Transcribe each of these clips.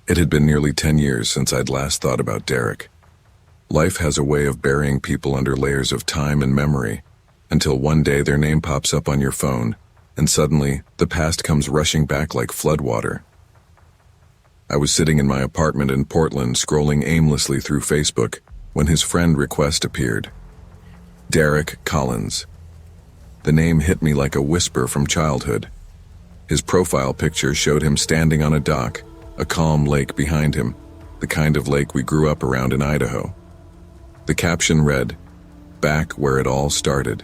It had been nearly 10 years since I'd last thought about Derek. Life has a way of burying people under layers of time and memory, until one day their name pops up on your phone, and suddenly the past comes rushing back like floodwater. I was sitting in my apartment in Portland scrolling aimlessly through Facebook when his friend request appeared. Derek Collins. The name hit me like a whisper from childhood. His profile picture showed him standing on a dock, a calm lake behind him, the kind of lake we grew up around in Idaho. The caption read, "Back where it all started."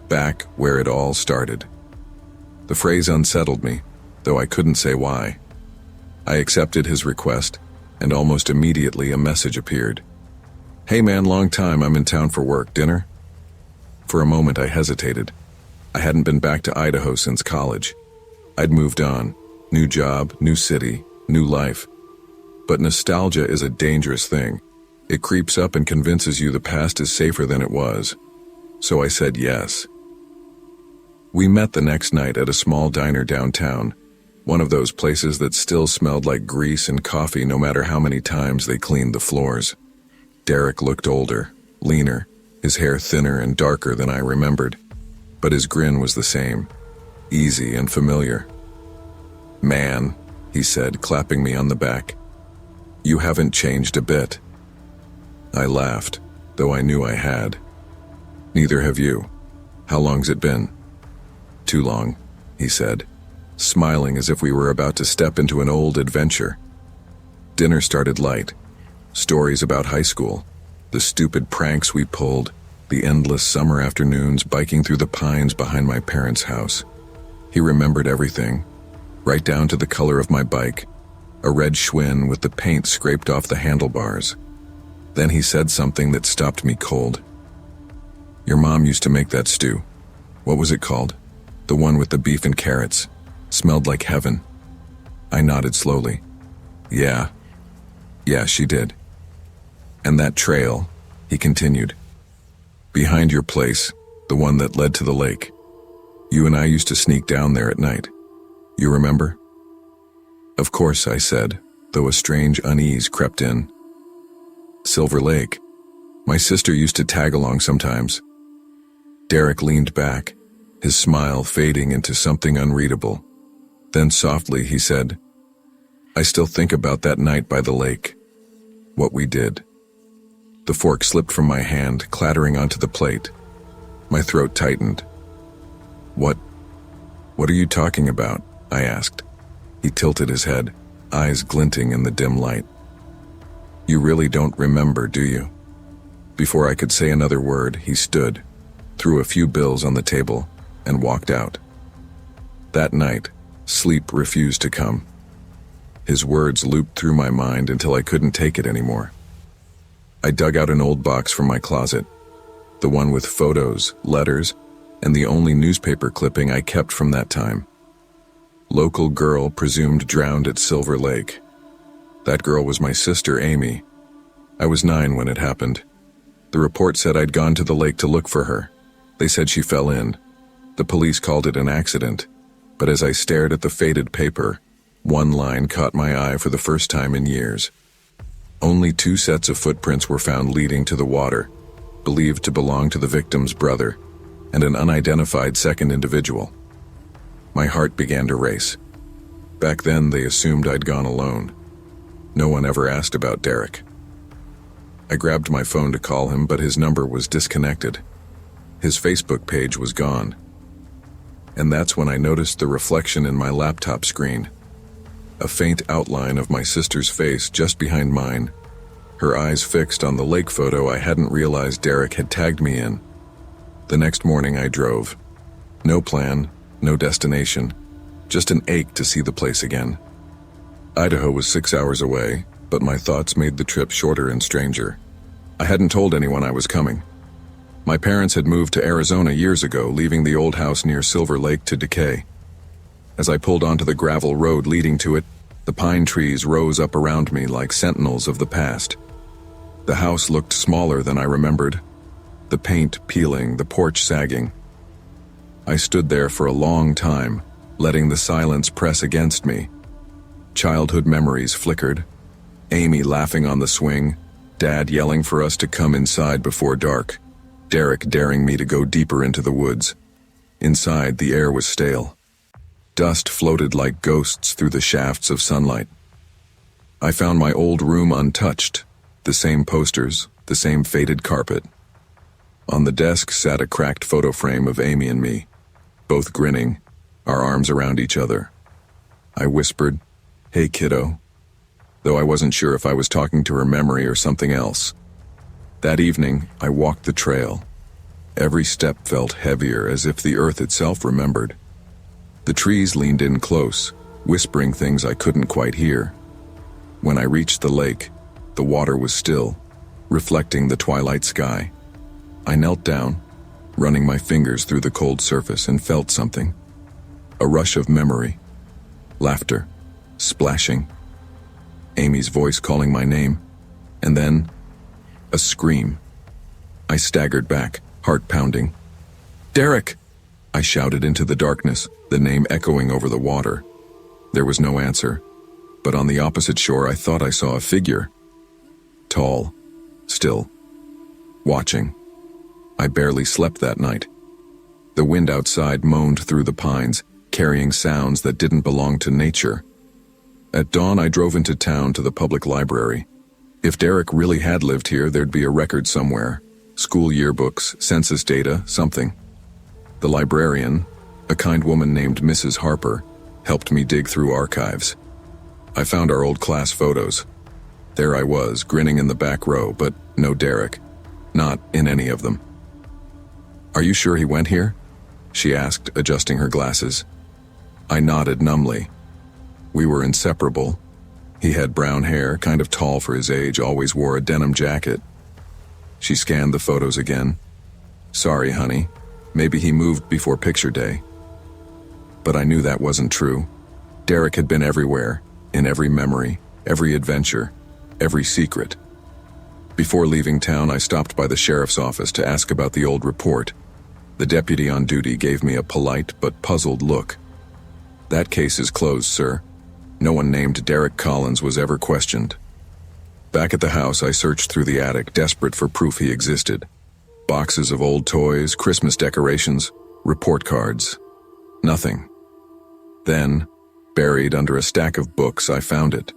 Back where it all started. The phrase unsettled me, though I couldn't say why. I accepted his request, and almost immediately a message appeared. "Hey man, long time, I'm in town for work. Dinner?" For a moment I hesitated. I hadn't been back to Idaho since college. I'd moved on. New job, new city, new life. But nostalgia is a dangerous thing. It creeps up and convinces you the past is safer than it was. So I said yes. We met the next night at a small diner downtown, one of those places that still smelled like grease and coffee no matter how many times they cleaned the floors. Derek looked older, leaner, his hair thinner and darker than I remembered, but his grin was the same, easy and familiar. "Man," he said, clapping me on the back, "you haven't changed a bit." I laughed, though I knew I had. "Neither have you. How long's it been?" "Too long," he said, smiling as if we were about to step into an old adventure. Dinner started light. Stories about high school, the stupid pranks we pulled, the endless summer afternoons biking through the pines behind my parents' house. He remembered everything, right down to the color of my bike, a red Schwinn with the paint scraped off the handlebars. Then he said something that stopped me cold. "Your mom used to make that stew. What was it called? The one with the beef and carrots. Smelled like heaven." I nodded slowly. Yeah, she did. "And that trail," he continued. "Behind your place, the one that led to the lake. You and I used to sneak down there at night. You remember?" "Of course," I said, though a strange unease crept in. "Silver Lake. My sister used to tag along sometimes." Derek leaned back, his smile fading into something unreadable. Then softly he said, "I still think about that night by the lake. What we did." The fork slipped from my hand, clattering onto the plate. My throat tightened. What are you talking about?" I asked. He tilted his head, eyes glinting in the dim light. "You really don't remember, do you?" Before I could say another word, he stood, threw a few bills on the table, and walked out. That night, sleep refused to come. His words looped through my mind until I couldn't take it anymore. I dug out an old box from my closet, the one with photos, letters, and the only newspaper clipping I kept from that time. "Local girl presumed drowned at Silver Lake." That girl was my sister, Amy. I was 9 when it happened. The report said I'd gone to the lake to look for her. They said she fell in. The police called it an accident, but as I stared at the faded paper, one line caught my eye for the first time in years. Only 2 sets of footprints were found leading to the water, believed to belong to the victim's brother, and an unidentified second individual. My heart began to race. Back then, they assumed I'd gone alone. No one ever asked about Derek. I grabbed my phone to call him, but his number was disconnected. His Facebook page was gone. And that's when I noticed the reflection in my laptop screen. A faint outline of my sister's face just behind mine, her eyes fixed on the lake photo I hadn't realized Derek had tagged me in. The next morning I drove. No plan, no destination, just an ache to see the place again. Idaho was 6 hours away, but my thoughts made the trip shorter and stranger. I hadn't told anyone I was coming. My parents had moved to Arizona years ago, leaving the old house near Silver Lake to decay. As I pulled onto the gravel road leading to it, the pine trees rose up around me like sentinels of the past. The house looked smaller than I remembered, the paint peeling, the porch sagging. I stood there for a long time, letting the silence press against me. Childhood memories flickered. Amy laughing on the swing, Dad yelling for us to come inside before dark, Derek daring me to go deeper into the woods. Inside, the air was stale. Dust floated like ghosts through the shafts of sunlight. I found my old room untouched, the same posters, the same faded carpet. On the desk sat a cracked photo frame of Amy and me, both grinning, our arms around each other. I whispered, "Hey, kiddo," though I wasn't sure if I was talking to her memory or something else. That evening, I walked the trail. Every step felt heavier, as if the earth itself remembered. The trees leaned in close, whispering things I couldn't quite hear. When I reached the lake, the water was still, reflecting the twilight sky. I knelt down, running my fingers through the cold surface, and felt something. A rush of memory. Laughter. Splashing. Amy's voice calling my name. And then, a scream. I staggered back, heart pounding. "Derek!" I shouted into the darkness, the name echoing over the water. There was no answer, but on the opposite shore I thought I saw a figure. Tall, still, watching. I barely slept that night. The wind outside moaned through the pines, carrying sounds that didn't belong to nature. At dawn, I drove into town to the public library. If Derek really had lived here, there'd be a record somewhere. School yearbooks, census data, something. The librarian, a kind woman named Mrs. Harper, helped me dig through archives. I found our old class photos. There I was, grinning in the back row, but no Derek. Not in any of them. "Are you sure he went here?" she asked, adjusting her glasses. I nodded numbly. We were inseparable. He had brown hair, kind of tall for his age, always wore a denim jacket. She scanned the photos again. "Sorry, honey. Maybe he moved before picture day." But I knew that wasn't true. Derek had been everywhere, in every memory, every adventure, every secret. Before leaving town, I stopped by the sheriff's office to ask about the old report. The deputy on duty gave me a polite but puzzled look. "That case is closed, sir. No one named Derek Collins was ever questioned." Back at the house, I searched through the attic, desperate for proof he existed. Boxes of old toys, Christmas decorations, report cards. Nothing. Then, buried under a stack of books, I found it.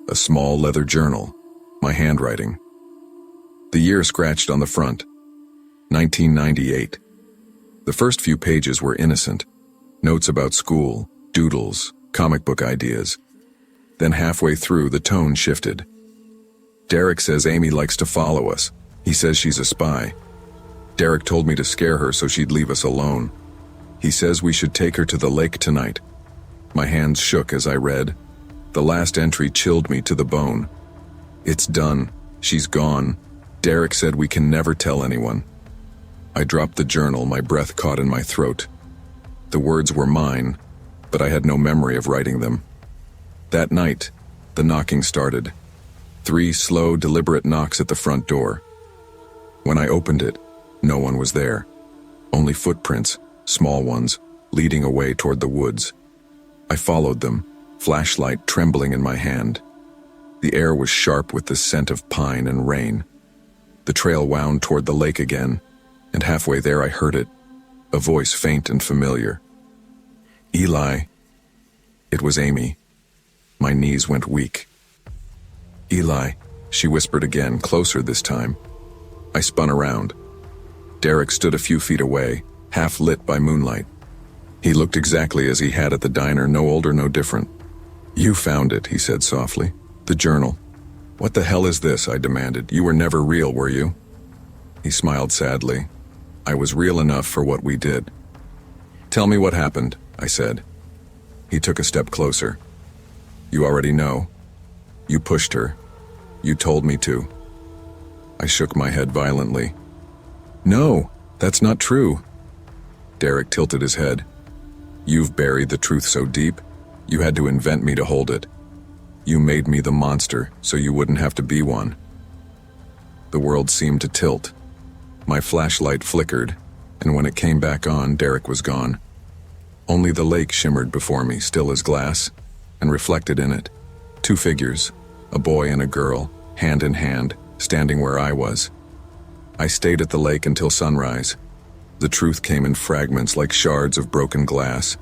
A small leather journal, my handwriting. The year scratched on the front. 1998. The first few pages were innocent. Notes about school, doodles, comic book ideas. Then halfway through, the tone shifted. "Derek says Amy likes to follow us. He says she's a spy. Derek told me to scare her so she'd leave us alone. He says we should take her to the lake tonight." My hands shook as I read. The last entry chilled me to the bone. "It's done. She's gone. Derek said we can never tell anyone." I dropped the journal, my breath caught in my throat. The words were mine, but I had no memory of writing them. That night, the knocking started. 3 slow, deliberate knocks at the front door. When I opened it, no one was there. Only footprints, small ones, leading away toward the woods. I followed them, flashlight trembling in my hand. The air was sharp with the scent of pine and rain. The trail wound toward the lake again, and halfway there I heard it, a voice faint and familiar. "Eli." It was Amy. My knees went weak. "Eli," she whispered again, closer this time. I spun around. Derek stood a few feet away, half lit by moonlight. He looked exactly as he had at the diner, no older, no different. "You found it," he said softly. "The journal." "What the hell is this?" I demanded. "You were never real, were you?" He smiled sadly. "I was real enough for what we did." "Tell me what happened," I said. He took a step closer. "You already know. You pushed her. You told me to." I shook my head violently. "No, that's not true." Derek tilted his head. "You've buried the truth so deep, you had to invent me to hold it. You made me the monster so you wouldn't have to be one." The world seemed to tilt. My flashlight flickered, and when it came back on, Derek was gone. Only the lake shimmered before me, still as glass. and reflected in it. Two figures, a boy and a girl, hand in hand, standing where I was. I stayed at the lake until sunrise. The truth came in fragments like shards of broken glass.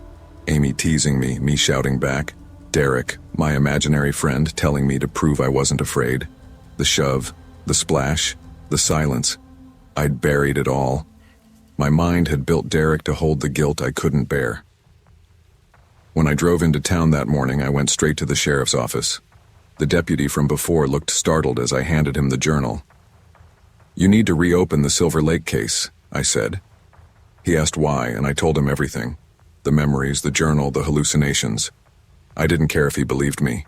Amy teasing me shouting back. Derek, my imaginary friend, telling me to prove I wasn't afraid. The shove, the splash, the silence. I'd buried it all. My mind had built Derek to hold the guilt I couldn't bear. When I drove into town that morning, I went straight to the sheriff's office. The deputy from before looked startled as I handed him the journal. "You need to reopen the Silver Lake case," I said. He asked why, and I told him everything. The memories, the journal, the hallucinations. I didn't care if he believed me.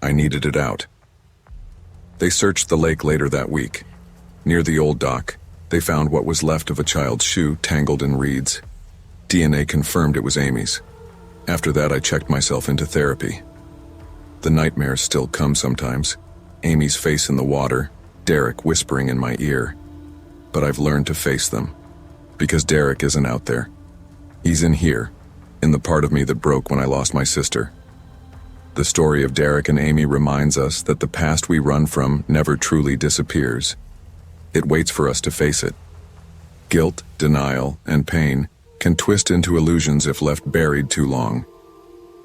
I needed it out. They searched the lake later that week. Near the old dock, they found what was left of a child's shoe tangled in reeds. DNA confirmed it was Amy's. After that, I checked myself into therapy. The nightmares still come sometimes. Amy's face in the water, Derek whispering in my ear. But I've learned to face them. Because Derek isn't out there. He's in here, in the part of me that broke when I lost my sister. The story of Derek and Amy reminds us that the past we run from never truly disappears. It waits for us to face it. Guilt, denial, and pain can twist into illusions if left buried too long.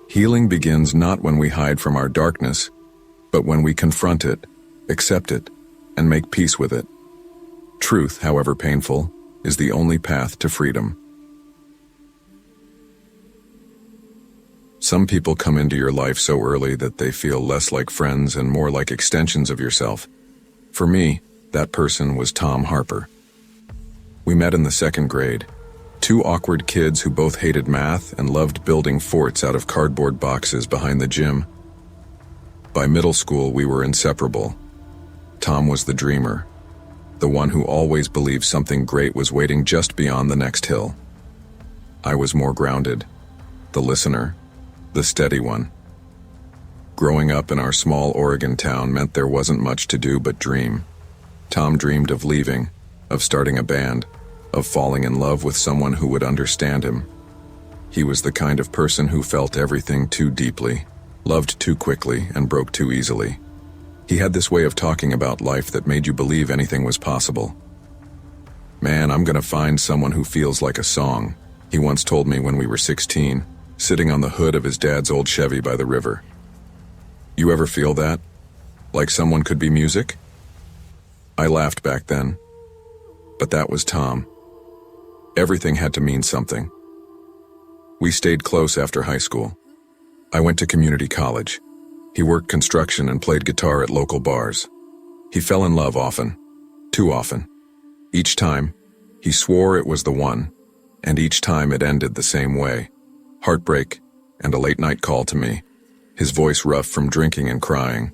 Healing begins not when we hide from our darkness, but when we confront it, accept it, and make peace with it. Truth, however painful, is the only path to freedom. Some people come into your life so early that they feel less like friends and more like extensions of yourself. For me, that person was Tom Harper. We met in the 2nd grade. Two awkward kids who both hated math and loved building forts out of cardboard boxes behind the gym. By middle school, we were inseparable. Tom was the dreamer, the one who always believed something great was waiting just beyond the next hill. I was more grounded, the listener, the steady one. Growing up in our small Oregon town meant there wasn't much to do but dream. Tom dreamed of leaving, of starting a band, of falling in love with someone who would understand him. He was the kind of person who felt everything too deeply, loved too quickly, and broke too easily. He had this way of talking about life that made you believe anything was possible. "Man, I'm gonna find someone who feels like a song," he once told me when we were 16, sitting on the hood of his dad's old Chevy by the river. You ever feel that? Like someone could be music? I laughed back then. But that was Tom. Everything had to mean something. We stayed close after high school. I went to community college. He worked construction and played guitar at local bars. He fell in love often, too often. Each time, he swore it was the one, and each time it ended the same way. Heartbreak and a late-night call to me, his voice rough from drinking and crying.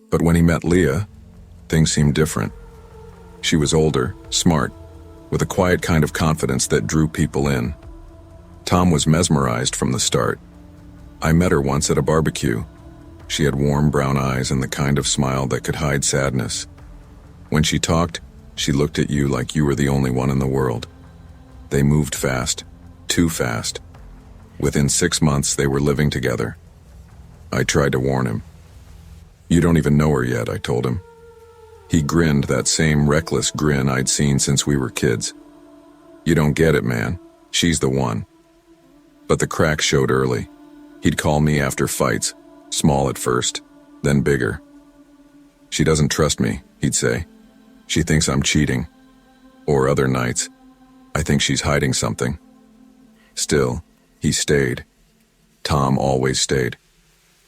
But when he met Leah, things seemed different. She was older, smart, with a quiet kind of confidence that drew people in. Tom was mesmerized from the start. I met her once at a barbecue. She had warm brown eyes and the kind of smile that could hide sadness. When she talked, she looked at you like you were the only one in the world. They moved fast, too fast. Within 6 months, they were living together. I tried to warn him. "You don't even know her yet," I told him. He grinned that same reckless grin I'd seen since we were kids. "You don't get it, man. She's the one." But the cracks showed early. He'd call me after fights, small at first, then bigger. "She doesn't trust me," he'd say. "She thinks I'm cheating." Or other nights, "I think she's hiding something." Still, he stayed. Tom always stayed.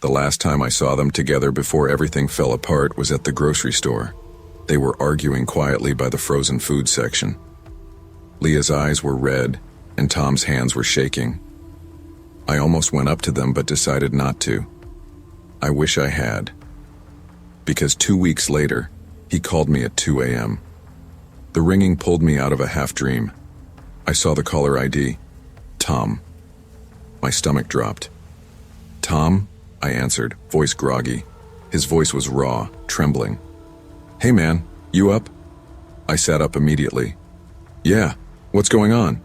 The last time I saw them together before everything fell apart was at the grocery store. They were arguing quietly by the frozen food section. Leah's eyes were red, and Tom's hands were shaking. I almost went up to them but decided not to. I wish I had. Because 2 weeks later, he called me at 2 a.m. The ringing pulled me out of a half-dream. I saw the caller ID. Tom. My stomach dropped. "Tom?" I answered, voice groggy. His voice was raw, trembling. "Hey man, you up?" I sat up immediately. "Yeah, what's going on?"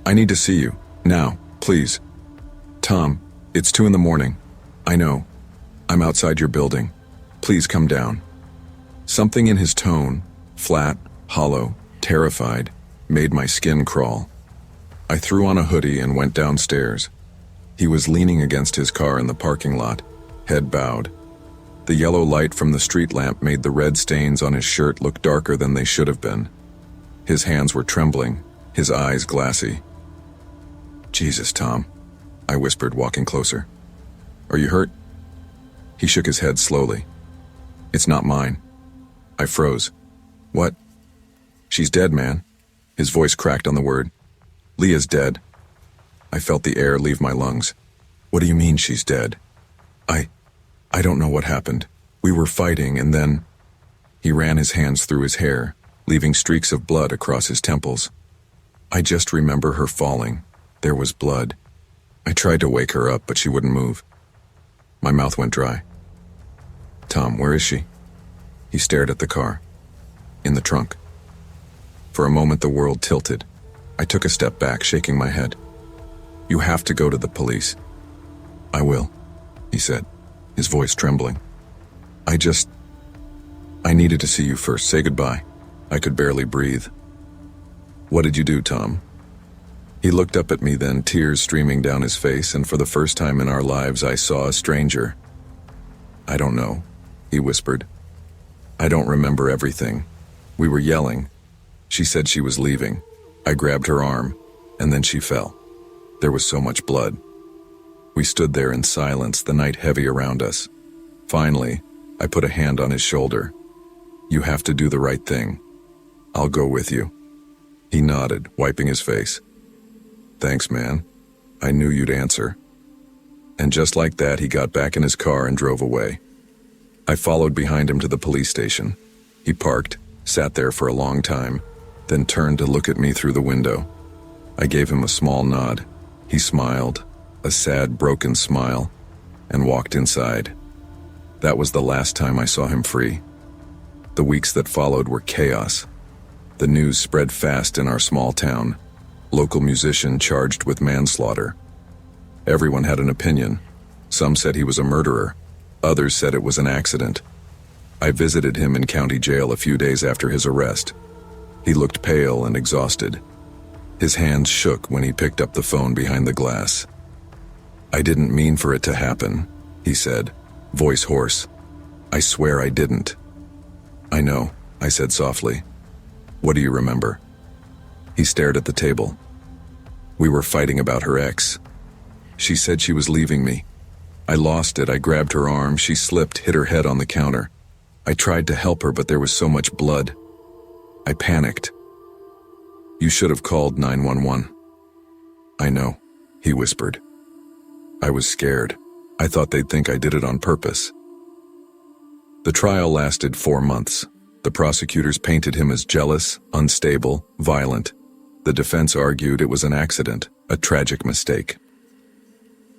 I need to see you. Now, please." "Tom, It's 2 in the morning. I know. I'm outside your building. Please come down. Something in his tone, flat, hollow, terrified, made my skin crawl. I threw on a hoodie and went downstairs. He was leaning against his car in the parking lot, head bowed. The yellow light from the street lamp made the red stains on his shirt look darker than they should have been. His hands were trembling, his eyes glassy. "Jesus, Tom," I whispered, walking closer. "Are you hurt?" He shook his head slowly. "It's not mine." I froze. "What?" "She's dead, man." His voice cracked on the word. "Leah's dead." I felt the air leave my lungs. "What do you mean she's dead?" I don't know what happened. We were fighting and then..." He ran his hands through his hair, leaving streaks of blood across his temples. I just remember her falling. There was blood. I tried to wake her up, but she wouldn't move. My mouth went dry. "Tom, where is she?" He stared at the car. "In the trunk." For a moment the world tilted. I took a step back, shaking my head. "You have to go to the police." "I will," he said, his voice trembling. I needed to see you first. Say goodbye." I could barely breathe. "What did you do, Tom?" He looked up at me then, tears streaming down his face, and for the first time in our lives I saw a stranger. "I don't know," he whispered. "I don't remember everything. We were yelling. She said she was leaving. I grabbed her arm, and then she fell. There was so much blood." We stood there in silence, the night heavy around us. Finally, I put a hand on his shoulder. "You have to do the right thing. I'll go with you." He nodded, wiping his face. "Thanks, man. I knew you'd answer." And just like that, he got back in his car and drove away. I followed behind him to the police station. He parked, sat there for a long time, then turned to look at me through the window. I gave him a small nod. He smiled, a sad, broken smile, and walked inside. That was the last time I saw him free. The weeks that followed were chaos. The news spread fast in our small town. Local musician charged with manslaughter. Everyone had an opinion. Some said he was a murderer. Others said it was an accident. I visited him in county jail a few days after his arrest. He looked pale and exhausted. His hands shook when he picked up the phone behind the glass. "I didn't mean for it to happen," he said, voice hoarse. "I swear I didn't." "I know," I said softly. "What do you remember?" He stared at the table. "We were fighting about her ex. She said she was leaving me. I lost it. I grabbed her arm. She slipped, hit her head on the counter. I tried to help her, but there was so much blood. I panicked. You should have called 911. "I know," he whispered. I was scared. I thought they'd think I did it on purpose. The trial lasted 4 months. The prosecutors painted him as jealous, unstable, violent. The defense argued it was an accident, a tragic mistake.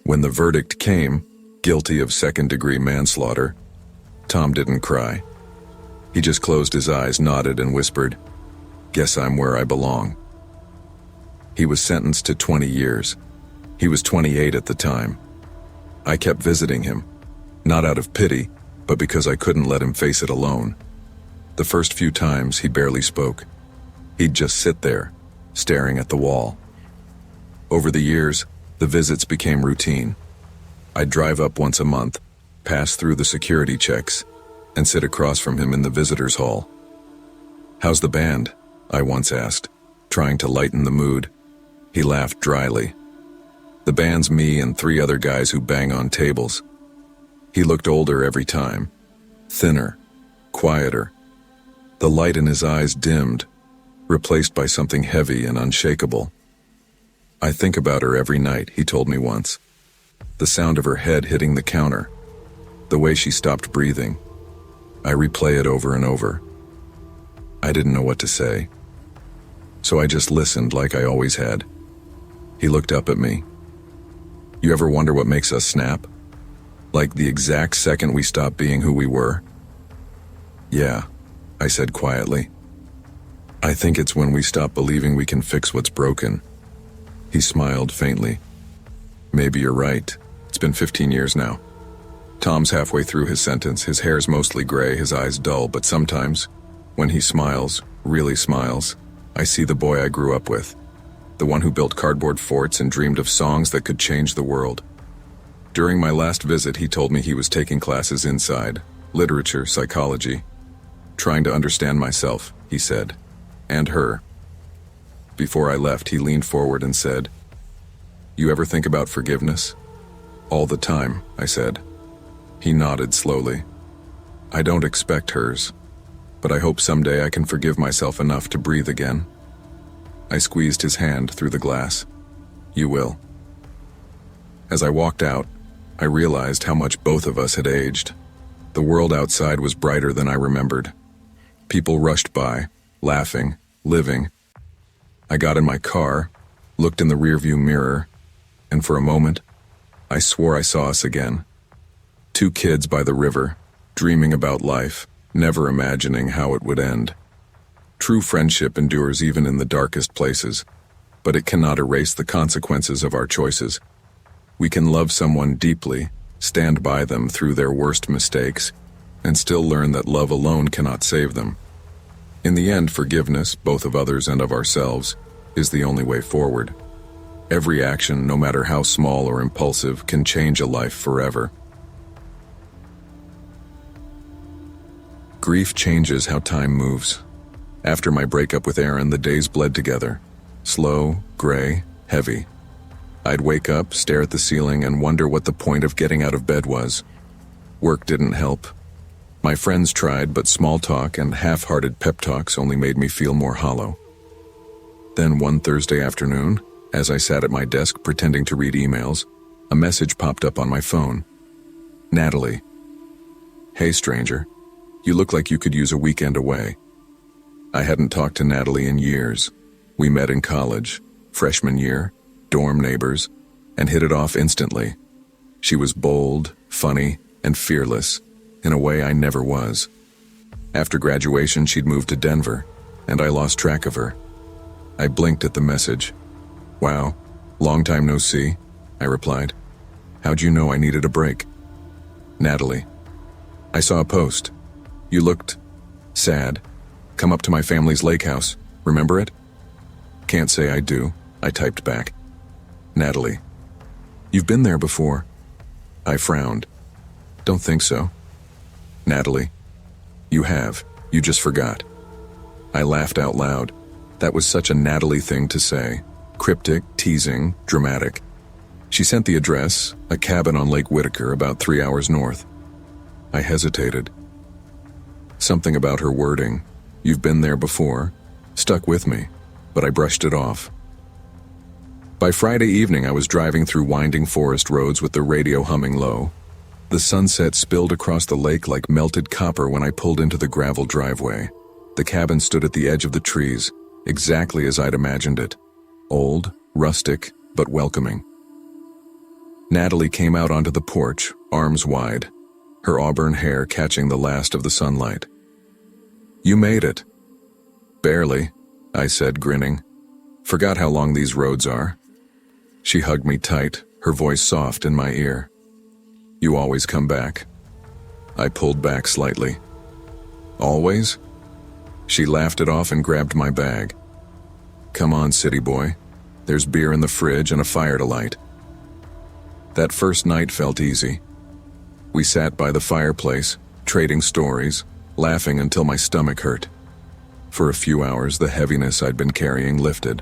When the verdict came, guilty of second-degree manslaughter, Tom didn't cry. He just closed his eyes, nodded, and whispered, "Guess I'm where I belong." He was sentenced to 20 years. He was 28 at the time. I kept visiting him, not out of pity, but because I couldn't let him face it alone. The first few times, he barely spoke. He'd just sit there, staring at the wall. Over the years, the visits became routine. I'd drive up once a month, pass through the security checks, and sit across from him in the visitors' hall. "How's the band?" I once asked, trying to lighten the mood. He laughed dryly. "The band's me and 3 other guys who bang on tables." He looked older every time, thinner, quieter. The light in his eyes dimmed, replaced by something heavy and unshakable. "I think about her every night," he told me once. The sound of her head hitting the counter, the way she stopped breathing. I replay it over and over. I didn't know what to say, so I just listened like I always had. He looked up at me. "You ever wonder what makes us snap? Like the exact second we stop being who we were?" "Yeah," I said quietly. "I think it's when we stop believing we can fix what's broken." He smiled faintly. "Maybe you're right." It's been 15 years now. Tom's halfway through his sentence, his hair's mostly gray, his eyes dull, but sometimes, when he smiles, really smiles, I see the boy I grew up with. The one who built cardboard forts and dreamed of songs that could change the world. During my last visit, he told me he was taking classes inside, literature, psychology. Trying to understand myself, he said, and her. Before I left, he leaned forward and said, "You ever think about forgiveness?" "All the time," I said. He nodded slowly. "I don't expect hers, but I hope someday I can forgive myself enough to breathe again." I squeezed his hand through the glass. "You will." As I walked out, I realized how much both of us had aged. The world outside was brighter than I remembered. People rushed by, laughing, living. I got in my car, looked in the rearview mirror, and for a moment, I swore I saw us again. Two kids by the river, dreaming about life, never imagining how it would end. True friendship endures even in the darkest places, but it cannot erase the consequences of our choices. We can love someone deeply, stand by them through their worst mistakes, and still learn that love alone cannot save them. In the end, forgiveness, both of others and of ourselves, is the only way forward. Every action, no matter how small or impulsive, can change a life forever. Grief changes how time moves. After my breakup with Aaron, the days bled together. Slow, gray, heavy. I'd wake up, stare at the ceiling, and wonder what the point of getting out of bed was. Work didn't help. My friends tried, but small talk and half-hearted pep talks only made me feel more hollow. Then one Thursday afternoon, as I sat at my desk pretending to read emails, a message popped up on my phone. "Natalie. Hey, stranger. You look like you could use a weekend away." I hadn't talked to Natalie in years. We met in college, freshman year, dorm neighbors, and hit it off instantly. She was bold, funny, and fearless, in a way I never was. After graduation, she'd moved to Denver, and I lost track of her. I blinked at the message. "Wow, long time no see," I replied. "How'd you know I needed a break?" "Natalie. I saw a post. You looked sad. Come up to my family's lake house. Remember it?" "Can't say I do," I typed back. "Natalie. You've been there before." I frowned. "Don't think so." "Natalie. You have. You just forgot." I laughed out loud. That was such a Natalie thing to say. Cryptic, teasing, dramatic. She sent the address, a cabin on Lake Whitaker about 3 hours north. I hesitated. Something about her wording, "You've been there before," stuck with me, but I brushed it off. By Friday evening, I was driving through winding forest roads with the radio humming low. The sunset spilled across the lake like melted copper when I pulled into the gravel driveway. The cabin stood at the edge of the trees, exactly as I'd imagined it. Old, rustic, but welcoming. Natalie came out onto the porch, arms wide, her auburn hair catching the last of the sunlight. "You made it." "Barely," I said, grinning. "Forgot how long these roads are." She hugged me tight, her voice soft in my ear. "You always come back." I pulled back slightly. "Always?" She laughed it off and grabbed my bag. "Come on, city boy. There's beer in the fridge and a fire to light." That first night felt easy. We sat by the fireplace, trading stories, laughing until my stomach hurt. For a few hours, the heaviness I'd been carrying lifted.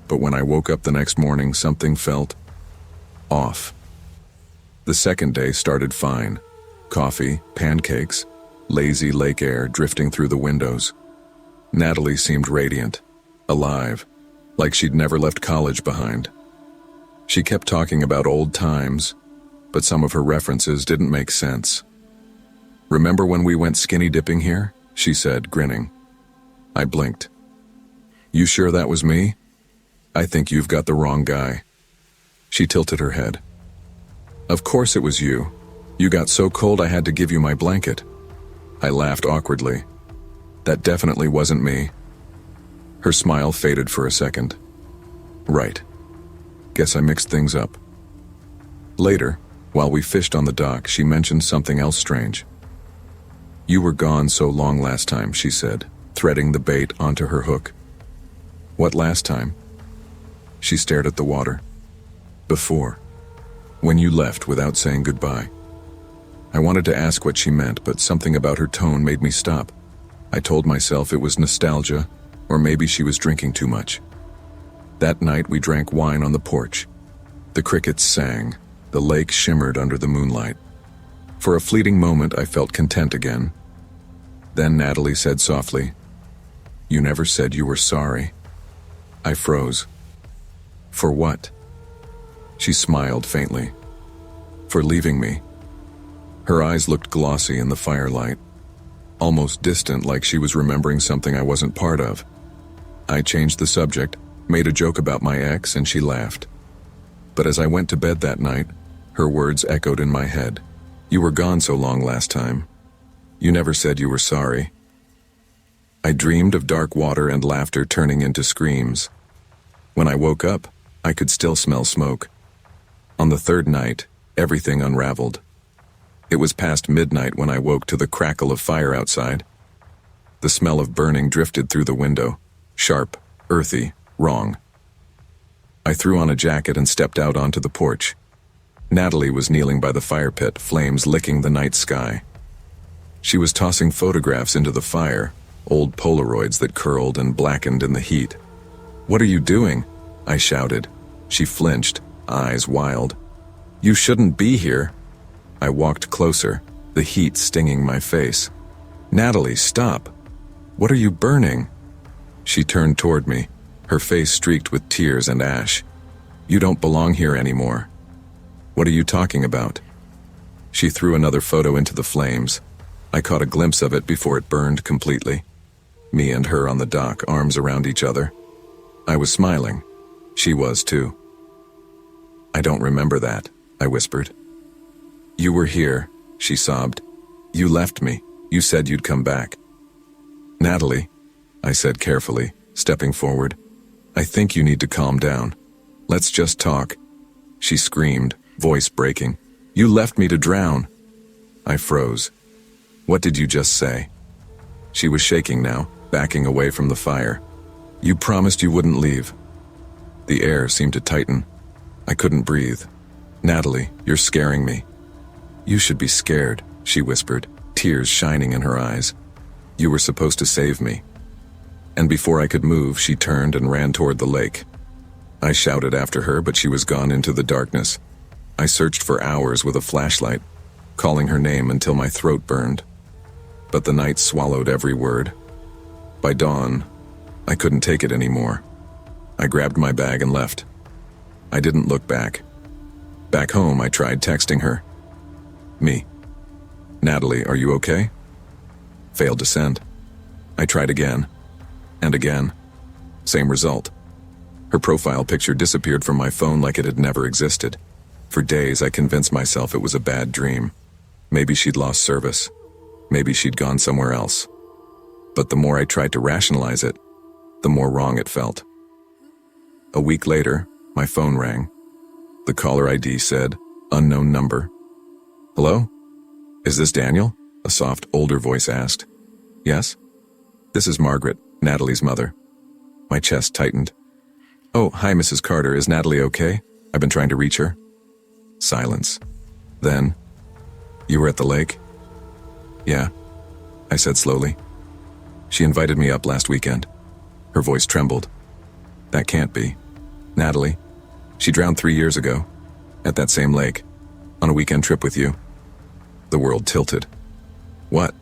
But when I woke up the next morning, something felt off. The second day started fine. Coffee, pancakes, lazy lake air drifting through the windows. Natalie seemed radiant, alive, like she'd never left college behind. She kept talking about old times, but some of her references didn't make sense. "Remember when we went skinny dipping here?" she said, grinning. I blinked. "You sure that was me?" "I think you've got the wrong guy." She tilted her head. "Of course it was you. You got so cold I had to give you my blanket." I laughed awkwardly. "That definitely wasn't me." Her smile faded for a second. "Right. Guess I mixed things up." Later, While we fished on the dock, she mentioned something else strange. "You were gone so long last time," she said, threading the bait onto her hook. "What last time?" She stared at the water. "Before. When you left without saying goodbye." I wanted to ask what she meant, but something about her tone made me stop. I told myself it was nostalgia, or maybe she was drinking too much. That night we drank wine on the porch. The crickets sang. The lake shimmered under the moonlight. For a fleeting moment I felt content again. Then Natalie said softly, "You never said you were sorry." I froze. "For what?" She smiled faintly. "For leaving me." Her eyes looked glossy in the firelight, almost distant, like she was remembering something I wasn't part of. I changed the subject, made a joke about my ex, and she laughed. But as I went to bed that night, her words echoed in my head. "You were gone so long last time. You never said you were sorry." I dreamed of dark water and laughter turning into screams. When I woke up, I could still smell smoke. On the third night, everything unraveled. It was past midnight when I woke to the crackle of fire outside. The smell of burning drifted through the window, sharp, earthy, wrong. I threw on a jacket and stepped out onto the porch. Natalie was kneeling by the fire pit, flames licking the night sky. She was tossing photographs into the fire, old Polaroids that curled and blackened in the heat. "What are you doing?" I shouted. She flinched, eyes wild. "You shouldn't be here." I walked closer, the heat stinging my face. "Natalie, stop. What are you burning?" She turned toward me, her face streaked with tears and ash. "You don't belong here anymore." "What are you talking about?" She threw another photo into the flames. I caught a glimpse of it before it burned completely. Me and her on the dock, arms around each other. I was smiling. She was too. "I don't remember that," I whispered. "You were here," she sobbed. "You left me. You said you'd come back." "Natalie," I said carefully, stepping forward, "I think you need to calm down. Let's just talk." She screamed, voice breaking. "You left me to drown." I froze. "What did you just say?" She was shaking now, backing away from the fire. "You promised you wouldn't leave." The air seemed to tighten. I couldn't breathe. "Natalie, you're scaring me." "You should be scared," she whispered, tears shining in her eyes. "You were supposed to save me." And before I could move, she turned and ran toward the lake. I shouted after her, but she was gone into the darkness. I searched for hours with a flashlight, calling her name until my throat burned. But the night swallowed every word. By dawn, I couldn't take it anymore. I grabbed my bag and left. I didn't look back. Back home, I tried texting her. Me. "Natalie, are you okay?" Failed to send. I tried again. And again. Same result. Her profile picture disappeared from my phone like it had never existed. For days, I convinced myself it was a bad dream. Maybe she'd lost service. Maybe she'd gone somewhere else. But the more I tried to rationalize it, the more wrong it felt. A week later, my phone rang. The caller ID said, "Unknown number." "Hello? Is this Daniel?" a soft, older voice asked. "Yes?" "This is Margaret, Natalie's mother." My chest tightened. "Oh, hi, Mrs. Carter. Is Natalie okay? I've been trying to reach her." Silence. Then, "You were at the lake?" "Yeah," I said slowly. "She invited me up last weekend." Her voice trembled. "That can't be. Natalie, she drowned 3 years ago, at that same lake, on a weekend trip with you." The world tilted. "What?"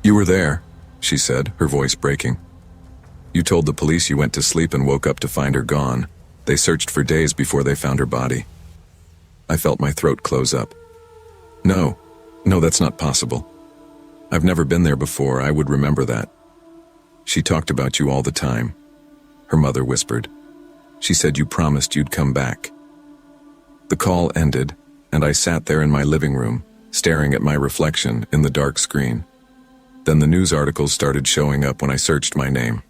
"You were there," she said, her voice breaking. "You told the police you went to sleep and woke up to find her gone. They searched for days before they found her body." I felt my throat close up. No, that's not possible. I've never been there before. I would remember that." "She talked about you all the time," her mother whispered. "She said you promised you'd come back." The call ended, and I sat there in my living room, staring at my reflection in the dark screen. Then the news articles started showing up when I searched my name.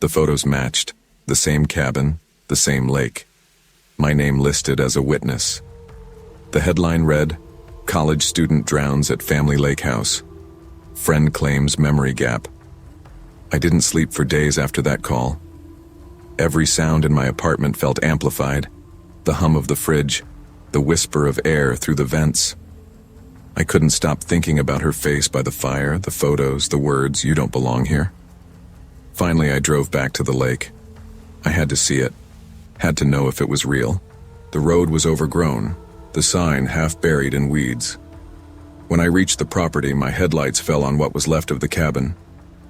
The photos matched, the same cabin, the same lake. My name listed as a witness. The headline read, "College student drowns at family lake house. Friend claims memory gap." I didn't sleep for days after that call. Every sound in my apartment felt amplified. The hum of the fridge, the whisper of air through the vents. I couldn't stop thinking about her face by the fire, the photos, the words, "You don't belong here." Finally, I drove back to the lake. I had to see it, had to know if it was real. The road was overgrown, the sign half buried in weeds. When I reached the property, my headlights fell on what was left of the cabin.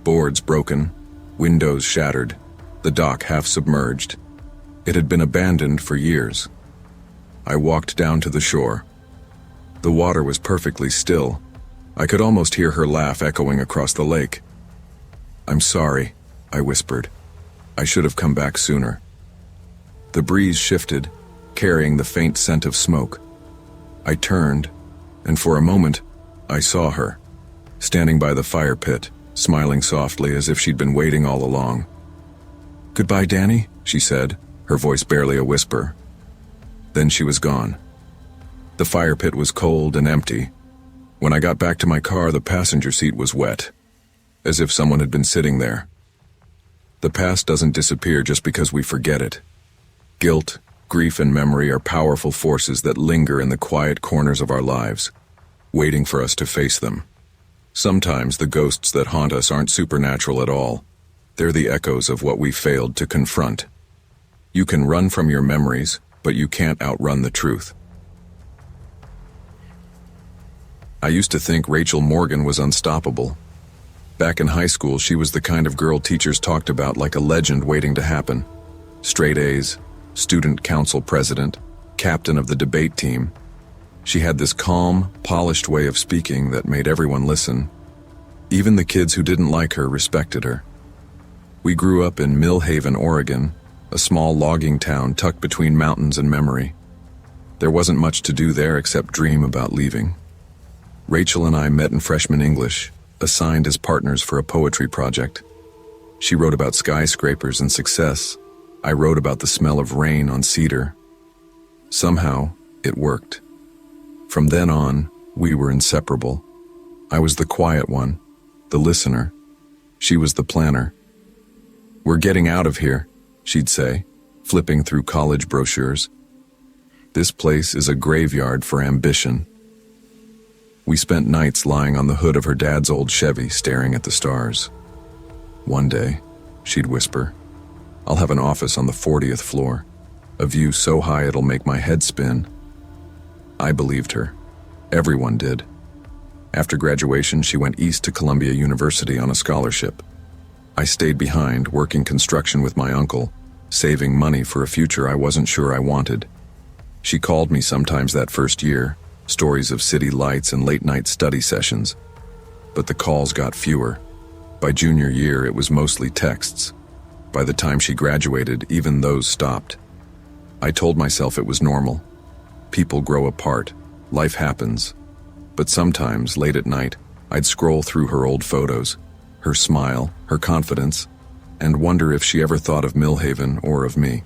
Boards broken, windows shattered, the dock half submerged. It had been abandoned for years. I walked down to the shore. The water was perfectly still. I could almost hear her laugh echoing across the lake. "I'm sorry," I whispered. "I should have come back sooner." The breeze shifted, carrying the faint scent of smoke. I turned, and for a moment, I saw her, standing by the fire pit, smiling softly as if she'd been waiting all along. "Goodbye, Danny," she said, her voice barely a whisper. Then she was gone. The fire pit was cold and empty. When I got back to my car, the passenger seat was wet, as if someone had been sitting there. The past doesn't disappear just because we forget it. Guilt, grief, and memory are powerful forces that linger in the quiet corners of our lives, waiting for us to face them. Sometimes the ghosts that haunt us aren't supernatural at all. They're the echoes of what we failed to confront. You can run from your memories, but you can't outrun the truth. I used to think Rachel Morgan was unstoppable. Back in high school, she was the kind of girl teachers talked about like a legend waiting to happen. Straight A's, student council president, captain of the debate team. She had this calm, polished way of speaking that made everyone listen. Even the kids who didn't like her respected her. We grew up in Mill Haven, Oregon, a small logging town tucked between mountains and memory. There wasn't much to do there except dream about leaving. Rachel and I met in freshman English, assigned as partners for a poetry project. She wrote about skyscrapers and success. I wrote about the smell of rain on cedar. Somehow, it worked. From then on, we were inseparable. I was the quiet one, the listener. She was the planner. "We're getting out of here," she'd say, flipping through college brochures. "This place is a graveyard for ambition." We spent nights lying on the hood of her dad's old Chevy, staring at the stars. "One day," she'd whisper, "I'll have an office on the 40th floor, a view so high it'll make my head spin." I believed her. Everyone did. After graduation, she went east to Columbia University on a scholarship. I stayed behind, working construction with my uncle, saving money for a future I wasn't sure I wanted. She called me sometimes that first year, stories of city lights and late-night study sessions. But the calls got fewer. By junior year, it was mostly texts. By the time she graduated, even those stopped. I told myself it was normal. People grow apart. Life happens. But sometimes, late at night, I'd scroll through her old photos, her smile, her confidence, and wonder if she ever thought of Millhaven or of me.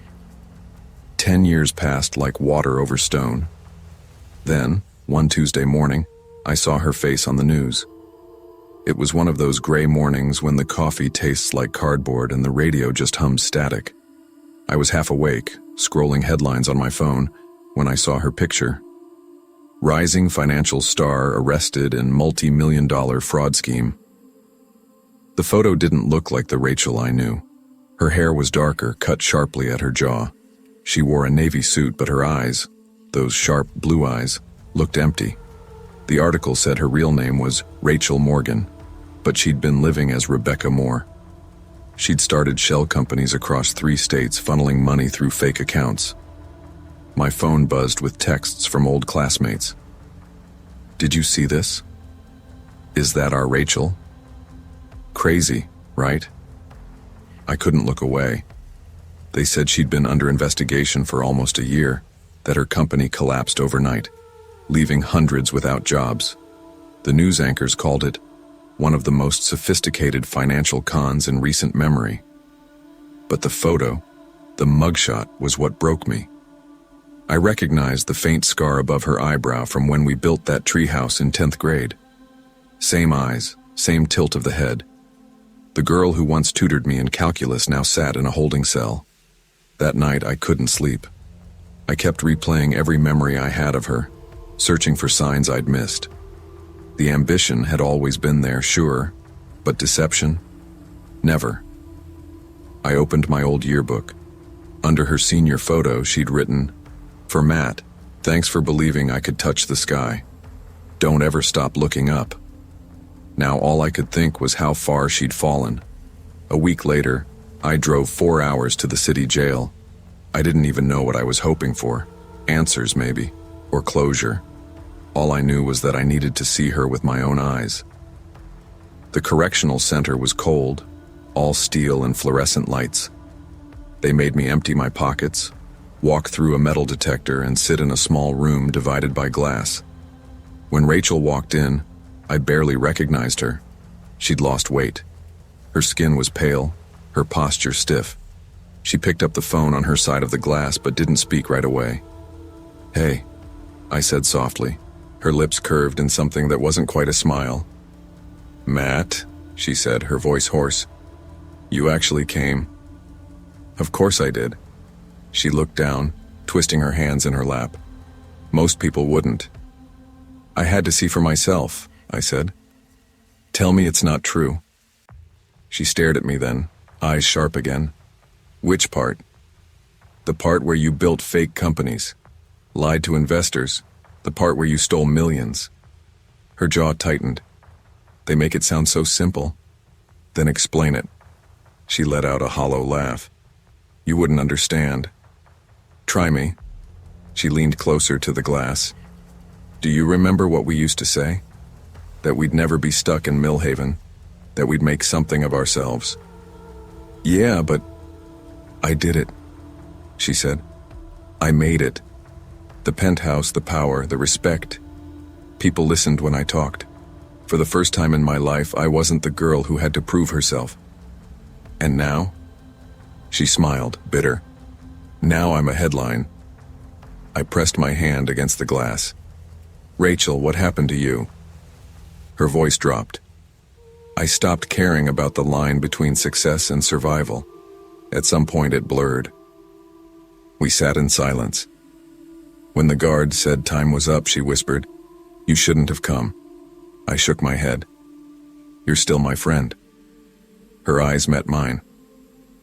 10 years passed like water over stone. Then, one Tuesday morning, I saw her face on the news. It was one of those gray mornings when the coffee tastes like cardboard and the radio just hums static. I was half awake, scrolling headlines on my phone, when I saw her picture. Rising financial star arrested in multi-million-dollar fraud scheme. The photo didn't look like the Rachel I knew. Her hair was darker, cut sharply at her jaw. She wore a navy suit, but her eyes, those sharp blue eyes, looked empty. The article said her real name was Rachel Morgan, but she'd been living as Rebecca Moore. She'd started shell companies across 3 states, funneling money through fake accounts. My phone buzzed with texts from old classmates. "Did you see this? Is that our Rachel?" Crazy, right? I couldn't look away. They said she'd been under investigation for almost a year, that her company collapsed overnight, leaving hundreds without jobs. The news anchors called it one of the most sophisticated financial cons in recent memory. But the photo, the mugshot, was what broke me. I recognized the faint scar above her eyebrow from when we built that treehouse in 10th grade. Same eyes, same tilt of the head. The girl who once tutored me in calculus now sat in a holding cell. That night I couldn't sleep. I kept replaying every memory I had of her, searching for signs I'd missed. The ambition had always been there, sure, but deception? Never. I opened my old yearbook. Under her senior photo, she'd written, "For Matt, thanks for believing I could touch the sky. Don't ever stop looking up." Now all I could think was how far she'd fallen. A week later, I drove 4 hours to the city jail. I didn't even know what I was hoping for. Answers, maybe, or closure. All I knew was that I needed to see her with my own eyes. The correctional center was cold, all steel and fluorescent lights. They made me empty my pockets, walk through a metal detector, and sit in a small room divided by glass. When Rachel walked in, I barely recognized her. She'd lost weight. Her skin was pale, her posture stiff. She picked up the phone on her side of the glass but didn't speak right away. "Hey," I said softly, her lips curved in something that wasn't quite a smile. "Matt," she said, her voice hoarse. "You actually came?" "Of course I did." She looked down, twisting her hands in her lap. "Most people wouldn't." "I had to see for myself," I said. "Tell me it's not true." She stared at me then, eyes sharp again. "Which part?" "The part where you built fake companies, lied to investors, the part where you stole millions." Her jaw tightened. "They make it sound so simple." "Then explain it." She let out a hollow laugh. "You wouldn't understand." "Try me." She leaned closer to the glass. "Do you remember what we used to say? That we'd never be stuck in Millhaven, that we'd make something of ourselves." "Yeah, but..." "I did it," she said. "I made it. The penthouse, the power, the respect. People listened when I talked. For the first time in my life, I wasn't the girl who had to prove herself. And now?" She smiled, bitter. "Now I'm a headline." I pressed my hand against the glass. "Rachel, what happened to you?" Her voice dropped. I stopped caring about the line between success and survival. At some point it blurred. We sat in silence. When the guard said time was up, she whispered, "You shouldn't have come." I shook my head. "You're still my friend." Her eyes met mine.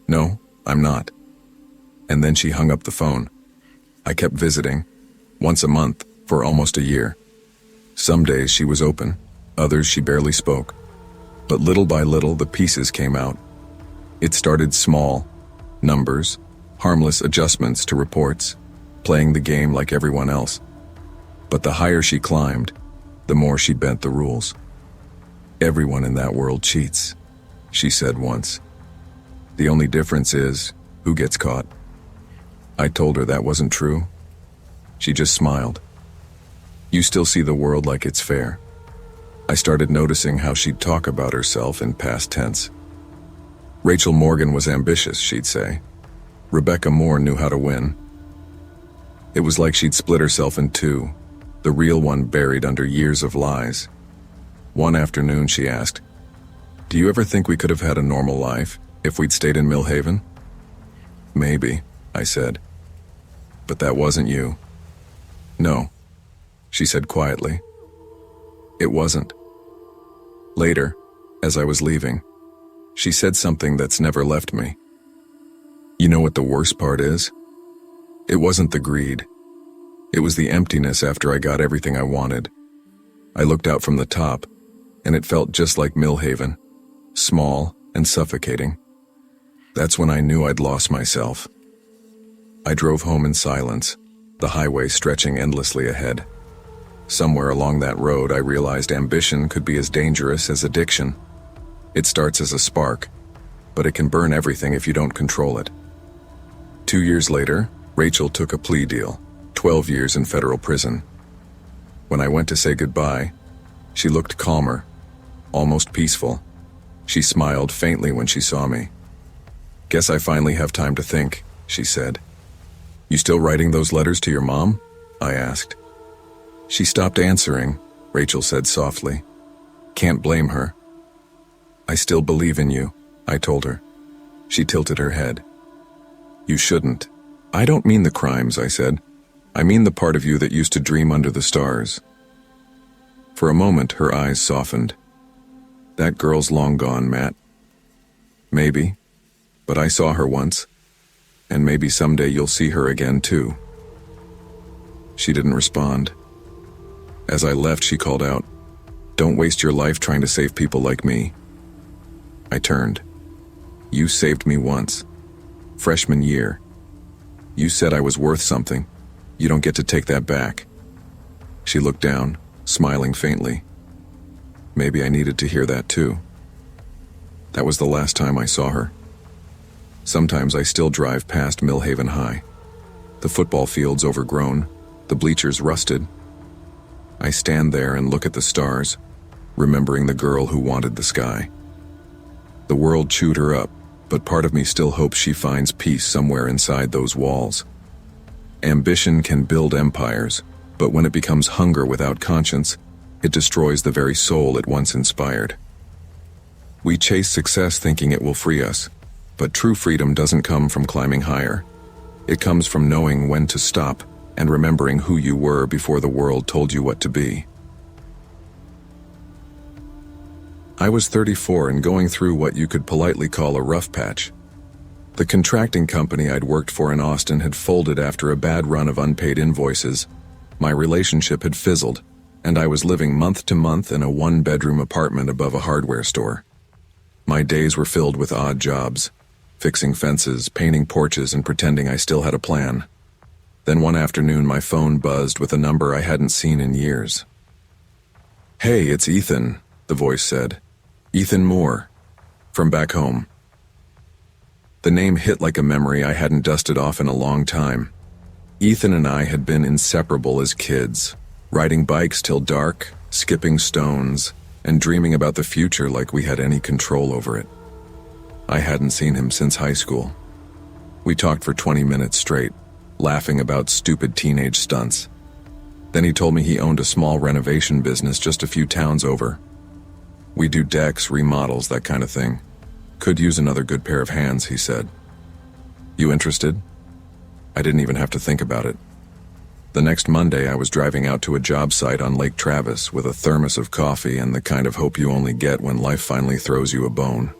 "No, I'm not." And then she hung up the phone. I kept visiting, once a month, for almost a year. Some days she was open, others she barely spoke. But little by little the pieces came out. It started small, numbers, harmless adjustments to reports, playing the game like everyone else. But the higher she climbed, the more she bent the rules. "Everyone in that world cheats," she said once. "The only difference is who gets caught." I told her that wasn't true. She just smiled. "You still see the world like it's fair." I started noticing how she'd talk about herself in past tense. Rachel Morgan was ambitious, she'd say. Rebecca Moore knew how to win. It was like she'd split herself in two, the real one buried under years of lies. One afternoon she asked, "Do you ever think we could have had a normal life if we'd stayed in Millhaven?" "Maybe," I said. "But that wasn't you." "No," she said quietly. "It wasn't." Later, as I was leaving, she said something that's never left me. "You know what the worst part is? It wasn't the greed. It was the emptiness after I got everything I wanted. I looked out from the top, and it felt just like Millhaven, small and suffocating. That's when I knew I'd lost myself." I drove home in silence, the highway stretching endlessly ahead. Somewhere along that road, I realized ambition could be as dangerous as addiction. It starts as a spark, but it can burn everything if you don't control it. 2 years later, Rachel took a plea deal, 12 years in federal prison. When I went to say goodbye, she looked calmer, almost peaceful. She smiled faintly when she saw me. "Guess I finally have time to think," she said. You still writing those letters to your mom? I asked. She stopped answering, Rachel said softly. Can't blame her. I still believe in you, I told her. She tilted her head. You shouldn't. I don't mean the crimes, I said. I mean the part of you that used to dream under the stars. For a moment, her eyes softened. That girl's long gone, Matt. Maybe, but I saw her once, and maybe someday you'll see her again too. She didn't respond. As I left, she called out, Don't waste your life trying to save people like me. I turned. You saved me once. Freshman year. You said I was worth something. You don't get to take that back. She looked down, smiling faintly. Maybe I needed to hear that too. That was the last time I saw her. Sometimes I still drive past Millhaven High. The football field's overgrown, the bleachers rusted. I stand there and look at the stars, remembering the girl who wanted the sky. The world chewed her up, but part of me still hopes she finds peace somewhere inside those walls. Ambition can build empires, but when it becomes hunger without conscience, it destroys the very soul it once inspired. We chase success thinking it will free us, but true freedom doesn't come from climbing higher. It comes from knowing when to stop and remembering who you were before the world told you what to be. I was 34 and going through what you could politely call a rough patch. The contracting company I'd worked for in Austin had folded after a bad run of unpaid invoices. My relationship had fizzled, and I was living month to month in a one-bedroom apartment above a hardware store. My days were filled with odd jobs, fixing fences, painting porches, and pretending I still had a plan. Then one afternoon my phone buzzed with a number I hadn't seen in years. Hey, it's Ethan, the voice said. Ethan Moore, from back home. The name hit like a memory I hadn't dusted off in a long time. Ethan and I had been inseparable as kids, riding bikes till dark, skipping stones, and dreaming about the future like we had any control over it. I hadn't seen him since high school. We talked for 20 minutes straight, laughing about stupid teenage stunts. Then he told me he owned a small renovation business just a few towns over. We do decks, remodels, that kind of thing. Could use another good pair of hands, he said. You interested? I didn't even have to think about it. The next Monday, I was driving out to a job site on Lake Travis with a thermos of coffee and the kind of hope you only get when life finally throws you a bone.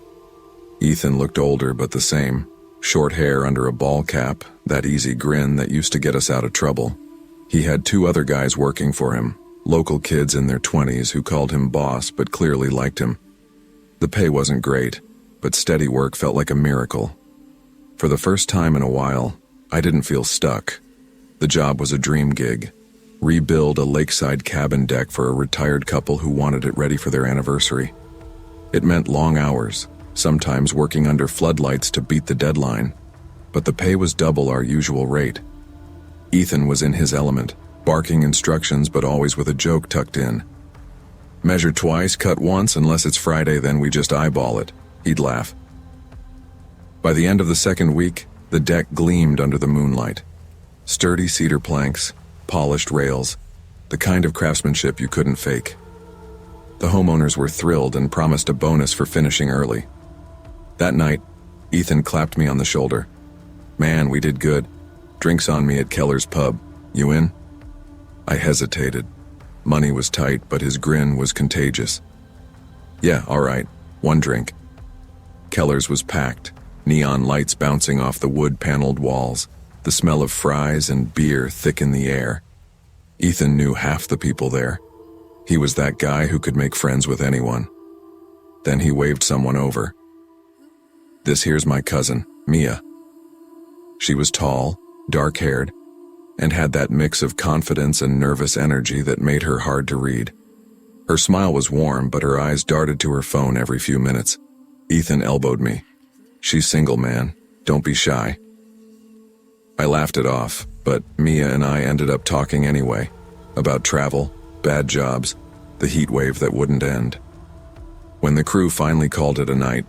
Ethan looked older but the same. Short hair under a ball cap, that easy grin that used to get us out of trouble. He had two other guys working for him, local kids in their 20s who called him boss but clearly liked him. The pay wasn't great, but steady work felt like a miracle. For the first time in a while, I didn't feel stuck. The job was a dream gig. Rebuild a lakeside cabin deck for a retired couple who wanted it ready for their anniversary. It meant long hours, sometimes working under floodlights to beat the deadline, but the pay was double our usual rate. Ethan was in his element, barking instructions but always with a joke tucked in. Measure twice, cut once, unless it's Friday, then we just eyeball it, he'd laugh. By the end of the second week, the deck gleamed under the moonlight. Sturdy cedar planks, polished rails, the kind of craftsmanship you couldn't fake. The homeowners were thrilled and promised a bonus for finishing early. That night, Ethan clapped me on the shoulder. Man, we did good. Drinks on me at Keller's pub. You in? I hesitated. Money was tight, but his grin was contagious. Yeah, all right. One drink. Keller's was packed, neon lights bouncing off the wood-paneled walls, the smell of fries and beer thick in the air. Ethan knew half the people there. He was that guy who could make friends with anyone. Then he waved someone over. This here's my cousin, Mia. She was tall, dark-haired, and had that mix of confidence and nervous energy that made her hard to read. Her smile was warm, but her eyes darted to her phone every few minutes. Ethan elbowed me. She's single, man. Don't be shy. I laughed it off, but Mia and I ended up talking anyway, about travel, bad jobs, the heat wave that wouldn't end. When the crew finally called it a night,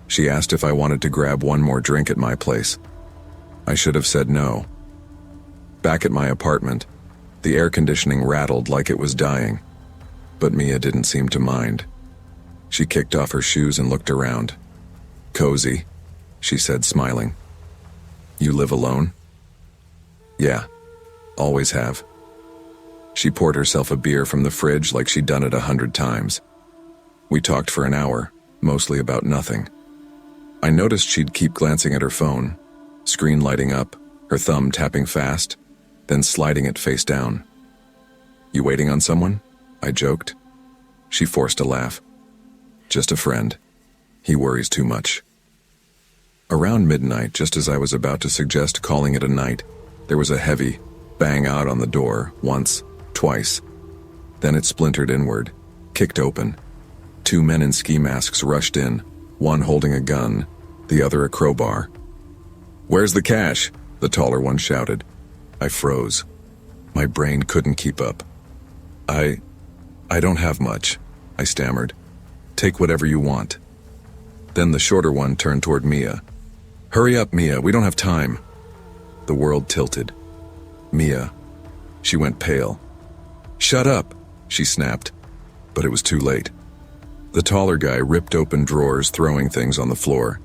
she asked if I wanted to grab one more drink at my place. I should have said no. Back at my apartment, the air conditioning rattled like it was dying, but Mia didn't seem to mind. She kicked off her shoes and looked around. "Cozy," she said, smiling. "You live alone?" "Yeah, always have." She poured herself a beer from the fridge like she'd done it 100 times. We talked for an hour, mostly about nothing. I noticed she'd keep glancing at her phone, screen lighting up, her thumb tapping fast, then sliding it face down. "You waiting on someone?" I joked. She forced a laugh. "Just a friend. He worries too much." Around midnight, just as I was about to suggest calling it a night, there was a heavy bang out on the door, once, twice. Then it splintered inward, kicked open. 2 men in ski masks rushed in, one holding a gun, the other a crowbar. "Where's the cash?" the taller one shouted. I froze. My brain couldn't keep up. I don't have much," I stammered. "Take whatever you want." Then the shorter one turned toward Mia. "Hurry up, Mia, we don't have time." The world tilted. "Mia." She went pale. "Shut up," she snapped, but it was too late. The taller guy ripped open drawers, throwing things on the floor.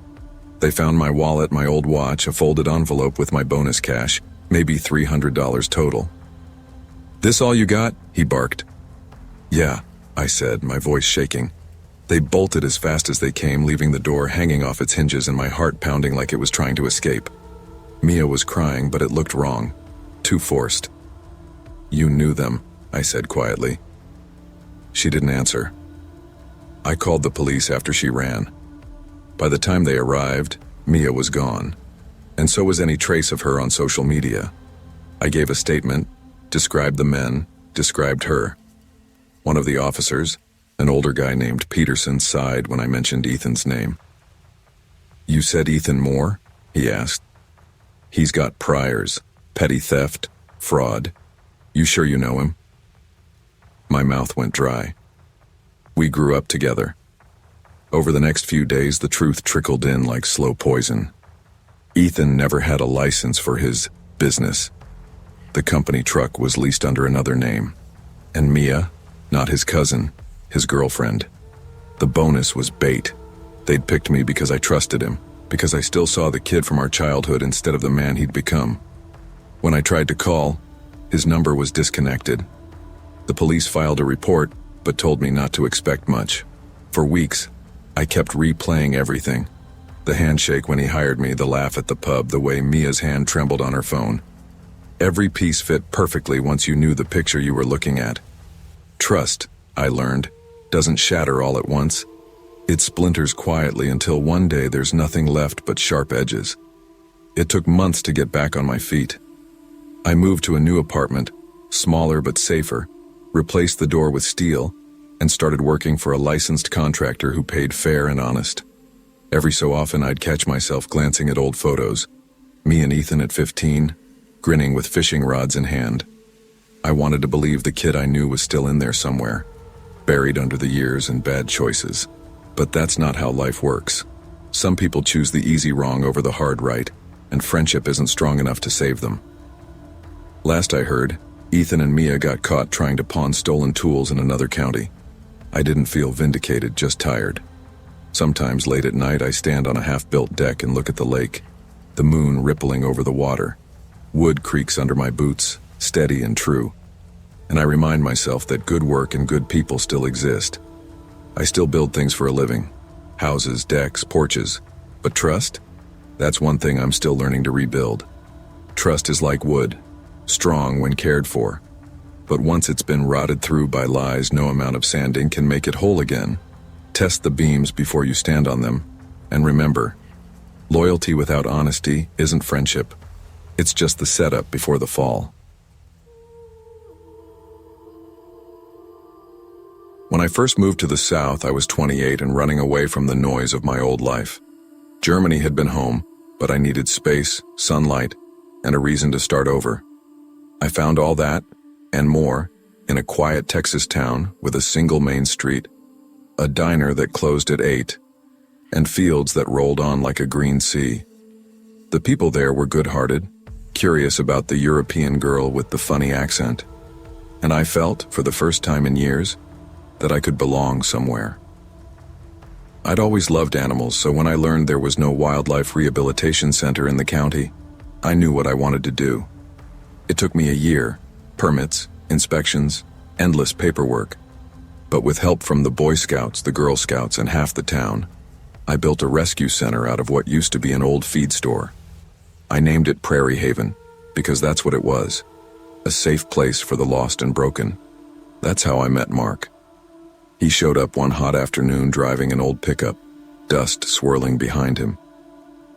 They found my wallet, my old watch, a folded envelope with my bonus cash, maybe $300 total. "This all you got?" he barked. "Yeah," I said, my voice shaking. They bolted as fast as they came, leaving the door hanging off its hinges and my heart pounding like it was trying to escape. Mia was crying, but it looked wrong. Too forced. "You knew them," I said quietly. She didn't answer. I called the police after she ran. By the time they arrived, Mia was gone, and so was any trace of her on social media. I gave a statement, described the men, described her. One of the officers, an older guy named Peterson, sighed when I mentioned Ethan's name. "You said Ethan Moore?" he asked. "He's got priors, petty theft, fraud. You sure you know him?" My mouth went dry. We grew up together. Over the next few days, the truth trickled in like slow poison. Ethan never had a license for his business. The company truck was leased under another name. And Mia, not his cousin, his girlfriend. The bonus was bait. They'd picked me because I trusted him, because I still saw the kid from our childhood instead of the man he'd become. When I tried to call, his number was disconnected. The police filed a report, but told me not to expect much. For weeks, I kept replaying everything. The handshake when he hired me, the laugh at the pub, the way Mia's hand trembled on her phone. Every piece fit perfectly once you knew the picture you were looking at. Trust, I learned, doesn't shatter all at once. It splinters quietly until one day there's nothing left but sharp edges. It took months to get back on my feet. I moved to a new apartment, smaller but safer, replaced the door with steel, and started working for a licensed contractor who paid fair and honest. Every so often I'd catch myself glancing at old photos. Me and Ethan at 15, grinning with fishing rods in hand. I wanted to believe the kid I knew was still in there somewhere, buried under the years and bad choices. But that's not how life works. Some people choose the easy wrong over the hard right, and friendship isn't strong enough to save them. Last I heard, Ethan and Mia got caught trying to pawn stolen tools in another county. I didn't feel vindicated, just tired. Sometimes late at night I stand on a half-built deck and look at the lake, the moon rippling over the water. Wood creaks under my boots, steady and true. And I remind myself that good work and good people still exist. I still build things for a living. Houses, decks, porches. But trust? That's one thing I'm still learning to rebuild. Trust is like wood, strong when cared for. But once it's been rotted through by lies, no amount of sanding can make it whole again. Test the beams before you stand on them. And remember, loyalty without honesty isn't friendship. It's just the setup before the fall. When I first moved to the South, I was 28 and running away from the noise of my old life. Germany had been home, but I needed space, sunlight, and a reason to start over. I found all that, and more, in a quiet Texas town with a single main street, a diner that closed at 8, and fields that rolled on like a green sea. The people there were good-hearted, curious about the European girl with the funny accent, and I felt, for the first time in years, that I could belong somewhere. I'd always loved animals, so when I learned there was no wildlife rehabilitation center in the county, I knew what I wanted to do. It took me a year, permits, inspections, endless paperwork. But with help from the Boy Scouts, the Girl Scouts, and half the town, I built a rescue center out of what used to be an old feed store. I named it Prairie Haven, because that's what it was, a safe place for the lost and broken. That's how I met Mark. He showed up one hot afternoon driving an old pickup, dust swirling behind him.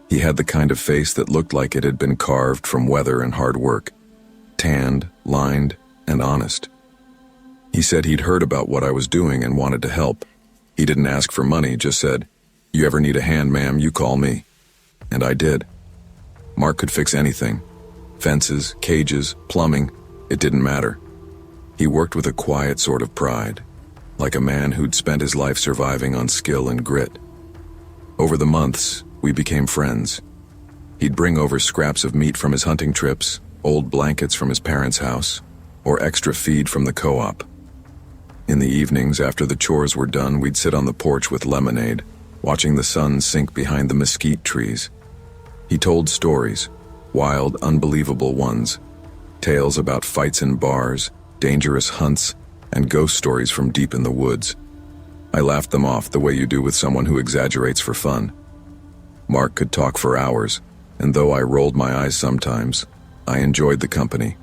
He had the kind of face that looked like it had been carved from weather and hard work, tanned, lined, and honest. He said he'd heard about what I was doing and wanted to help. He didn't ask for money, just said, "You ever need a hand, ma'am, you call me." And I did. Mark could fix anything. Fences, cages, plumbing, it didn't matter. He worked with a quiet sort of pride, like a man who'd spent his life surviving on skill and grit. Over the months, we became friends. He'd bring over scraps of meat from his hunting trips, old blankets from his parents' house, or extra feed from the co-op. In the evenings, after the chores were done, we'd sit on the porch with lemonade, watching the sun sink behind the mesquite trees. He told stories, wild, unbelievable ones, tales about fights in bars, dangerous hunts, and ghost stories from deep in the woods. I laughed them off the way you do with someone who exaggerates for fun. Mark could talk for hours, and though I rolled my eyes sometimes, I enjoyed the company.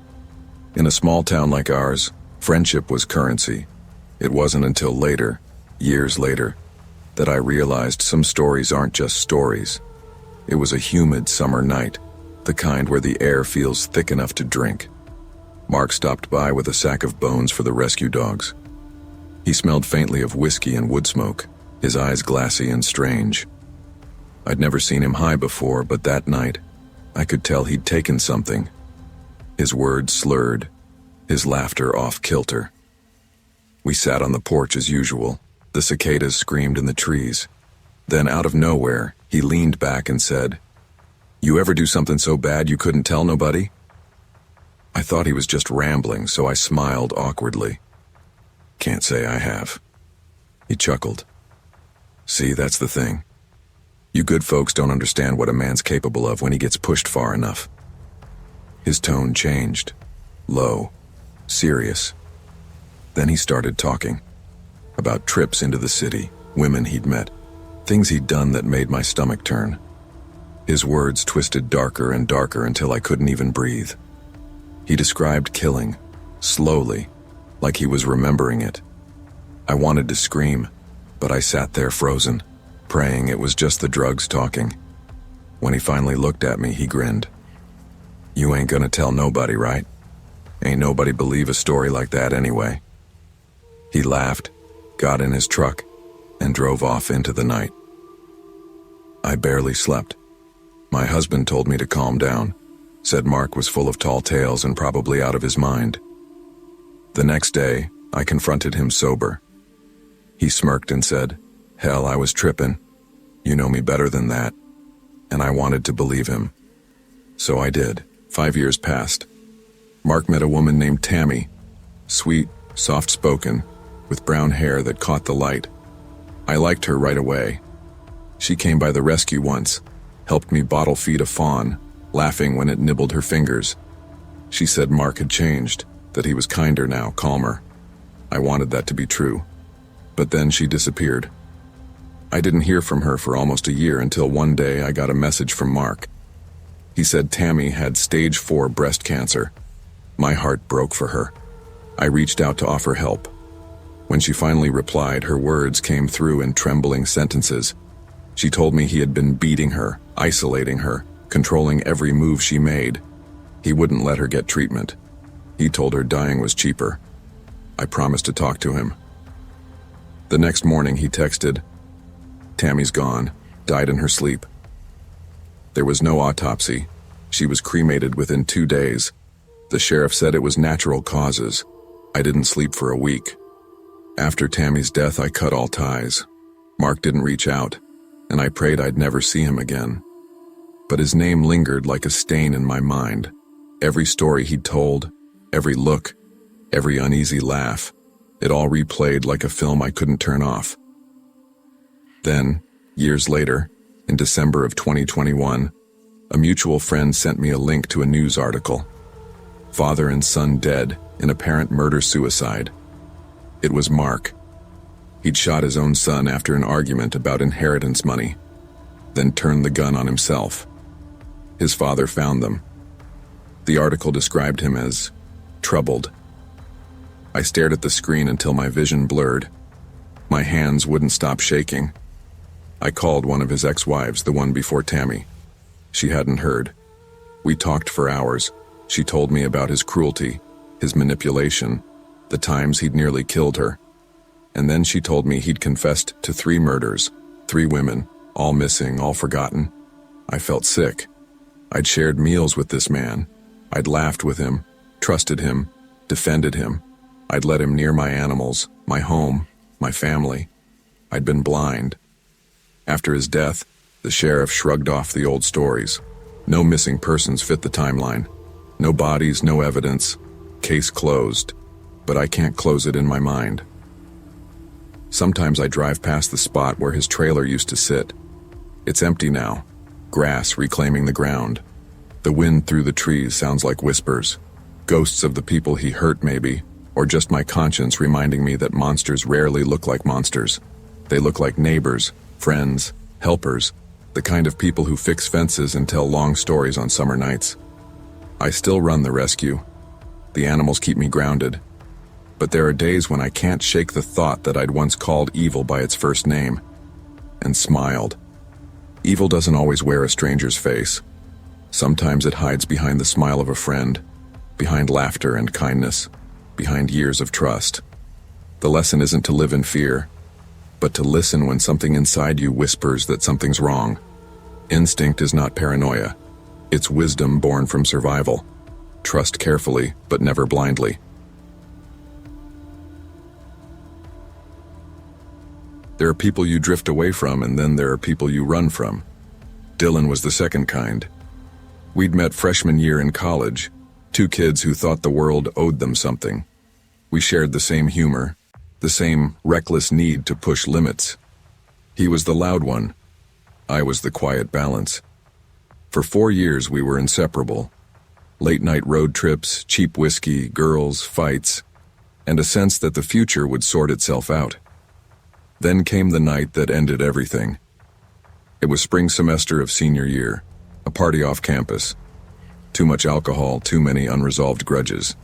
In a small town like ours, friendship was currency. It wasn't until later, years later, that I realized some stories aren't just stories. It was a humid summer night, the kind where the air feels thick enough to drink. Mark stopped by with a sack of bones for the rescue dogs. He smelled faintly of whiskey and wood smoke, his eyes glassy and strange. I'd never seen him high before, but that night, I could tell he'd taken something. His words slurred, his laughter off-kilter. We sat on the porch as usual. The cicadas screamed in the trees. Then, out of nowhere, he leaned back and said, "You ever do something so bad you couldn't tell nobody?" I thought he was just rambling, so I smiled awkwardly. "Can't say I have." He chuckled. "See, that's the thing. You good folks don't understand what a man's capable of when he gets pushed far enough." His tone changed, low, serious. Then he started talking about trips into the city, women he'd met, things he'd done that made my stomach turn. His words twisted darker and darker until I couldn't even breathe. He described killing, slowly, like he was remembering it. I wanted to scream, but I sat there frozen, praying it was just the drugs talking. When he finally looked at me, he grinned. "You ain't gonna tell nobody, right? Ain't nobody believe a story like that anyway." He laughed, got in his truck, and drove off into the night. I barely slept. My husband told me to calm down, said Mark was full of tall tales and probably out of his mind. The next day, I confronted him sober. He smirked and said, "Hell, I was tripping. You know me better than that." And I wanted to believe him. So I did. 5 years passed. Mark met a woman named Tammy, sweet, soft-spoken, with brown hair that caught the light. I liked her right away. She came by the rescue once, helped me bottle feed a fawn, laughing when it nibbled her fingers. She said Mark had changed, that he was kinder now, calmer. I wanted that to be true. But then she disappeared. I didn't hear from her for almost a year until one day I got a message from Mark. He said Tammy had stage 4 breast cancer. My heart broke for her. I reached out to offer help. When she finally replied, her words came through in trembling sentences. She told me he had been beating her, isolating her, controlling every move she made. He wouldn't let her get treatment. He told her dying was cheaper. I promised to talk to him. The next morning he texted, "Tammy's gone, died in her sleep." There was no autopsy. She was cremated within 2 days. The sheriff said it was natural causes. I didn't sleep for a week. After Tammy's death, I cut all ties. Mark didn't reach out, and I prayed I'd never see him again. But his name lingered like a stain in my mind. Every story he'd told, every look, every uneasy laugh, it all replayed like a film I couldn't turn off. Then, years later, in December of 2021, a mutual friend sent me a link to a news article. Father and son dead in apparent murder-suicide. It was Mark. He'd shot his own son after an argument about inheritance money, then turned the gun on himself. His father found them. The article described him as troubled. I stared at the screen until my vision blurred. My hands wouldn't stop shaking. I called one of his ex-wives, the one before Tammy. She hadn't heard. We talked for hours. She told me about his cruelty, his manipulation, the times he'd nearly killed her. And then she told me he'd confessed to 3 murders, 3 women, all missing, all forgotten. I felt sick. I'd shared meals with this man. I'd laughed with him, trusted him, defended him. I'd let him near my animals, my home, my family. I'd been blind. After his death, the sheriff shrugged off the old stories. No missing persons fit the timeline. No bodies, no evidence. Case closed. But I can't close it in my mind. Sometimes I drive past the spot where his trailer used to sit. It's empty now, grass reclaiming the ground. The wind through the trees sounds like whispers. Ghosts of the people he hurt maybe, or just my conscience reminding me that monsters rarely look like monsters. They look like neighbors, friends, helpers, the kind of people who fix fences and tell long stories on summer nights. I still run the rescue. The animals keep me grounded. But there are days when I can't shake the thought that I'd once called evil by its first name, and smiled. Evil doesn't always wear a stranger's face. Sometimes it hides behind the smile of a friend, behind laughter and kindness, behind years of trust. The lesson isn't to live in fear, but to listen when something inside you whispers that something's wrong. Instinct is not paranoia. It's wisdom born from survival. Trust carefully, but never blindly. There are people you drift away from, and then there are people you run from. Dylan was the second kind. We'd met freshman year in college, 2 kids who thought the world owed them something. We shared the same humor, the same reckless need to push limits. He was the loud one. I was the quiet balance. For 4 years we were inseparable. Late-night road trips, cheap whiskey, girls, fights, and a sense that the future would sort itself out. Then came the night that ended everything. It was spring semester of senior year, a party off campus. Too much alcohol, too many unresolved grudges.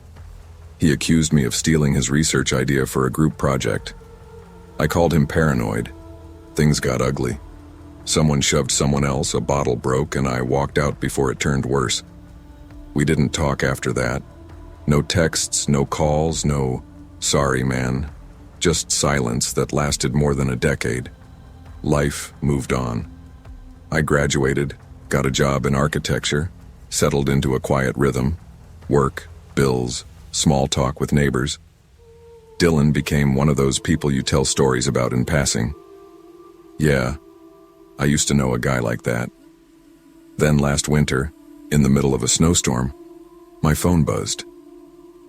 He accused me of stealing his research idea for a group project. I called him paranoid. Things got ugly. Someone shoved someone else, a bottle broke, and I walked out before it turned worse. We didn't talk after that. No texts, no calls, no "sorry, man." Just silence that lasted more than a decade. Life moved on. I graduated, got a job in architecture, settled into a quiet rhythm, work, bills, small talk with neighbors. Dylan became one of those people you tell stories about in passing. Yeah, I used to know a guy like that. Then last winter, in the middle of a snowstorm, my phone buzzed.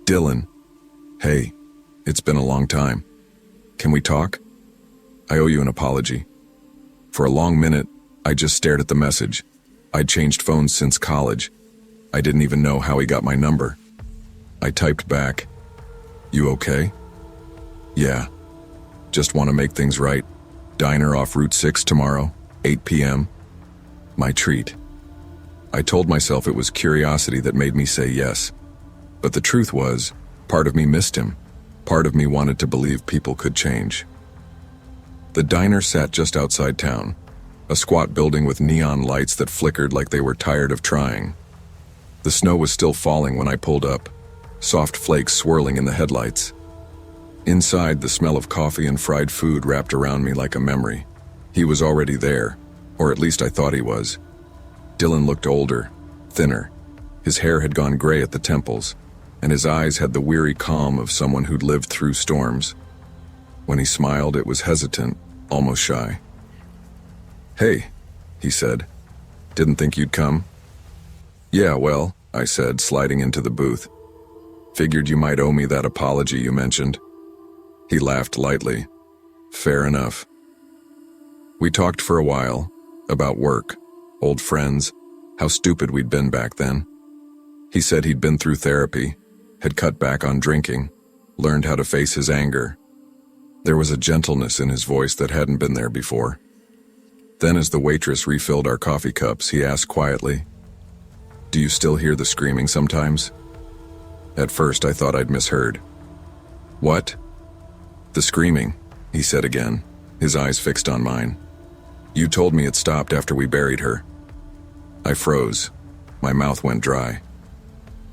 Dylan, hey, it's been a long time. Can we talk? I owe you an apology. For a long minute, I just stared at the message. I'd changed phones since college. I didn't even know how he got my number. I typed back, "You okay?" "Yeah. Just want to make things right. Diner off Route 6 tomorrow, 8 p.m. My treat." I told myself it was curiosity that made me say yes. But the truth was, part of me missed him. Part of me wanted to believe people could change. The diner sat just outside town, a squat building with neon lights that flickered like they were tired of trying. The snow was still falling when I pulled up, soft flakes swirling in the headlights. Inside, the smell of coffee and fried food wrapped around me like a memory. He was already there, or at least I thought he was. Dylan looked older, thinner. His hair had gone gray at the temples, and his eyes had the weary calm of someone who'd lived through storms. When he smiled, it was hesitant, almost shy. "Hey," he said. "Didn't think you'd come." "Yeah, well, I said, sliding into the booth. Figured you might owe me that apology you mentioned. He laughed lightly. Fair enough. We talked for a while, about work, old friends, how stupid we'd been back then. He said he'd been through therapy, had cut back on drinking, learned how to face his anger. There was a gentleness in his voice that hadn't been there before. Then as the waitress refilled our coffee cups, he asked quietly, "Do you still hear the screaming sometimes?" At first I thought I'd misheard. "What?" "The screaming," he said again, his eyes fixed on mine. "You told me it stopped after we buried her." I froze. My mouth went dry.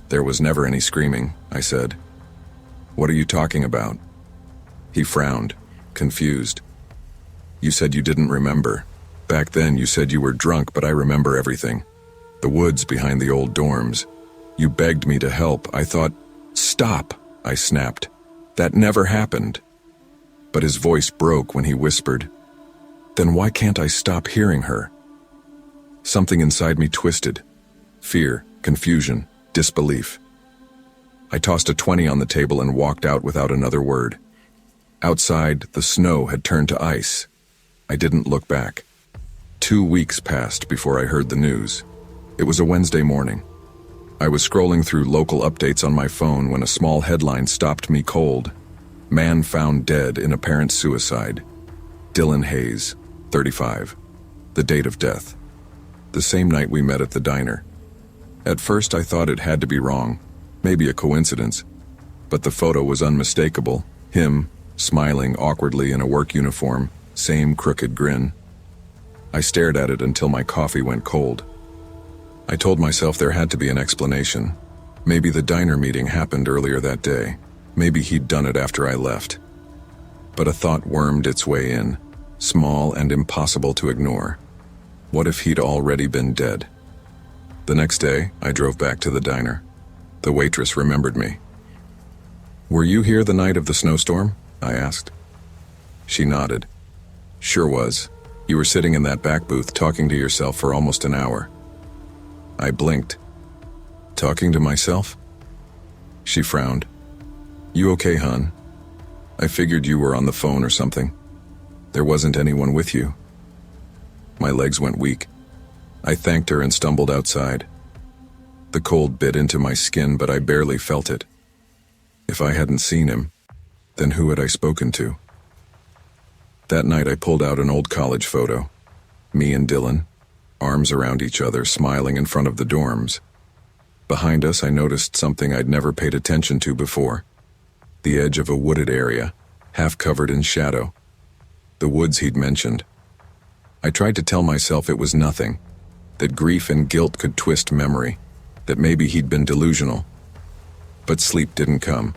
"There was never any screaming," I said. "What are you talking about?" He frowned, confused. "You said you didn't remember. Back then you said you were drunk, but I remember everything. The woods behind the old dorms. You begged me to help. I thought..." "Stop," I snapped. "That never happened." But his voice broke when he whispered, "Then why can't I stop hearing her?" Something inside me twisted. Fear, confusion, disbelief. I tossed a 20 on the table and walked out without another word. Outside, the snow had turned to ice. I didn't look back. 2 weeks passed before I heard the news. It was a Wednesday morning. I was scrolling through local updates on my phone when a small headline stopped me cold. "Man found dead in apparent suicide. Dylan Hayes, 35. The date of death. The same night we met at the diner." At first I thought it had to be wrong, maybe a coincidence, but the photo was unmistakable. Him, smiling awkwardly in a work uniform, same crooked grin. I stared at it until my coffee went cold. I told myself there had to be an explanation. Maybe the diner meeting happened earlier that day. Maybe he'd done it after I left. But a thought wormed its way in, small and impossible to ignore. What if he'd already been dead? The next day, I drove back to the diner. The waitress remembered me. "Were you here the night of the snowstorm?" I asked. She nodded. "Sure was. You were sitting in that back booth talking to yourself for almost an hour." I blinked. "Talking to myself?" She frowned. "You okay, hon? I figured you were on the phone or something. There wasn't anyone with you." My legs went weak. I thanked her and stumbled outside. The cold bit into my skin, but I barely felt it. If I hadn't seen him, then who had I spoken to? That night I pulled out an old college photo. Me and Dylan, arms around each other, smiling in front of the dorms. Behind us I noticed something I'd never paid attention to before. The edge of a wooded area, half covered in shadow. The woods he'd mentioned. I tried to tell myself it was nothing, that grief and guilt could twist memory, that maybe he'd been delusional. But sleep didn't come.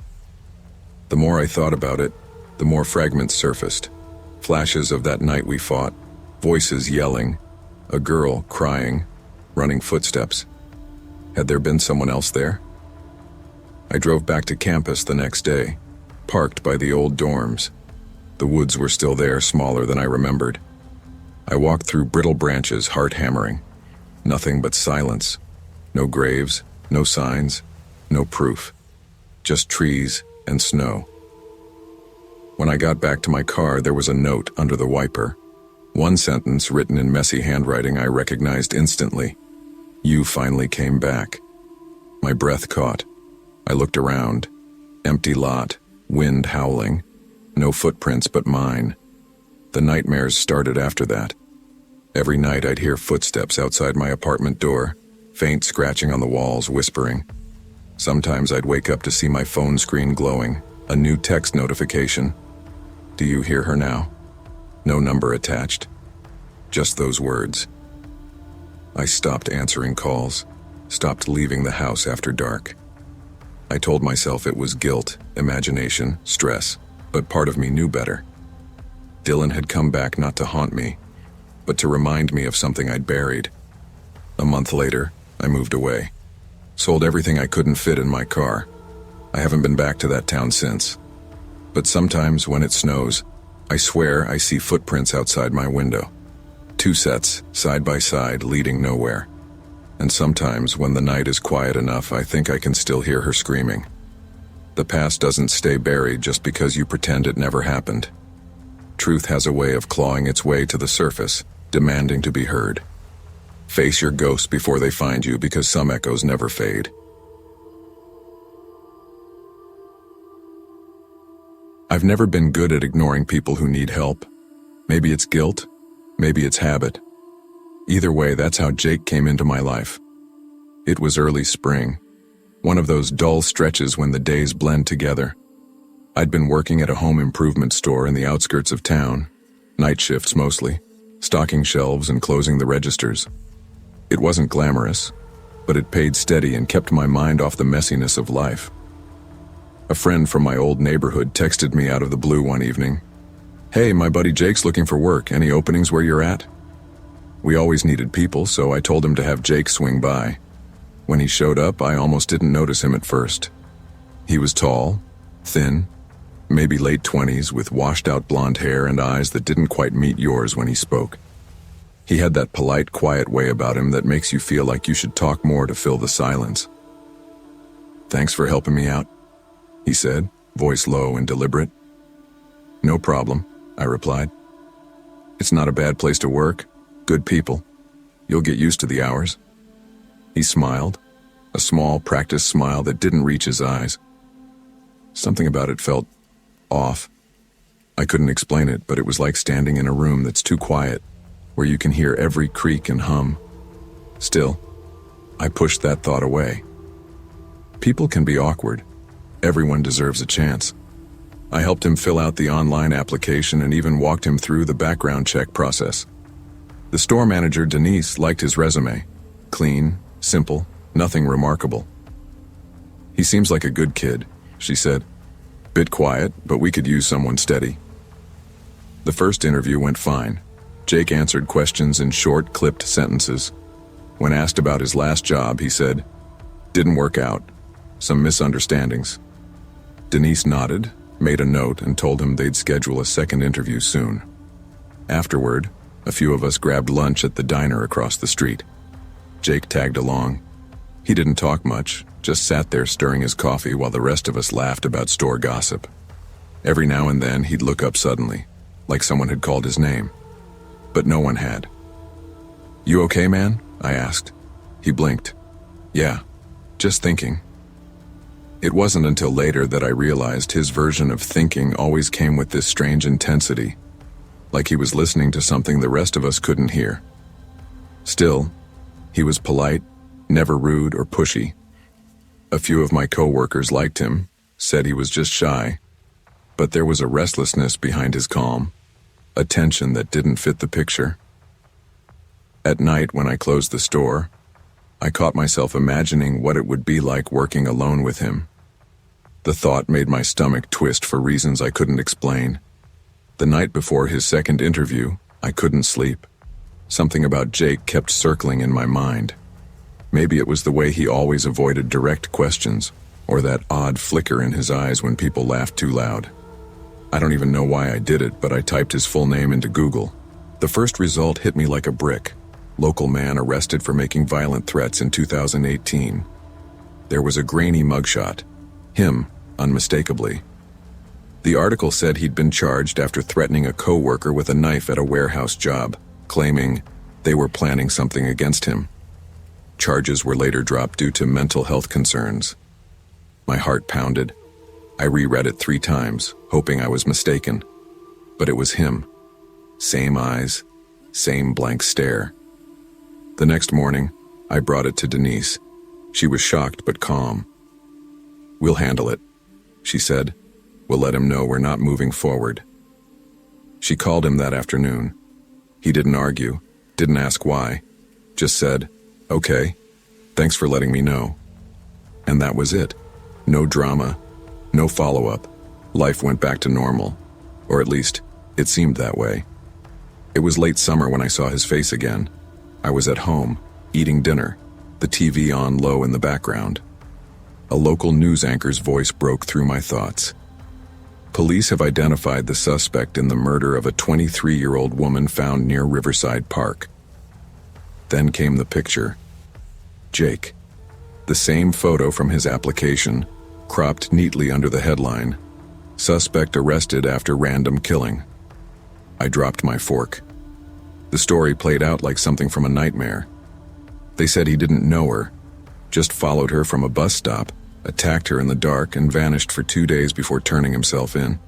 The more I thought about it, the more fragments surfaced. Flashes of that night we fought, voices yelling, a girl crying, running footsteps. Had there been someone else there? I drove back to campus the next day, parked by the old dorms. The woods were still there, smaller than I remembered. I walked through brittle branches, heart hammering. Nothing but silence. No graves, no signs, no proof. Just trees and snow. When I got back to my car, there was a note under the wiper. One sentence written in messy handwriting I recognized instantly. "You finally came back." My breath caught. I looked around. Empty lot, wind howling. No footprints but mine. The nightmares started after that. Every night I'd hear footsteps outside my apartment door, faint scratching on the walls, whispering. Sometimes I'd wake up to see my phone screen glowing, a new text notification. "Do you hear her now?" No number attached. Just those words. I stopped answering calls, stopped leaving the house after dark. I told myself it was guilt, imagination, stress, but part of me knew better. Dylan had come back not to haunt me, but to remind me of something I'd buried. A month later, I moved away. Sold everything I couldn't fit in my car. I haven't been back to that town since. But sometimes when it snows, I swear I see footprints outside my window. 2 sets, side by side, leading nowhere. and sometimes when the night is quiet enough, I think I can still hear her screaming. The past doesn't stay buried just because you pretend it never happened. Truth has a way of clawing its way to the surface, demanding to be heard. Face your ghosts before they find you, because some echoes never fade. I've never been good at ignoring people who need help. Maybe it's guilt, maybe it's habit. Either way, that's how Jake came into my life. It was early spring, one of those dull stretches when the days blend together. I'd been working at a home improvement store in the outskirts of town, night shifts mostly, stocking shelves and closing the registers. It wasn't glamorous, but it paid steady and kept my mind off the messiness of life. A friend from my old neighborhood texted me out of the blue one evening. "Hey, my buddy Jake's looking for work. Any openings where you're at?" We always needed people, so I told him to have Jake swing by. When he showed up, I almost didn't notice him at first. He was tall, thin, maybe late 20s, with washed-out blonde hair and eyes that didn't quite meet yours when he spoke. He had that polite, quiet way about him that makes you feel like you should talk more to fill the silence. "Thanks for helping me out," he said, voice low and deliberate. "No problem," I replied. "It's not a bad place to work. Good people. You'll get used to the hours." He smiled, a small, practiced smile that didn't reach his eyes. Something about it felt off. I couldn't explain it, but it was like standing in a room that's too quiet, where you can hear every creak and hum. Still, I pushed that thought away. People can be awkward. Everyone deserves a chance. I helped him fill out the online application and even walked him through the background check process. The store manager, Denise, liked his resume. Clean, simple, nothing remarkable. "He seems like a good kid," she said. "Bit quiet, but we could use someone steady." The first interview went fine. Jake answered questions in short, clipped sentences. When asked about his last job, he said, "Didn't work out. Some misunderstandings." Denise nodded, made a note, and told him they'd schedule a second interview soon. Afterward, a few of us grabbed lunch at the diner across the street. Jake tagged along. He didn't talk much, just sat there stirring his coffee while the rest of us laughed about store gossip. Every now and then he'd look up suddenly, like someone had called his name. But no one had. "You okay, man?" I asked. He blinked. "Yeah, just thinking." It wasn't until later that I realized his version of thinking always came with this strange intensity, like he was listening to something the rest of us couldn't hear. Still, he was polite, never rude or pushy. A few of my coworkers liked him, said he was just shy, but there was a restlessness behind his calm, a tension that didn't fit the picture. At night, when I closed the store, I caught myself imagining what it would be like working alone with him. The thought made my stomach twist for reasons I couldn't explain. The night before his second interview, I couldn't sleep. Something about Jake kept circling in my mind. Maybe it was the way he always avoided direct questions, or that odd flicker in his eyes when people laughed too loud. I don't even know why I did it, but I typed his full name into Google. The first result hit me like a brick. Local man arrested for making violent threats in 2018. There was a grainy mugshot. Him, unmistakably. The article said he'd been charged after threatening a co-worker with a knife at a warehouse job, claiming they were planning something against him. Charges were later dropped due to mental health concerns. My heart pounded. I reread it 3 times, hoping I was mistaken. But it was him. Same eyes, same blank stare. The next morning, I brought it to Denise. She was shocked but calm. "We'll handle it," she said. "We'll let him know we're not moving forward." She called him that afternoon. He didn't argue, didn't ask why, just said, "Okay, thanks for letting me know." And that was it. No drama, no follow-up. Life went back to normal, or at least, it seemed that way. It was late summer when I saw his face again. I was at home, eating dinner, the TV on low in the background. A local news anchor's voice broke through my thoughts. Police have identified the suspect in the murder of a 23-year-old woman found near Riverside Park. Then came the picture. Jake. The same photo from his application, cropped neatly under the headline, "Suspect arrested after random killing." I dropped my fork. The story played out like something from a nightmare. They said he didn't know her, just followed her from a bus stop, attacked her in the dark, and vanished for 2 days before turning himself in.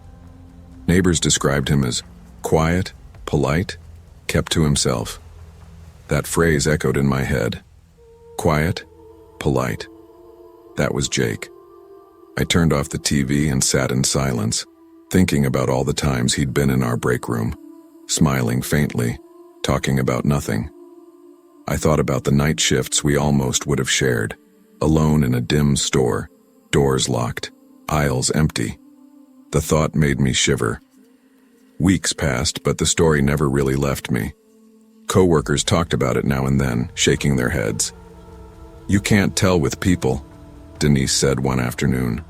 Neighbors described him as quiet, polite, kept to himself. That phrase echoed in my head. Quiet, polite. That was Jake. I turned off the TV and sat in silence, thinking about all the times he'd been in our break room, smiling faintly, talking about nothing. I thought about the night shifts we almost would have shared, alone in a dim store, doors locked, aisles empty. The thought made me shiver. Weeks passed, but the story never really left me. Coworkers talked about it now and then, shaking their heads. "You can't tell with people," Denise said one afternoon.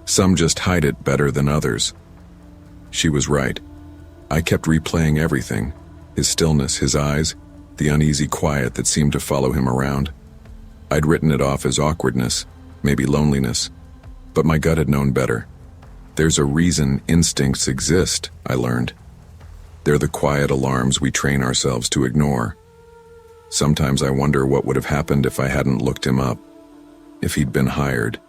"Some just hide it better than others." She was right. I kept replaying everything, his stillness, his eyes, the uneasy quiet that seemed to follow him around. I'd written it off as awkwardness, maybe loneliness, but my gut had known better. There's a reason instincts exist, I learned. They're the quiet alarms we train ourselves to ignore. Sometimes I wonder what would have happened if I hadn't looked him up, if he'd been hired.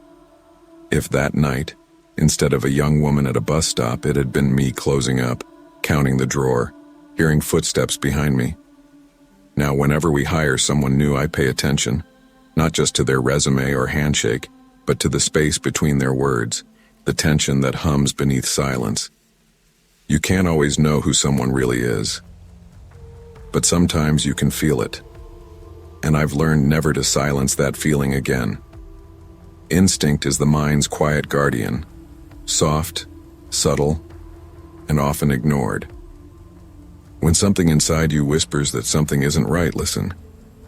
If that night, instead of a young woman at a bus stop, it had been me closing up, counting the drawer, hearing footsteps behind me. Now, whenever we hire someone new, I pay attention, not just to their resume or handshake, but to the space between their words, the tension that hums beneath silence. You can't always know who someone really is, but sometimes you can feel it. And I've learned never to silence that feeling again. Instinct is the mind's quiet guardian, soft, subtle, and often ignored. When something inside you whispers that something isn't right, listen.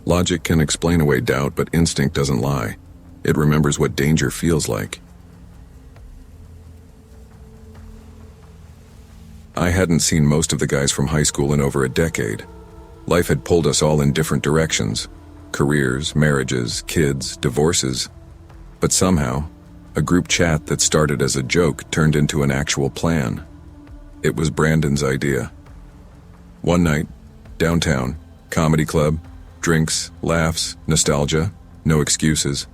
Logic can explain away doubt, but instinct doesn't lie. It remembers what danger feels like. I hadn't seen most of the guys from high school in over a decade. Life had pulled us all in different directions. Careers, marriages, kids, divorces. But somehow, a group chat that started as a joke turned into an actual plan. It was Brandon's idea. One night, downtown, comedy club, drinks, laughs, nostalgia, no excuses.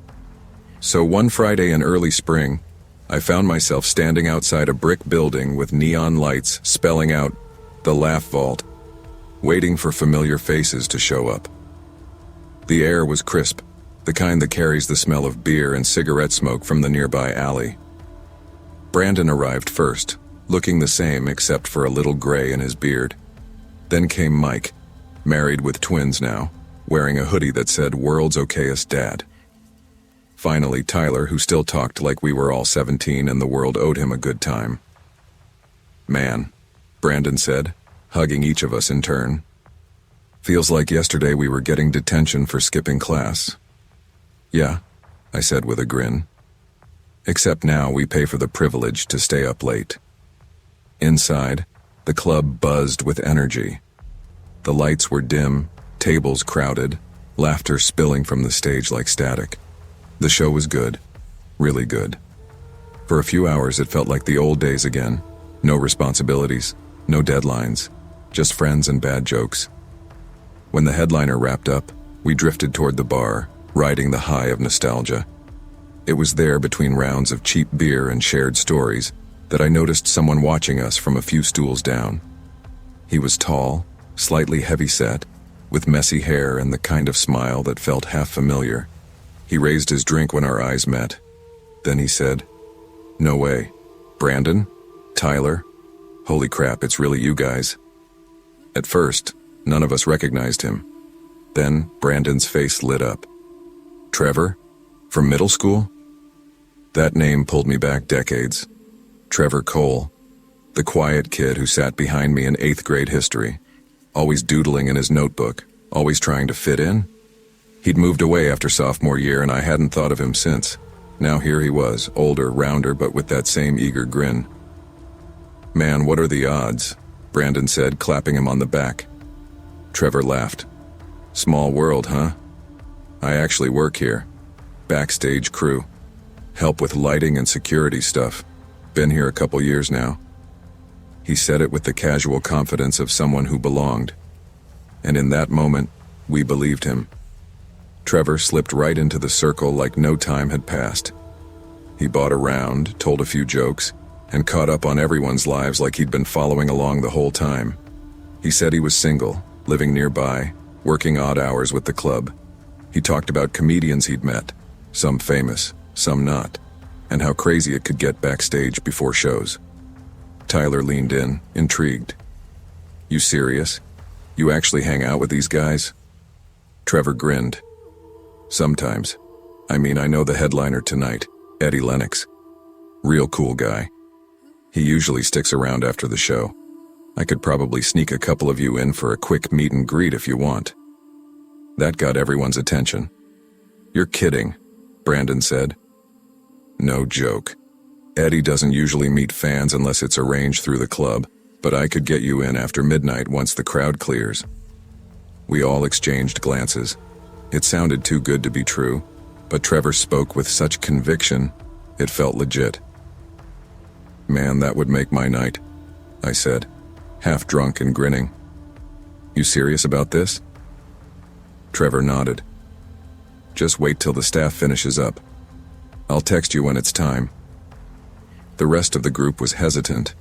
So one Friday in early spring, I found myself standing outside a brick building with neon lights spelling out the Laugh Vault, waiting for familiar faces to show up. The air was crisp, the kind that carries the smell of beer and cigarette smoke from the nearby alley. Brandon arrived first, looking the same except for a little gray in his beard. Then came Mike, married with twins now, wearing a hoodie that said "World's Okayest Dad." Finally, Tyler, who still talked like we were all 17 and the world owed him a good time. "Man," Brandon said, hugging each of us in turn. "Feels like yesterday we were getting detention for skipping class." "Yeah," I said with a grin. "Except now we pay for the privilege to stay up late." Inside, the club buzzed with energy. The lights were dim, tables crowded, laughter spilling from the stage like static. The show was good, really good. For a few hours it felt like the old days again. No responsibilities, no deadlines, just friends and bad jokes. When the headliner wrapped up, we drifted toward the bar, riding the high of nostalgia. It was there, between rounds of cheap beer and shared stories, that I noticed someone watching us from a few stools down. He was tall, slightly heavy-set, with messy hair and the kind of smile that felt half familiar. He raised his drink when our eyes met. Then he said, "No way. Brandon? Tyler? Holy crap, it's really you guys." At first, none of us recognized him. Then Brandon's face lit up. "Trevor? From middle school?" That name pulled me back decades. Trevor Cole, the quiet kid who sat behind me in 8th grade history, always doodling in his notebook, always trying to fit in. He'd moved away after sophomore year and I hadn't thought of him since. Now here he was, older, rounder, but with that same eager grin. "Man, what are the odds?" Brandon said, clapping him on the back. Trevor laughed. "Small world, huh?" I actually work here. Backstage crew. Help with lighting and security stuff. Been here a couple years now. He said it with the casual confidence of someone who belonged. And in that moment, we believed him. Trevor slipped right into the circle like no time had passed. He bought a round, told a few jokes, and caught up on everyone's lives like he'd been following along the whole time. He said he was single, living nearby, working odd hours with the club. He talked about comedians he'd met, some famous, some not, and how crazy it could get backstage before shows. Tyler leaned in, intrigued. You serious? You actually hang out with these guys? Trevor grinned. Sometimes. I know the headliner tonight, Eddie Lennox. Real cool guy. He usually sticks around after the show. I could probably sneak a couple of you in for a quick meet and greet if you want. That got everyone's attention. You're kidding, Brandon said. No joke. Eddie doesn't usually meet fans unless it's arranged through the club, but I could get you in after midnight once the crowd clears. We all exchanged glances. It sounded too good to be true, but Trevor spoke with such conviction, it felt legit. Man, that would make my night, I said, half drunk and grinning. You serious about this? Trevor nodded. Just wait till the staff finishes up. I'll text you when it's time. The rest of the group was hesitant,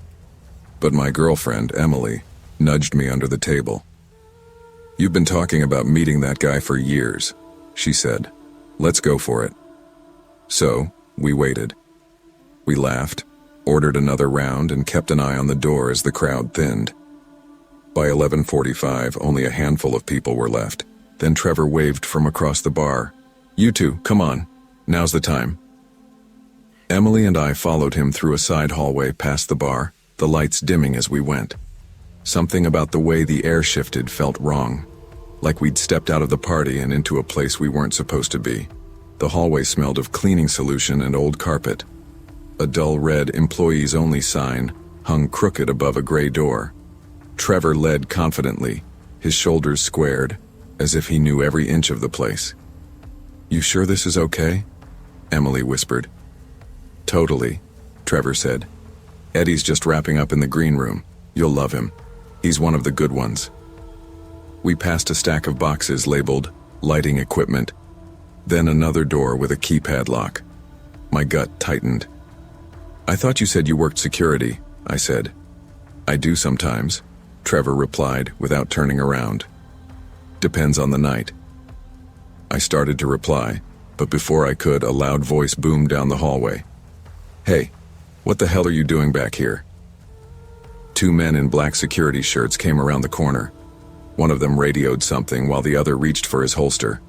but my girlfriend, Emily, nudged me under the table. You've been talking about meeting that guy for years, she said. Let's go for it. So, we waited. We laughed, ordered another round, and kept an eye on the door as the crowd thinned. By 11:45, only a handful of people were left. Then Trevor waved from across the bar. You two, come on. Now's the time. Emily and I followed him through a side hallway past the bar, the lights dimming as we went. Something about the way the air shifted felt wrong, like we'd stepped out of the party and into a place we weren't supposed to be. The hallway smelled of cleaning solution and old carpet. A dull red employees only sign hung crooked above a gray door. Trevor led confidently, his shoulders squared, as if he knew every inch of the place. You sure this is okay? Emily whispered. Totally, Trevor said. Eddie's just wrapping up in the green room. You'll love him. He's one of the good ones. We passed a stack of boxes labeled lighting equipment, then another door with a keypad lock. My gut tightened. I thought you said you worked security, I said. I do sometimes, Trevor replied without turning around. Depends on the night. I started to reply, but before I could, a loud voice boomed down the hallway. Hey, what the hell are you doing back here? Two men in black security shirts came around the corner. One of them radioed something while the other reached for his holster.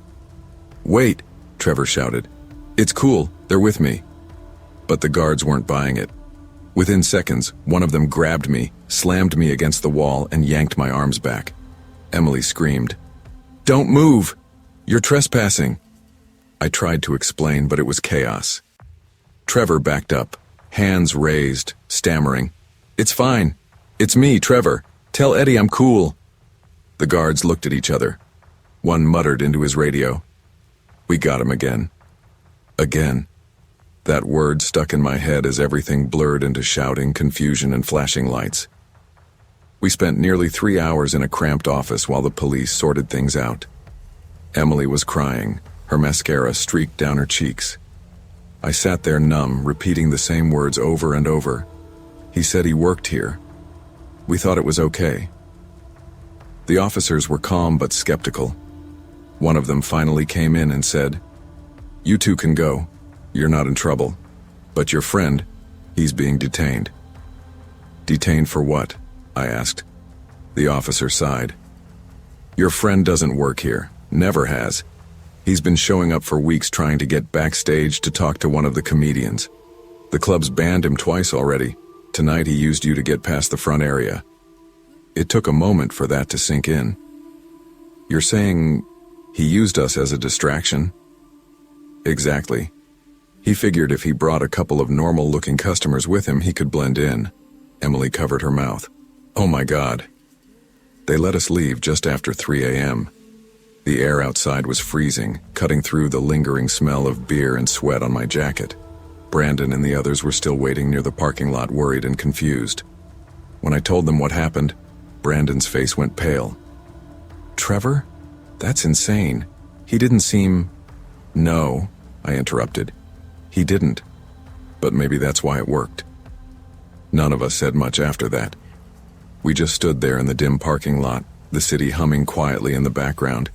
Wait, Trevor shouted. It's cool, they're with me. But the guards weren't buying it. Within seconds, one of them grabbed me, slammed me against the wall, and yanked my arms back. Emily screamed. Don't move! You're trespassing! I tried to explain, but it was chaos. Trevor backed up, hands raised, stammering. It's fine. It's me, Trevor. Tell Eddie I'm cool. The guards looked at each other. One muttered into his radio. We got him again. Again. That word stuck in my head as everything blurred into shouting, confusion, and flashing lights. We spent nearly 3 hours in a cramped office while the police sorted things out. Emily was crying, her mascara streaked down her cheeks. I sat there numb, repeating the same words over and over. He said he worked here. We thought it was okay. The officers were calm but skeptical. One of them finally came in and said, You two can go. You're not in trouble. But your friend, he's being detained. Detained for what? I asked. The officer sighed. Your friend doesn't work here. Never has. He's been showing up for weeks trying to get backstage to talk to one of the comedians. The club's banned him twice already. Tonight he used you to get past the front area. It took a moment for that to sink in. You're saying he used us as a distraction? Exactly. He figured if he brought a couple of normal-looking customers with him, he could blend in. Emily covered her mouth. Oh my God. They let us leave just after 3 a.m. The air outside was freezing, cutting through the lingering smell of beer and sweat on my jacket. Brandon and the others were still waiting near the parking lot, worried and confused. When I told them what happened, Brandon's face went pale. "Trevor? That's insane. He didn't seem—" "No," I interrupted. "He didn't. But maybe that's why it worked." None of us said much after that. We just stood there in the dim parking lot, the city humming quietly in the background,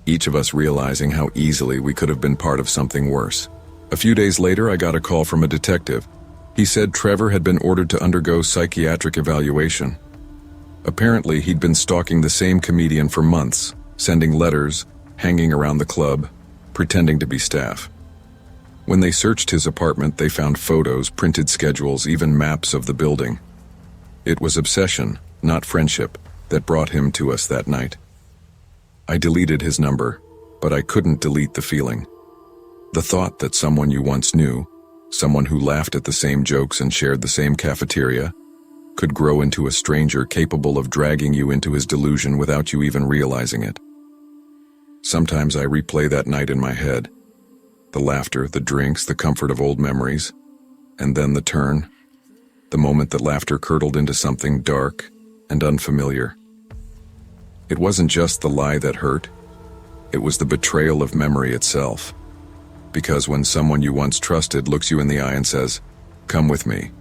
each of us realizing how easily we could have been part of something worse. A few days later, I got a call from a detective. He said Trevor had been ordered to undergo psychiatric evaluation. Apparently, he'd been stalking the same comedian for months, sending letters, hanging around the club, pretending to be staff. When they searched his apartment, they found photos, printed schedules, even maps of the building. It was obsession, not friendship, that brought him to us that night. I deleted his number, but I couldn't delete the feeling. The thought that someone you once knew, someone who laughed at the same jokes and shared the same cafeteria, could grow into a stranger capable of dragging you into his delusion without you even realizing it. Sometimes I replay that night in my head. The laughter, the drinks, the comfort of old memories. And then the turn. The moment that laughter curdled into something dark and unfamiliar. It wasn't just the lie that hurt. It was the betrayal of memory itself. Because when someone you once trusted looks you in the eye and says, "Come with me,"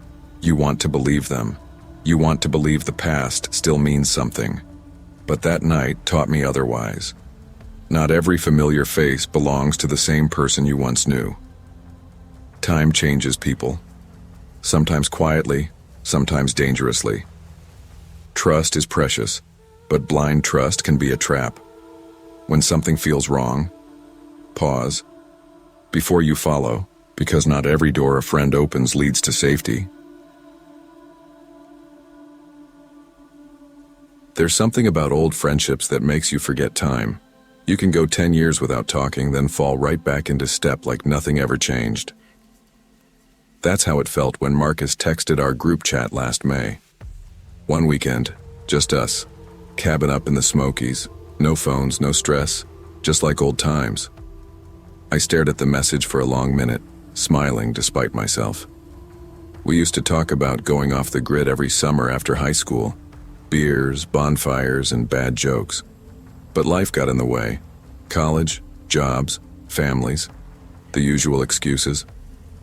you want to believe them. You want to believe the past still means something. But that night taught me otherwise. Not every familiar face belongs to the same person you once knew. Time changes people. Sometimes quietly, sometimes dangerously. Trust is precious, but blind trust can be a trap. When something feels wrong, pause before you follow, because not every door a friend opens leads to safety. There's something about old friendships that makes you forget time. You can go 10 years without talking, then fall right back into step like nothing ever changed. That's how it felt when Marcus texted our group chat last May. One weekend, just us, cabin up in the Smokies, no phones, no stress, just like old times. I stared at the message for a long minute, smiling despite myself. We used to talk about going off the grid every summer after high school, beers, bonfires, and bad jokes. But life got in the way. College, jobs, families, the usual excuses.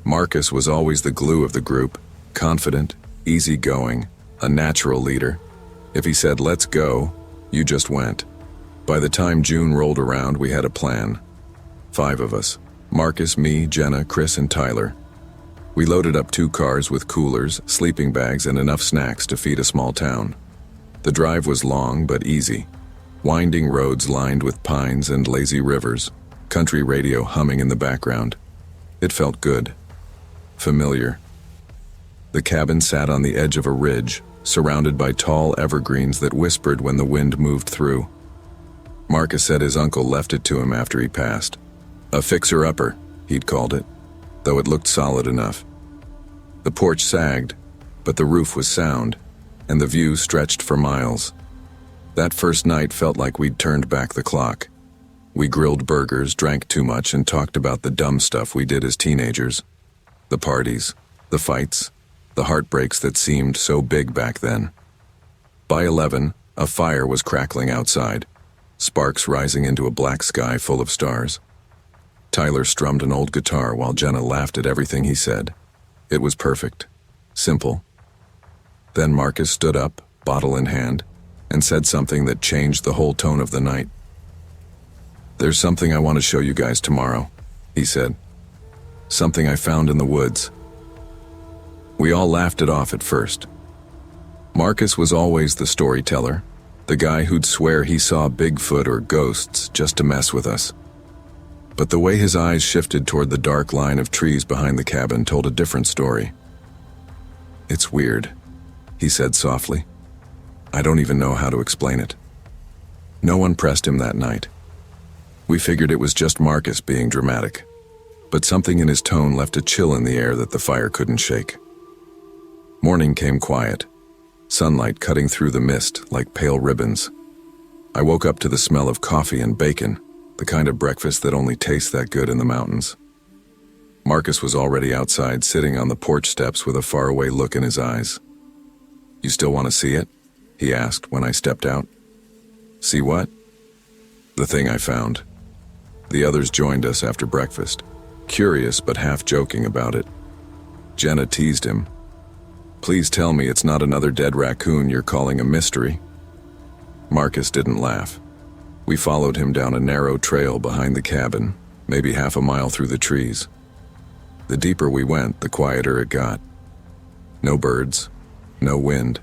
Marcus was always the glue of the group, confident, easygoing, a natural leader. If he said, "Let's go," you just went. By the time June rolled around, we had a plan. 5 of us: Marcus, me, Jenna, Chris, and Tyler. We loaded up 2 cars with coolers, sleeping bags, and enough snacks to feed a small town. The drive was long but easy. Winding roads lined with pines and lazy rivers, country radio humming in the background. It felt good. Familiar. The cabin sat on the edge of a ridge, surrounded by tall evergreens that whispered when the wind moved through. Marcus said his uncle left it to him after he passed. A fixer-upper, he'd called it, though it looked solid enough. The porch sagged, but the roof was sound, and the view stretched for miles. That first night felt like we'd turned back the clock. We grilled burgers, drank too much, and talked about the dumb stuff we did as teenagers. The parties, the fights, the heartbreaks that seemed so big back then. By 11, a fire was crackling outside, sparks rising into a black sky full of stars. Tyler strummed an old guitar while Jenna laughed at everything he said. It was perfect. Simple. Then Marcus stood up, bottle in hand, and said something that changed the whole tone of the night. "There's something I want to show you guys tomorrow," he said. "Something I found in the woods." We all laughed it off at first. Marcus was always the storyteller, the guy who'd swear he saw Bigfoot or ghosts just to mess with us. But the way his eyes shifted toward the dark line of trees behind the cabin told a different story. "It's weird," he said softly. "I don't even know how to explain it." No one pressed him that night. We figured it was just Marcus being dramatic, but something in his tone left a chill in the air that the fire couldn't shake. Morning came quiet, sunlight cutting through the mist like pale ribbons. I woke up to the smell of coffee and bacon, The kind of breakfast that only tastes that good in the mountains. Marcus was already outside, sitting on the porch steps with a faraway look in his eyes. "You still want to see it?" he asked when I stepped out. "See what?" "The thing I found." The others joined us after breakfast, curious but half joking about it. Jenna teased him. "Please tell me it's not another dead raccoon you're calling a mystery." Marcus didn't laugh. We followed him down a narrow trail behind the cabin, maybe half a mile through the trees. The deeper we went, the quieter it got. No birds, no wind,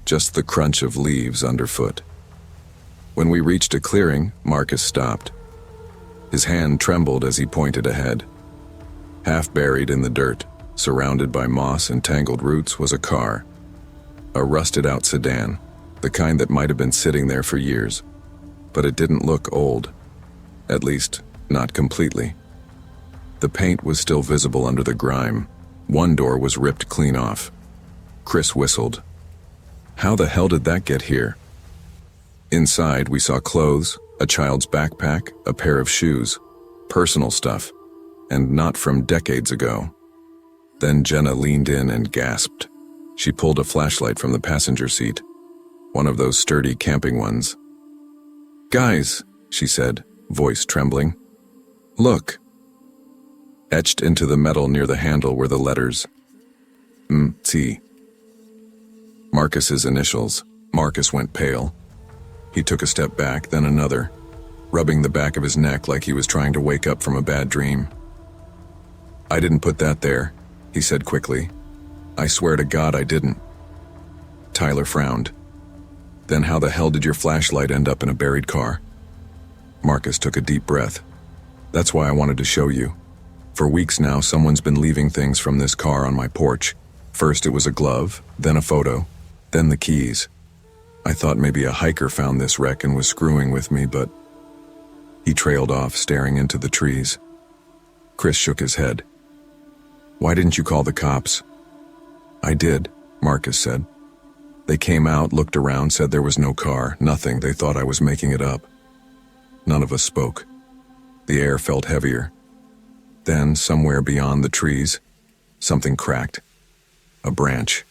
just the crunch of leaves underfoot. When we reached a clearing, Marcus stopped. His hand trembled as he pointed ahead. Half buried in the dirt, surrounded by moss and tangled roots, was a car. A rusted-out sedan, the kind that might have been sitting there for years. But it didn't look old. At least, not completely. The paint was still visible under the grime. One door was ripped clean off. Chris whistled. "How the hell did that get here?" Inside, we saw clothes, a child's backpack, a pair of shoes, personal stuff, and not from decades ago. Then Jenna leaned in and gasped. She pulled a flashlight from the passenger seat, one of those sturdy camping ones. "Guys," she said, voice trembling. "Look." Etched into the metal near the handle were the letters M.T. Marcus's initials. Marcus went pale. He took a step back, then another, rubbing the back of his neck like he was trying to wake up from a bad dream. "I didn't put that there," he said quickly. "I swear to God I didn't." Tyler frowned. "Then how the hell did your flashlight end up in a buried car?" Marcus took a deep breath. "That's why I wanted to show you. For weeks now, someone's been leaving things from this car on my porch. First it was a glove, then a photo, then the keys. I thought maybe a hiker found this wreck and was screwing with me, but..." He trailed off, staring into the trees. Chris shook his head. "Why didn't you call the cops?" "I did," Marcus said. "They came out, looked around, said there was no car, nothing. They thought I was making it up." None of us spoke. The air felt heavier. Then, somewhere beyond the trees, something cracked. A branch.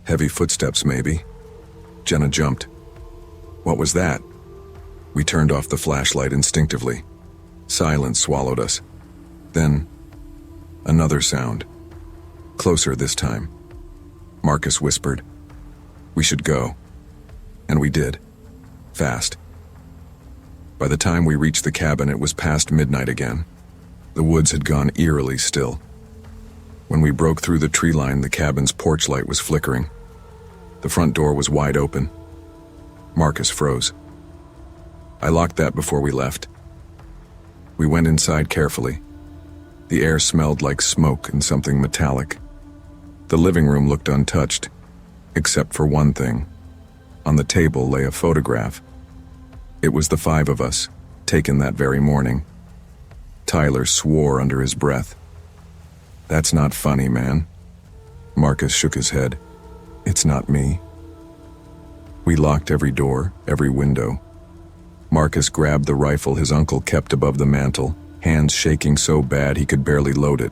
Heavy footsteps, maybe. Jenna jumped. "What was that?" We turned off the flashlight instinctively. Silence swallowed us. Then, another sound. Closer this time. Marcus whispered, "We should go." And we did. Fast. By the time we reached the cabin, it was past midnight again. The woods had gone eerily still. When we broke through the tree line, the cabin's porch light was flickering. The front door was wide open. Marcus froze. I locked that before we left. We went inside carefully. The air smelled like smoke and something metallic. The living room looked untouched, except for one thing. On the table lay a photograph. It was the 5 of us, taken that very morning. Tyler swore under his breath. "That's not funny, man." Marcus shook his head. "It's not me." We locked every door, every window. Marcus grabbed the rifle his uncle kept above the mantel, hands shaking so bad he could barely load it.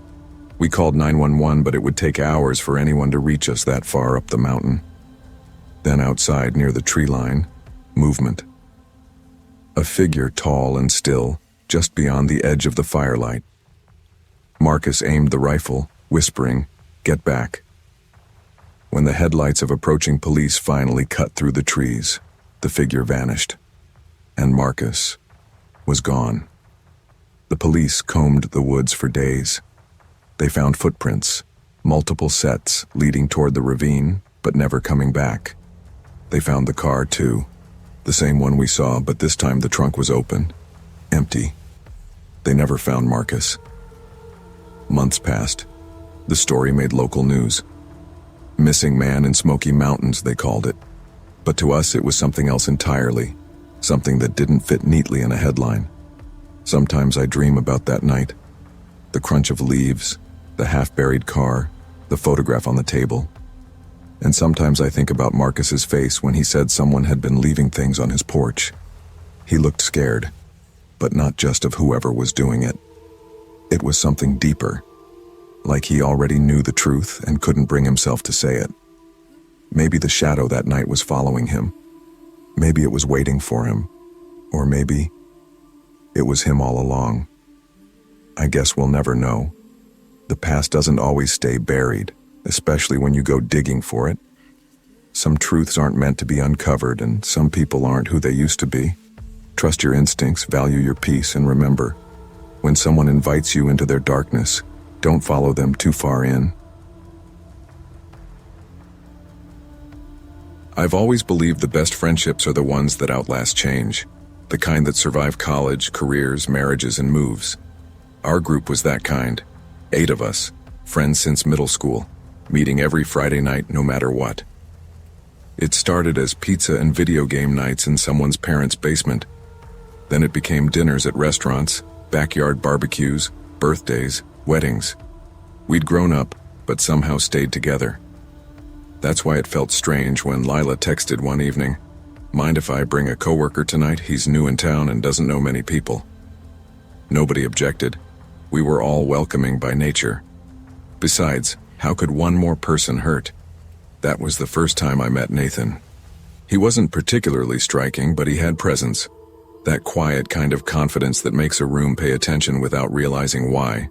We called 911, but it would take hours for anyone to reach us that far up the mountain. Then outside, near the tree line, movement. A figure tall and still, just beyond the edge of the firelight. Marcus aimed the rifle, whispering, "Get back." When the headlights of approaching police finally cut through the trees, the figure vanished. And Marcus was gone. The police combed the woods for days. They found footprints, multiple sets leading toward the ravine, but never coming back. They found the car too, the same one we saw, but this time the trunk was open, empty. They never found Marcus. Months passed. The story made local news. Missing man in Smoky Mountains, they called it. But to us it was something else entirely, something that didn't fit neatly in a headline. Sometimes I dream about that night. The crunch of leaves, the half-buried car, the photograph on the table. And sometimes I think about Marcus's face when he said someone had been leaving things on his porch. He looked scared. but not just of whoever was doing it. It was something deeper, like he already knew the truth and couldn't bring himself to say it. Maybe the shadow that night was following him. Maybe it was waiting for him. Or maybe it was him all along. I guess we'll never know. The past doesn't always stay buried, especially when you go digging for it. Some truths aren't meant to be uncovered, and some people aren't who they used to be. Trust your instincts, value your peace, and remember, when someone invites you into their darkness, don't follow them too far in. I've always believed the best friendships are the ones that outlast change, the kind that survive college, careers, marriages, and moves. Our group was that kind. 8 of us, friends since middle school, meeting every Friday night no matter what. It started as pizza and video game nights in someone's parents' basement. Then it became dinners at restaurants, backyard barbecues, birthdays, weddings. We'd grown up, but somehow stayed together. That's why it felt strange when Lila texted one evening, "Mind if I bring a coworker tonight? He's new in town and doesn't know many people." Nobody objected. We were all welcoming by nature. Besides, how could one more person hurt? That was the first time I met Nathan. He wasn't particularly striking, but he had presence. That quiet kind of confidence that makes a room pay attention without realizing why.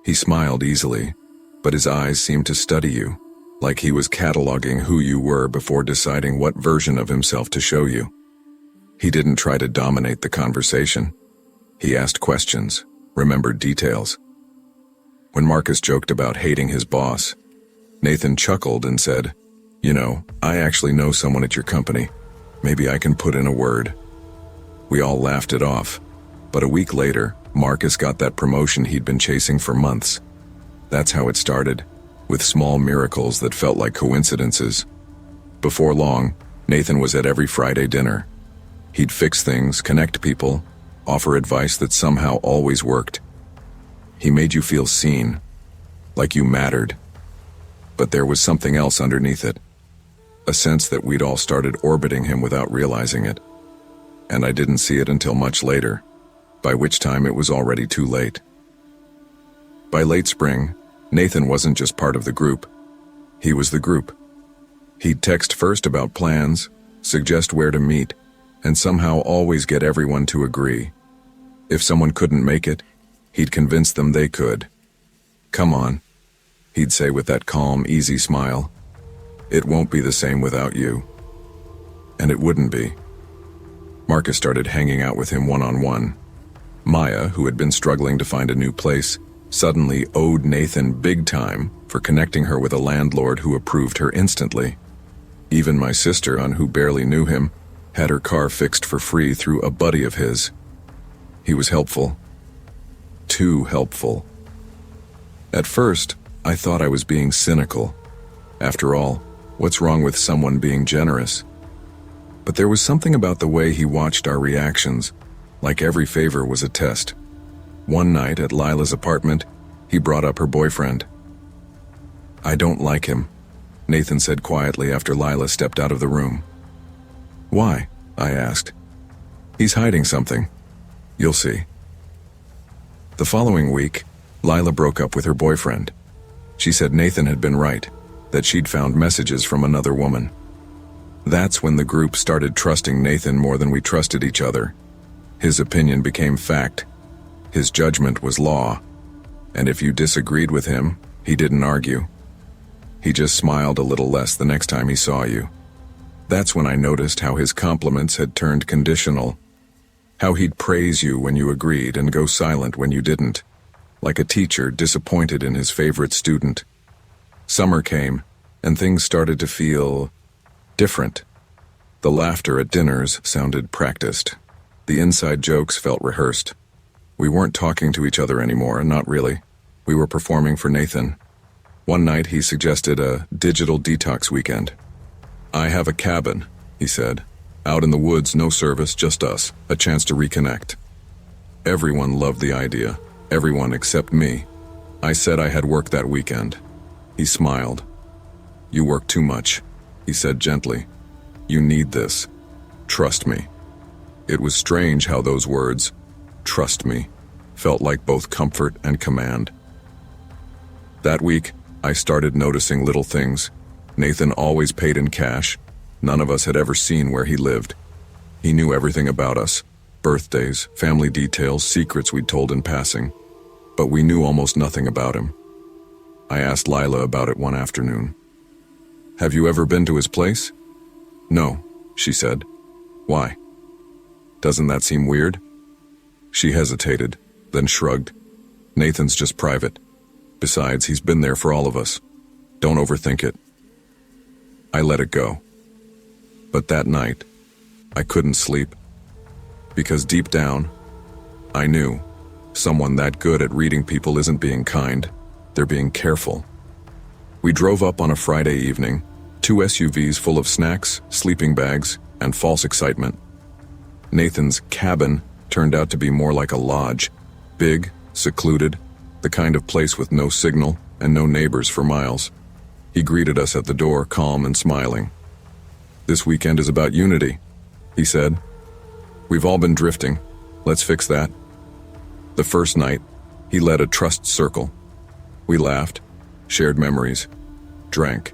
He smiled easily, but his eyes seemed to study you, like he was cataloging who you were before deciding what version of himself to show you. He didn't try to dominate the conversation. He asked questions, remembered details. When Marcus joked about hating his boss, Nathan chuckled and said, "You know, I actually know someone at your company. Maybe I can put in a word." We all laughed it off, but a week later, Marcus got that promotion he'd been chasing for months. That's how it started, with small miracles that felt like coincidences. Before long, Nathan was at every Friday dinner. He'd fix things, connect people, offer advice that somehow always worked. He made you feel seen, like you mattered. But there was something else underneath it, a sense that we'd all started orbiting him without realizing it. And I didn't see it until much later, by which time it was already too late. By late spring, Nathan wasn't just part of the group. He was the group. He'd text first about plans, suggest where to meet, and somehow always get everyone to agree. If someone couldn't make it, he'd convince them they could. "Come on," he'd say with that calm, easy smile. "It won't be the same without you." And it wouldn't be. Marcus started hanging out with him one-on-one. Maya, who had been struggling to find a new place, suddenly owed Nathan big time for connecting her with a landlord who approved her instantly. Even my sister, who barely knew him, had her car fixed for free through a buddy of his. He was helpful. Too helpful. At first, I thought I was being cynical. After all, what's wrong with someone being generous? But there was something about the way he watched our reactions, like every favor was a test. One night at Lila's apartment, he brought up her boyfriend. "I don't like him," Nathan said quietly after Lila stepped out of the room. "Why?" I asked. "He's hiding something. You'll see." The following week, Lila broke up with her boyfriend. She said Nathan had been right, that she'd found messages from another woman. That's when the group started trusting Nathan more than we trusted each other. His opinion became fact. His judgment was law. And if you disagreed with him, he didn't argue. He just smiled a little less the next time he saw you. That's when I noticed how his compliments had turned conditional. How he'd praise you when you agreed and go silent when you didn't, like a teacher disappointed in his favorite student. Summer came, and things started to feel different. The laughter at dinners sounded practiced. The inside jokes felt rehearsed. We weren't talking to each other anymore, not really. We were performing for Nathan. One night he suggested a digital detox weekend. "I have a cabin," he said. "Out in the woods, no service, just us, a chance to reconnect." Everyone loved the idea, everyone except me. I said I had work that weekend. He smiled. "You work too much," he said gently. "You need this. Trust me." It was strange how those words, "Trust me," felt like both comfort and command. That week, I started noticing little things. Nathan always paid in cash. None of us had ever seen where he lived. He knew everything about us: birthdays, family details, secrets we'd told in passing. But we knew almost nothing about him. I asked Lila about it one afternoon. "Have you ever been to his place?" "No," she said. "Why? Doesn't that seem weird?" She hesitated, then shrugged. "Nathan's just private. Besides, he's been there for all of us. Don't overthink it." I let it go. But that night, I couldn't sleep. Because deep down, I knew someone that good at reading people isn't being kind, they're being careful. We drove up on a Friday evening, 2 SUVs full of snacks, sleeping bags, and false excitement. Nathan's cabin turned out to be more like a lodge, big, secluded, the kind of place with no signal and no neighbors for miles. He greeted us at the door, calm and smiling. "This weekend is about unity," he said. "We've all been drifting. Let's fix that." The first night, he led a trust circle. We laughed, shared memories, drank.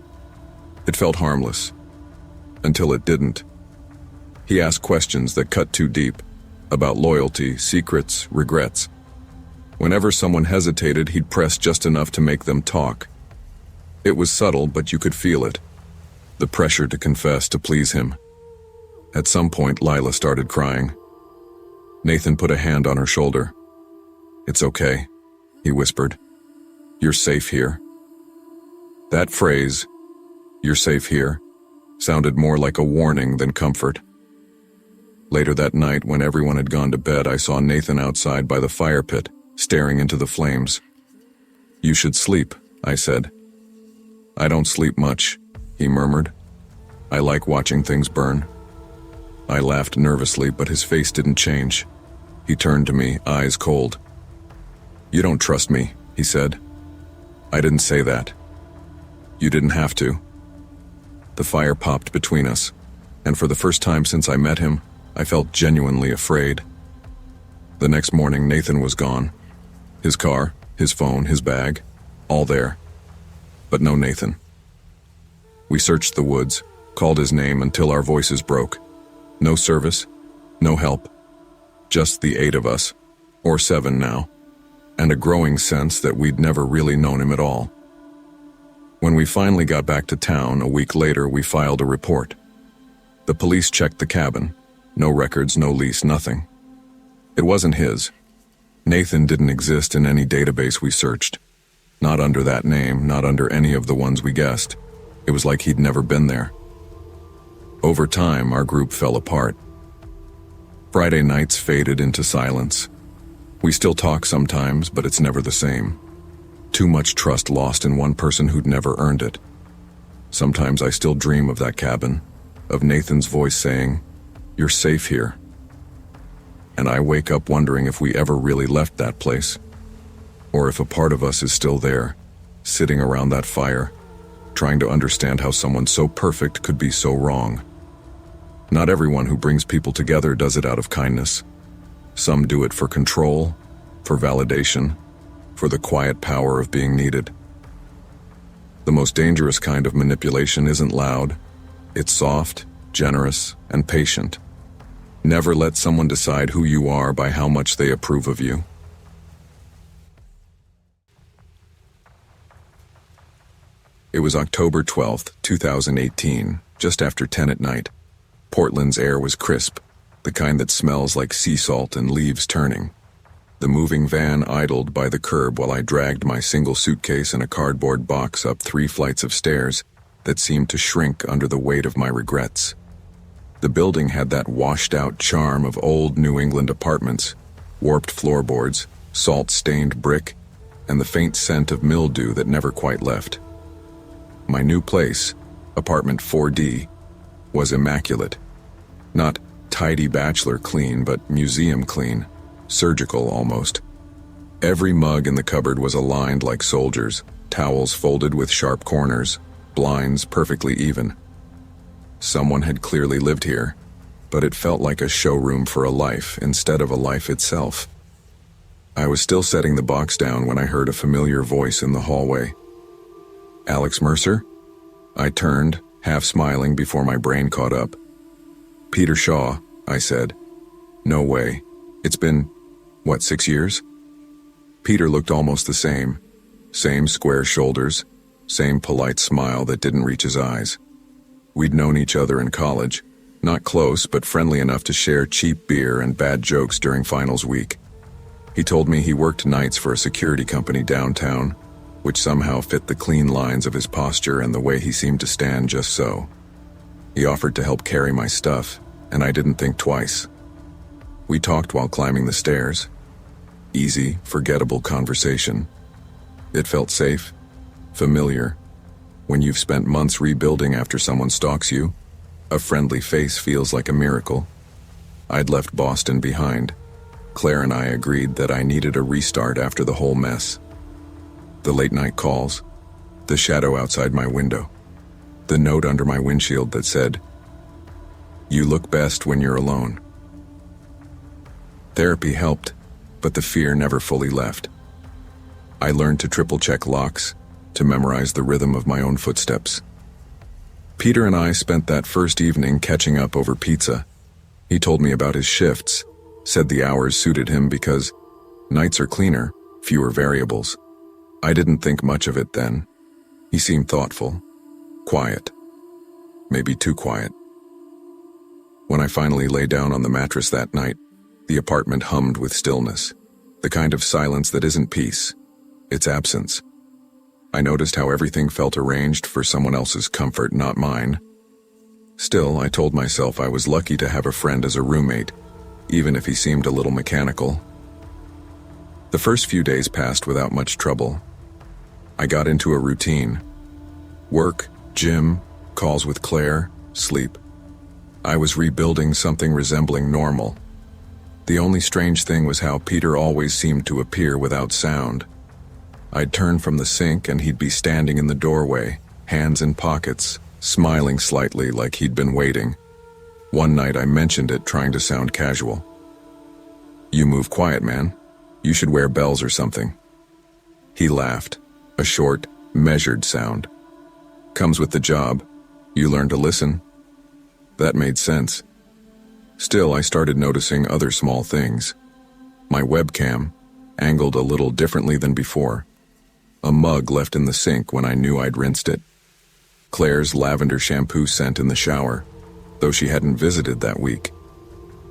It felt harmless. Until it didn't. He asked questions that cut too deep, about loyalty, secrets, regrets. Whenever someone hesitated, he'd press just enough to make them talk. It was subtle, but you could feel it. The pressure to confess, to please him. At some point, Lila started crying. Nathan put a hand on her shoulder. "It's okay," he whispered. "You're safe here." That phrase, "you're safe here," sounded more like a warning than comfort. Later that night, when everyone had gone to bed, I saw Nathan outside by the fire pit, staring into the flames. "You should sleep," I said. "I don't sleep much," he murmured. "I like watching things burn." I laughed nervously, but his face didn't change. He turned to me, eyes cold. "You don't trust me," he said. "I didn't say that." "You didn't have to." The fire popped between us, and for the first time since I met him, I felt genuinely afraid. The next morning, Nathan was gone. His car, his phone, his bag, all there. But no Nathan. We searched the woods, called his name until our voices broke. No service, no help. Just the 8 of us, or 7 now, and a growing sense that we'd never really known him at all. When we finally got back to town, a week later, we filed a report. The police checked the cabin. No records, no lease, nothing. It wasn't his. Nathan didn't exist in any database we searched. Not under that name, not under any of the ones we guessed. It was like he'd never been there. Over time, our group fell apart. Friday nights faded into silence. We still talk sometimes, but it's never the same. Too much trust lost in one person who'd never earned it. Sometimes I still dream of that cabin, of Nathan's voice saying, "You're safe here." And I wake up wondering if we ever really left that place, or if a part of us is still there, sitting around that fire, trying to understand how someone so perfect could be so wrong. Not everyone who brings people together does it out of kindness. Some do it for control, for validation, for the quiet power of being needed. The most dangerous kind of manipulation isn't loud. It's soft, generous, and patient. Never let someone decide who you are by how much they approve of you. It was October 12th, 2018, just after 10 at night. Portland's air was crisp, the kind that smells like sea salt and leaves turning. The moving van idled by the curb while I dragged my single suitcase and a cardboard box up 3 flights of stairs that seemed to shrink under the weight of my regrets. The building had that washed-out charm of old New England apartments, warped floorboards, salt-stained brick, and the faint scent of mildew that never quite left. My new place, apartment 4D, was immaculate. Not tidy bachelor clean, but museum clean, surgical almost. Every mug in the cupboard was aligned like soldiers, towels folded with sharp corners, blinds perfectly even. Someone had clearly lived here, but it felt like a showroom for a life instead of a life itself. I was still setting the box down when I heard a familiar voice in the hallway. Alex Mercer? I turned, half smiling before my brain caught up. Peter Shaw, I said. No way. It's been, 6 years? Peter looked almost the same. Same square shoulders, same polite smile that didn't reach his eyes. We'd known each other in college, not close but friendly enough to share cheap beer and bad jokes during finals week. He told me he worked nights for a security company downtown, which somehow fit the clean lines of his posture and the way he seemed to stand just so. He offered to help carry my stuff, and I didn't think twice. We talked while climbing the stairs. Easy, forgettable conversation. It felt safe, familiar. When you've spent months rebuilding after someone stalks you, a friendly face feels like a miracle. I'd left Boston behind. Claire and I agreed that I needed a restart after the whole mess. The late-night calls, the shadow outside my window, the note under my windshield that said, "You look best when you're alone." Therapy helped, but the fear never fully left. I learned to triple-check locks, to memorize the rhythm of my own footsteps. Peter and I spent that first evening catching up over pizza. He told me about his shifts, said the hours suited him because nights are cleaner, fewer variables. I didn't think much of it then. He seemed thoughtful, quiet, maybe too quiet. When I finally lay down on the mattress that night, the apartment hummed with stillness, the kind of silence that isn't peace, it's absence. I noticed how everything felt arranged for someone else's comfort, not mine. Still, I told myself I was lucky to have a friend as a roommate, even if he seemed a little mechanical. The first few days passed without much trouble. I got into a routine. Work, gym, calls with Claire, sleep. I was rebuilding something resembling normal. The only strange thing was how Peter always seemed to appear without sound. I'd turn from the sink and he'd be standing in the doorway, hands in pockets, smiling slightly like he'd been waiting. One night I mentioned it, trying to sound casual. "You move quiet, man. You should wear bells or something." He laughed, a short, measured sound. "Comes with the job. You learn to listen." That made sense. Still, I started noticing other small things. My webcam, angled a little differently than before. A mug left in the sink when I knew I'd rinsed it. Claire's lavender shampoo scent in the shower, though she hadn't visited that week.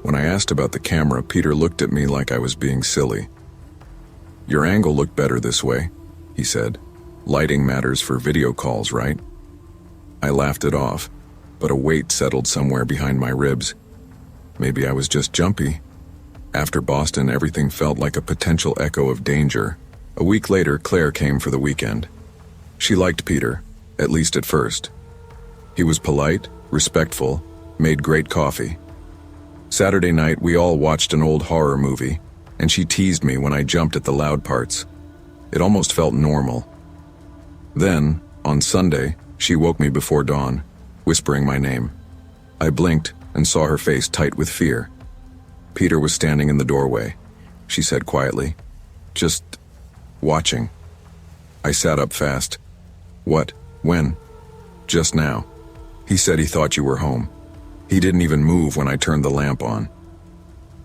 When I asked about the camera, Peter looked at me like I was being silly. "Your angle looked better this way," he said. "Lighting matters for video calls, right?" I laughed it off, but a weight settled somewhere behind my ribs. Maybe I was just jumpy. After Boston, everything felt like a potential echo of danger. A week later, Claire came for the weekend. She liked Peter, at least at first. He was polite, respectful, made great coffee. Saturday night, we all watched an old horror movie, and she teased me when I jumped at the loud parts. It almost felt normal. Then, on Sunday, she woke me before dawn, whispering my name. I blinked and saw her face tight with fear. "Peter was standing in the doorway," she said quietly. "Just watching." I sat up fast. "What? When?" "Just now. He said he thought you were home. He didn't even move when I turned the lamp on."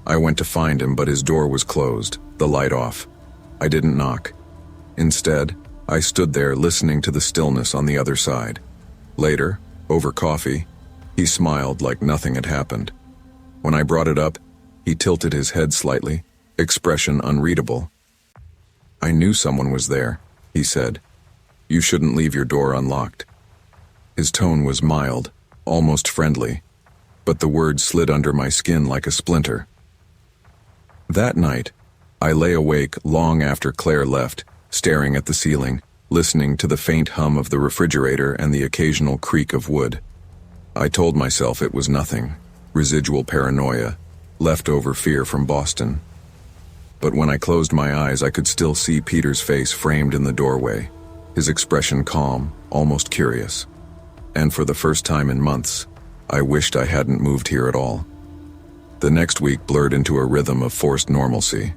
I went to find him, but his door was closed, the light off. I didn't knock. Instead, I stood there listening to the stillness on the other side. Later, over coffee, he smiled like nothing had happened. When I brought it up, he tilted his head slightly, expression unreadable. "I knew someone was there," he said. "You shouldn't leave your door unlocked." His tone was mild, almost friendly, but the words slid under my skin like a splinter. That night, I lay awake long after Claire left, staring at the ceiling, listening to the faint hum of the refrigerator and the occasional creak of wood. I told myself it was nothing, residual paranoia, leftover fear from Boston. But when I closed my eyes, I could still see Peter's face framed in the doorway, his expression calm, almost curious. And for the first time in months, I wished I hadn't moved here at all. The next week blurred into a rhythm of forced normalcy.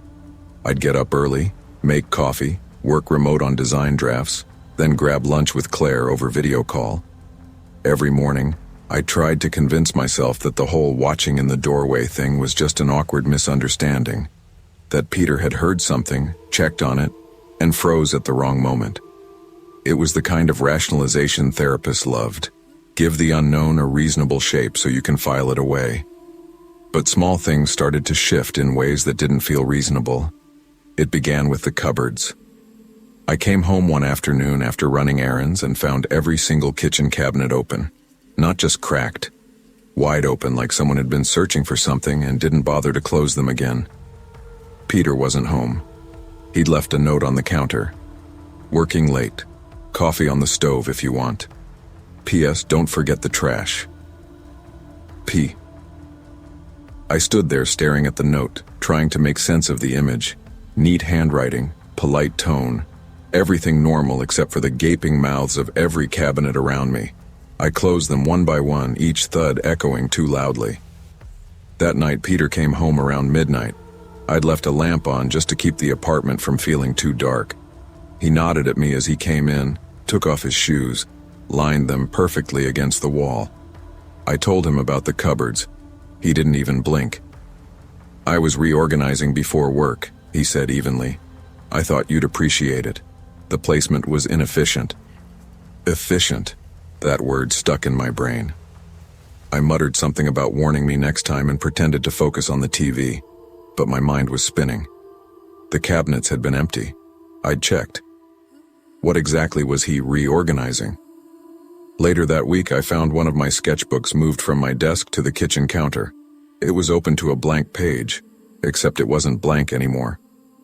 I'd get up early, make coffee, work remote on design drafts, then grab lunch with Claire over video call. Every morning, I tried to convince myself that the whole watching in the doorway thing was just an awkward misunderstanding, that Peter had heard something, checked on it, and froze at the wrong moment. It was the kind of rationalization therapists loved. Give the unknown a reasonable shape so you can file it away. But small things started to shift in ways that didn't feel reasonable. It began with the cupboards. I came home one afternoon after running errands and found every single kitchen cabinet open. Not just cracked, wide open like someone had been searching for something and didn't bother to close them again. Peter wasn't home. He'd left a note on the counter. Working late. Coffee on the stove if you want. P.S. Don't forget the trash. P. I stood there staring at the note, trying to make sense of the image. Neat handwriting, polite tone, everything normal except for the gaping mouths of every cabinet around me. I closed them one by one, each thud echoing too loudly. That night, Peter came home around midnight. I'd left a lamp on just to keep the apartment from feeling too dark. He nodded at me as he came in, took off his shoes, lined them perfectly against the wall. I told him about the cupboards. He didn't even blink. I was reorganizing before work, he said evenly. I thought you'd appreciate it. The placement was inefficient. Efficient. That word stuck in my brain. I muttered something about warning me next time and pretended to focus on the TV, but my mind was spinning. The cabinets had been empty. I'd checked. What exactly was he reorganizing? Later that week, I found one of my sketchbooks moved from my desk to the kitchen counter. It was open to a blank page, except it wasn't blank anymore.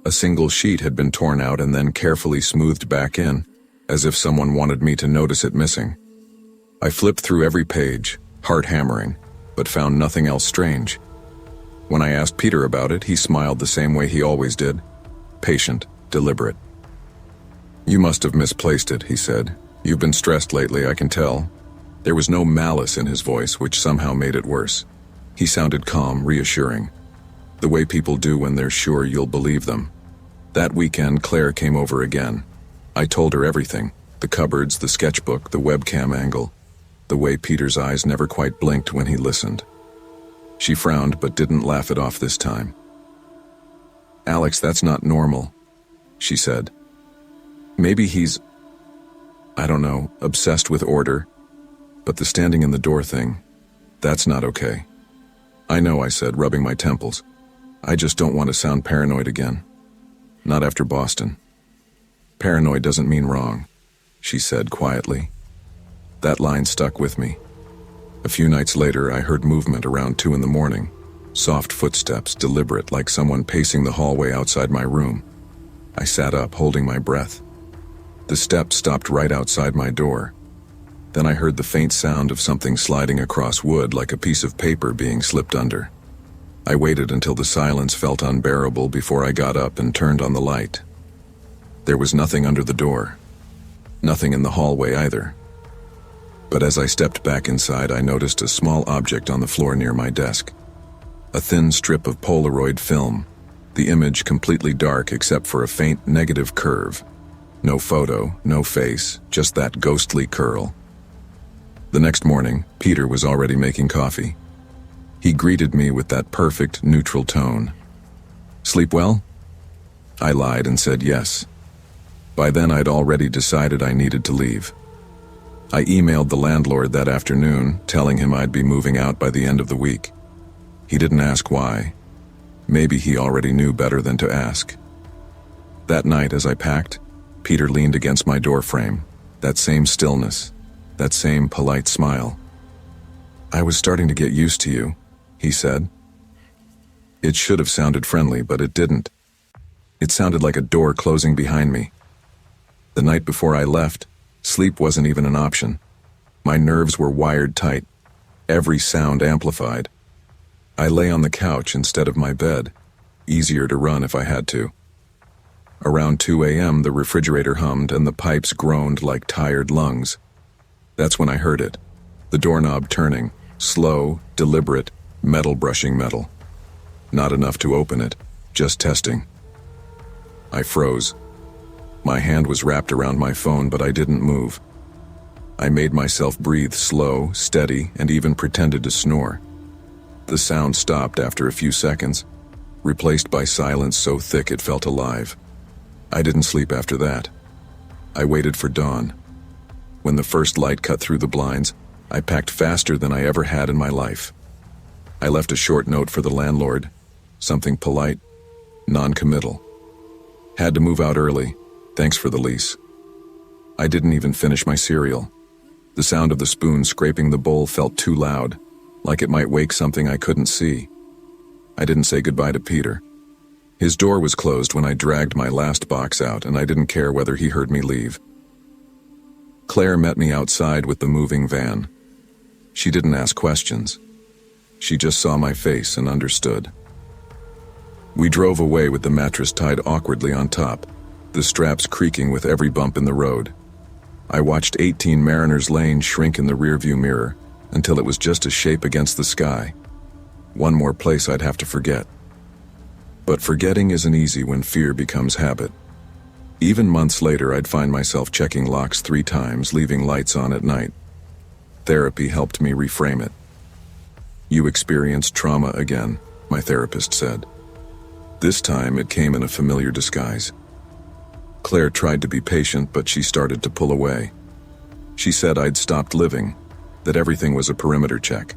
A single sheet had been torn out and then carefully smoothed back in, as if someone wanted me to notice it missing. I flipped through every page, heart hammering, but found nothing else strange. When I asked Peter about it, he smiled the same way he always did. Patient, deliberate. You must have misplaced it, he said. You've been stressed lately, I can tell. There was no malice in his voice, which somehow made it worse. He sounded calm, reassuring. The way people do when they're sure you'll believe them. That weekend, Claire came over again. I told her everything. The cupboards, the sketchbook, the webcam angle. The way Peter's eyes never quite blinked when he listened. She frowned but didn't laugh it off this time. Alex, that's not normal, she said. Maybe he's, I don't know, obsessed with order, but the standing in the door thing, that's not okay. I know, I said, rubbing my temples. I just don't want to sound paranoid again. Not after Boston. Paranoid doesn't mean wrong, she said quietly. That line stuck with me. A few nights later, I heard movement around 2 a.m, soft footsteps, deliberate, like someone pacing the hallway outside my room. I sat up, holding my breath. The steps stopped right outside my door. Then I heard the faint sound of something sliding across wood like a piece of paper being slipped under. I waited until the silence felt unbearable before I got up and turned on the light. There was nothing under the door. Nothing in the hallway either. But as I stepped back inside, I noticed a small object on the floor near my desk. A thin strip of Polaroid film, the image completely dark except for a faint negative curve. No photo, no face, just that ghostly curl. The next morning, Peter was already making coffee. He greeted me with that perfect, neutral tone. Sleep well? I lied and said yes. By then, I'd already decided I needed to leave. I emailed the landlord that afternoon, telling him I'd be moving out by the end of the week. He didn't ask why. Maybe he already knew better than to ask. That night, as I packed, Peter leaned against my doorframe. That same stillness, that same polite smile. I was starting to get used to you, he said. It should have sounded friendly, but it didn't. It sounded like a door closing behind me. The night before I left, sleep wasn't even an option. My nerves were wired tight, every sound amplified. I lay on the couch instead of my bed, easier to run if I had to. Around 2 a.m., the refrigerator hummed and the pipes groaned like tired lungs. That's when I heard it, the doorknob turning, slow, deliberate, metal brushing metal. Not enough to open it, just testing. I froze. My hand was wrapped around my phone, but I didn't move. I made myself breathe slow, steady, and even pretended to snore. The sound stopped after a few seconds, replaced by silence so thick it felt alive. I didn't sleep after that. I waited for dawn. When the first light cut through the blinds, I packed faster than I ever had in my life. I left a short note for the landlord, something polite, non-committal. Had to move out early, thanks for the lease. I didn't even finish my cereal. The sound of the spoon scraping the bowl felt too loud, like it might wake something I couldn't see. I didn't say goodbye to Peter. His door was closed when I dragged my last box out, and I didn't care whether he heard me leave. Claire met me outside with the moving van. She didn't ask questions. She just saw my face and understood. We drove away with the mattress tied awkwardly on top, the straps creaking with every bump in the road. I watched 18 Mariners Lane shrink in the rearview mirror until it was just a shape against the sky. One more place I'd have to forget. But forgetting isn't easy when fear becomes habit. Even months later, I'd find myself checking locks 3 times, leaving lights on at night. Therapy helped me reframe it. "You experienced trauma again," my therapist said. This time it came in a familiar disguise. Claire tried to be patient, but she started to pull away. She said I'd stopped living, that everything was a perimeter check.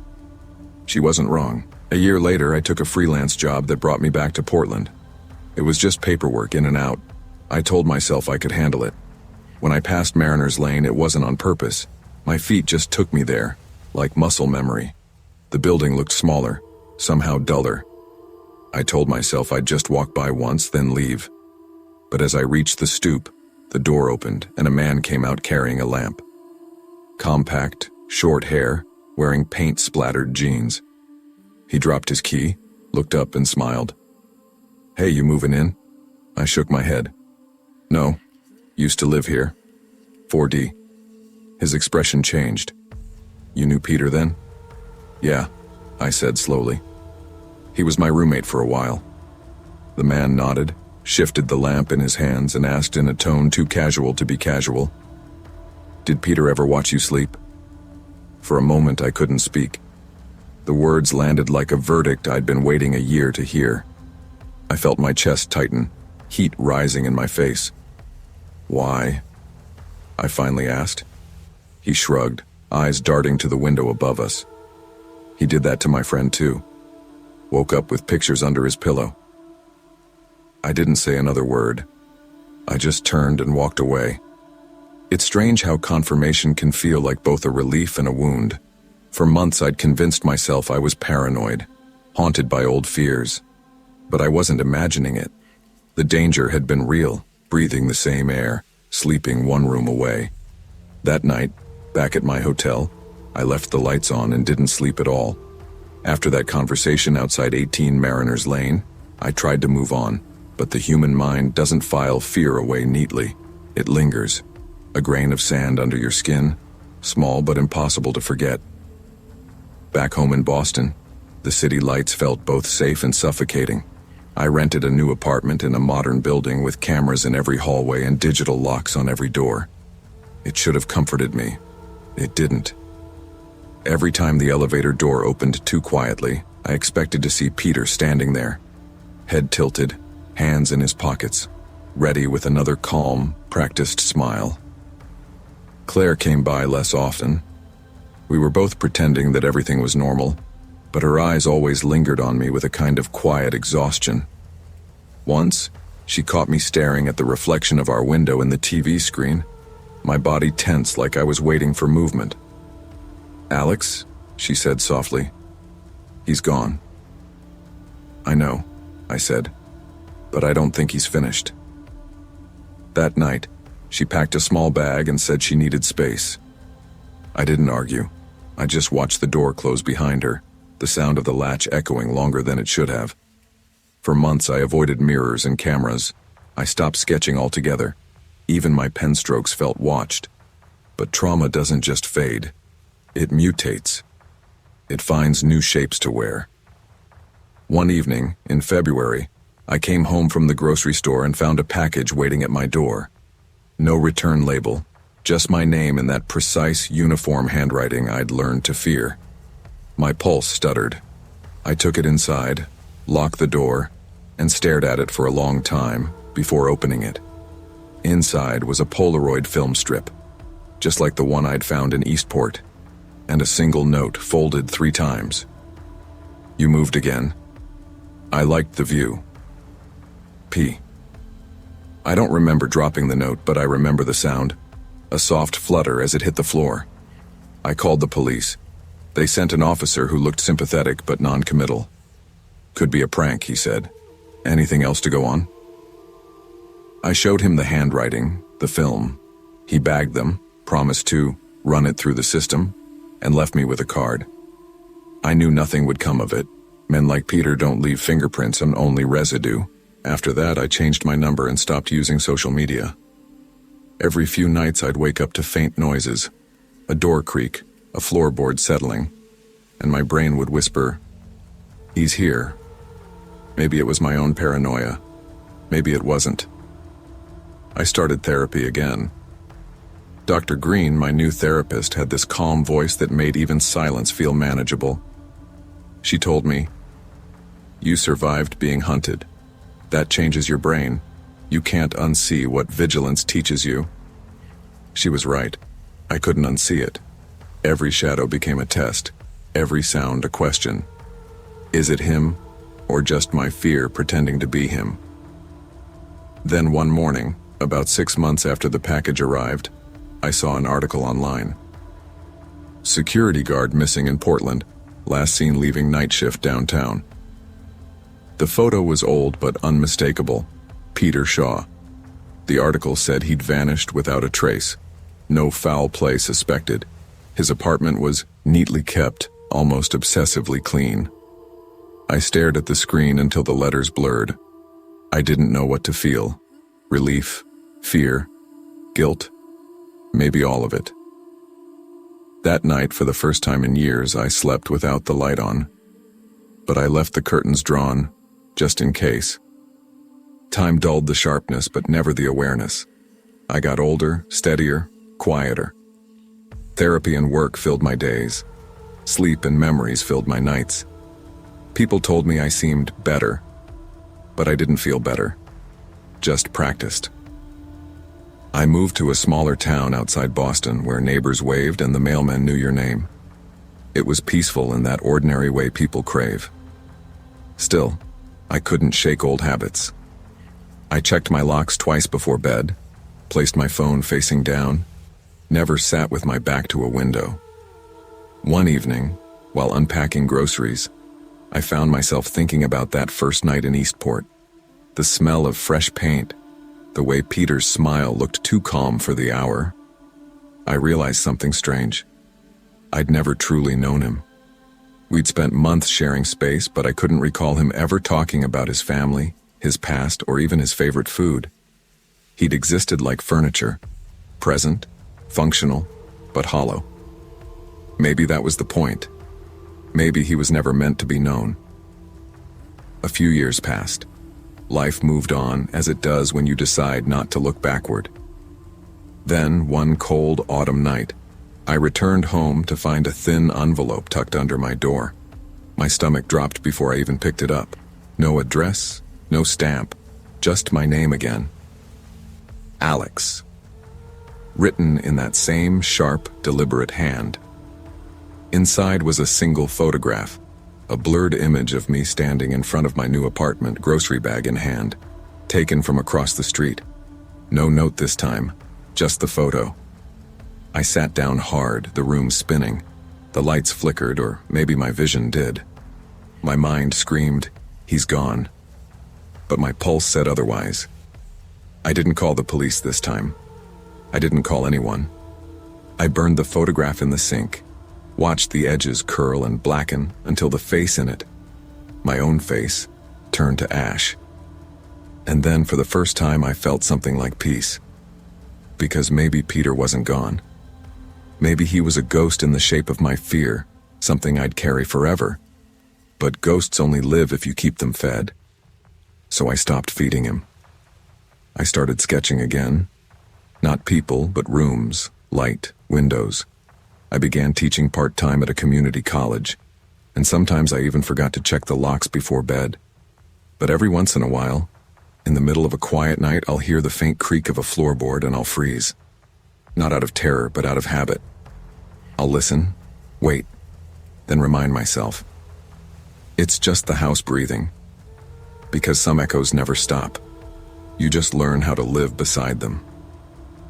She wasn't wrong. A year later, I took a freelance job that brought me back to Portland. It was just paperwork in and out. I told myself I could handle it. When I passed Mariners Lane, it wasn't on purpose. My feet just took me there, like muscle memory. The building looked smaller, somehow duller. I told myself I'd just walk by once, then leave. But as I reached the stoop, the door opened and a man came out carrying a lamp. Compact, short hair, wearing paint-splattered jeans. He dropped his key, looked up and smiled. "Hey, you moving in?" I shook my head. "No, used to live here. 4D. His expression changed. "You knew Peter then?" "Yeah," I said slowly. "He was my roommate for a while." The man nodded, shifted the lamp in his hands, and asked in a tone too casual to be casual, "Did Peter ever watch you sleep?" For a moment I couldn't speak. The words landed like a verdict I'd been waiting a year to hear. I felt my chest tighten, heat rising in my face. "Why?" I finally asked. He shrugged, eyes darting to the window above us. He did that to my friend too. Woke up with pictures under his pillow. I didn't say another word. I just turned and walked away. It's strange how confirmation can feel like both a relief and a wound. For months I'd convinced myself I was paranoid, haunted by old fears. But I wasn't imagining it. The danger had been real, breathing the same air, sleeping one room away. That night, back at my hotel, I left the lights on and didn't sleep at all. After that conversation outside 18 Mariners Lane, I tried to move on, but the human mind doesn't file fear away neatly. It lingers, a grain of sand under your skin, small but impossible to forget. Back home in Boston, the city lights felt both safe and suffocating. I rented a new apartment in a modern building with cameras in every hallway and digital locks on every door. It should have comforted me. It didn't. Every time the elevator door opened too quietly, I expected to see Peter standing there, head tilted, hands in his pockets, ready with another calm, practiced smile. Claire came by less often. We were both pretending that everything was normal, but her eyes always lingered on me with a kind of quiet exhaustion. Once, she caught me staring at the reflection of our window in the TV screen, my body tense like I was waiting for movement. "Alex," she said softly, "he's gone." "I know," I said, "but I don't think he's finished." That night, she packed a small bag and said she needed space. I didn't argue. I just watched the door close behind her, the sound of the latch echoing longer than it should have. For months I avoided mirrors and cameras. I stopped sketching altogether. Even my pen strokes felt watched. But trauma doesn't just fade. It mutates. It finds new shapes to wear. One evening, in February, I came home from the grocery store and found a package waiting at my door. No return label, just my name in that precise, uniform handwriting I'd learned to fear. My pulse stuttered. I took it inside, locked the door, and stared at it for a long time before opening it. Inside was a Polaroid film strip, just like the one I'd found in Eastport, and a single note folded 3 times. "You moved again. I liked the view. P." I don't remember dropping the note, but I remember the sound, a soft flutter as it hit the floor. I called the police. They sent an officer who looked sympathetic but non-committal. "Could be a prank," he said. "Anything else to go on?" I showed him the handwriting, the film. He bagged them, promised to run it through the system, and left me with a card. I knew nothing would come of it. Men like Peter don't leave fingerprints and only residue. After that, I changed my number and stopped using social media. Every few nights I'd wake up to faint noises, a door creak, a floorboard settling, and my brain would whisper, "He's here." Maybe it was my own paranoia. Maybe it wasn't. I started therapy again. Dr. Green, my new therapist, had this calm voice that made even silence feel manageable. She told me, "You survived being hunted. That changes your brain. You can't unsee what vigilance teaches you." She was right. I couldn't unsee it. Every shadow became a test, every sound a question. Is it him, or just my fear pretending to be him? Then one morning, about 6 months after the package arrived, I saw an article online. Security guard missing in Portland, last seen leaving night shift downtown. The photo was old but unmistakable. Peter Shaw. The article said he'd vanished without a trace. No foul play suspected. His apartment was neatly kept, almost obsessively clean. I stared at the screen until the letters blurred. I didn't know what to feel. Relief, fear, guilt, maybe all of it. That night, for the first time in years, I slept without the light on. But I left the curtains drawn, just in case. Time dulled the sharpness, but never the awareness. I got older, steadier, quieter. Therapy and work filled my days. Sleep and memories filled my nights. People told me I seemed better, but I didn't feel better. Just practiced. I moved to a smaller town outside Boston where neighbors waved and the mailman knew your name. It was peaceful in that ordinary way people crave. Still, I couldn't shake old habits. I checked my locks twice before bed, placed my phone facing down, never sat with my back to a window. One evening, while unpacking groceries, I found myself thinking about that first night in Eastport. The smell of fresh paint, the way Peter's smile looked too calm for the hour. I realized something strange. I'd never truly known him. We'd spent months sharing space, but I couldn't recall him ever talking about his family, his past, or even his favorite food. He'd existed like furniture, present, functional, but hollow. Maybe that was the point. Maybe he was never meant to be known. A few years passed. Life moved on, as it does when you decide not to look backward. Then, one cold autumn night, I returned home to find a thin envelope tucked under my door. My stomach dropped before I even picked it up. No address, no stamp, just my name again. Alex. Written in that same sharp, deliberate hand. Inside was a single photograph, a blurred image of me standing in front of my new apartment, grocery bag in hand, taken from across the street. No note this time, just the photo. I sat down hard, the room spinning. The lights flickered, or maybe my vision did. My mind screamed, "He's gone." But my pulse said otherwise. I didn't call the police this time. I didn't call anyone. I burned the photograph in the sink, watched the edges curl and blacken until the face in it, my own face, turned to ash. And then for the first time I felt something like peace. Because maybe Peter wasn't gone. Maybe he was a ghost in the shape of my fear, something I'd carry forever. But ghosts only live if you keep them fed. so I stopped feeding him. I started sketching again. Not people, but rooms, light, windows. I began teaching part-time at a community college, and sometimes I even forgot to check the locks before bed. But every once in a while, in the middle of a quiet night, I'll hear the faint creak of a floorboard and I'll freeze. Not out of terror, but out of habit. I'll listen, wait, then remind myself. It's just the house breathing. Because some echoes never stop. You just learn how to live beside them.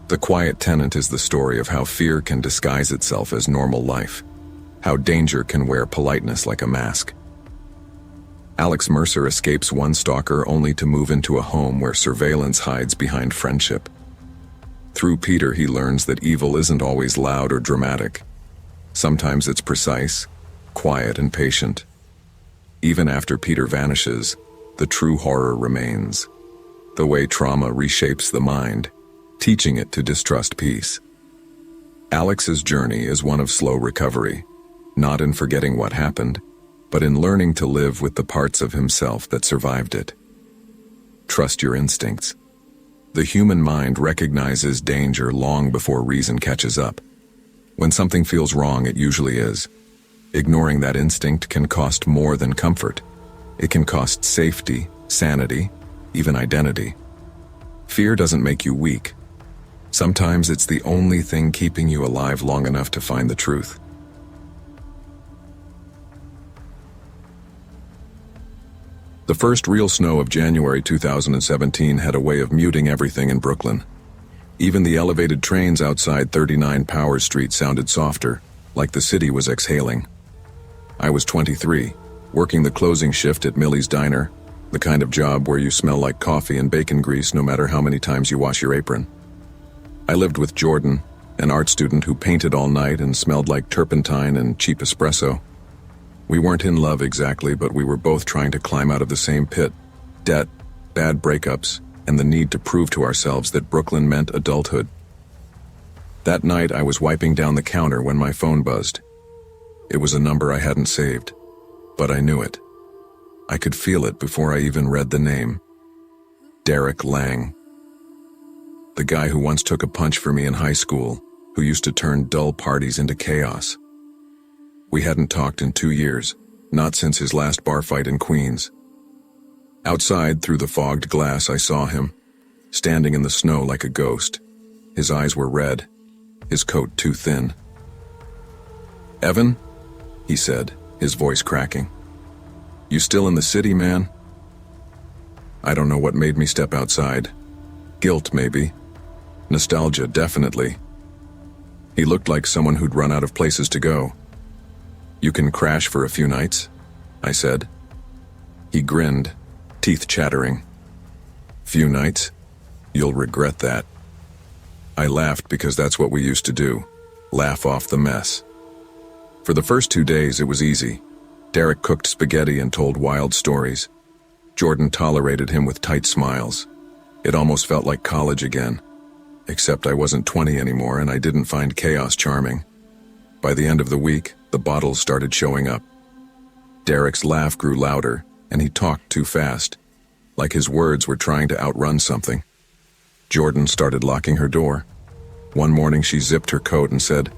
The Quiet Tenant is the story of how fear can disguise itself as normal life, how danger can wear politeness like a mask. Alex Mercer escapes one stalker only to move into a home where surveillance hides behind friendship. Through Peter, he learns that evil isn't always loud or dramatic. Sometimes it's precise, quiet, and patient. Even after Peter vanishes, the true horror remains. The way trauma reshapes the mind, teaching it to distrust peace. Alex's journey is one of slow recovery, not in forgetting what happened, but in learning to live with the parts of himself that survived it. Trust your instincts. The human mind recognizes danger long before reason catches up. When something feels wrong, it usually is. Ignoring that instinct can cost more than comfort. It can cost safety, sanity, even identity. Fear doesn't make you weak. Sometimes it's the only thing keeping you alive long enough to find the truth. The first real snow of January 2017 had a way of muting everything in Brooklyn. Even the elevated trains outside 39 Powers Street sounded softer, like the city was exhaling. I was 23, working the closing shift at Millie's Diner, the kind of job where you smell like coffee and bacon grease no matter how many times you wash your apron. I lived with Jordan, an art student who painted all night and smelled like turpentine and cheap espresso. We weren't in love exactly, but we were both trying to climb out of the same pit: debt, bad breakups, and the need to prove to ourselves that Brooklyn meant adulthood. That night, I was wiping down the counter when my phone buzzed. It was a number I hadn't saved, but I knew it. I could feel it before I even read the name. Derek Lang. The guy who once took a punch for me in high school, who used to turn dull parties into chaos. We hadn't talked in 2 years, not since his last bar fight in Queens. Outside, through the fogged glass, I saw him, standing in the snow like a ghost. His eyes were red, his coat too thin. "Evan?" he said, his voice cracking. "You still in the city, man?" I don't know what made me step outside. Guilt, maybe. Nostalgia, definitely. He looked like someone who'd run out of places to go. "You can crash for a few nights?" I said. He grinned, teeth chattering. "Few nights? You'll regret that." I laughed because that's what we used to do, laugh off the mess. For the first 2 days, it was easy. Derek cooked spaghetti and told wild stories. Jordan tolerated him with tight smiles. It almost felt like college again. Except I wasn't 20 anymore and I didn't find chaos charming. By the end of the week, the bottles started showing up. Derek's laugh grew louder, and he talked too fast, like his words were trying to outrun something. Jordan started locking her door. One morning she zipped her coat and said,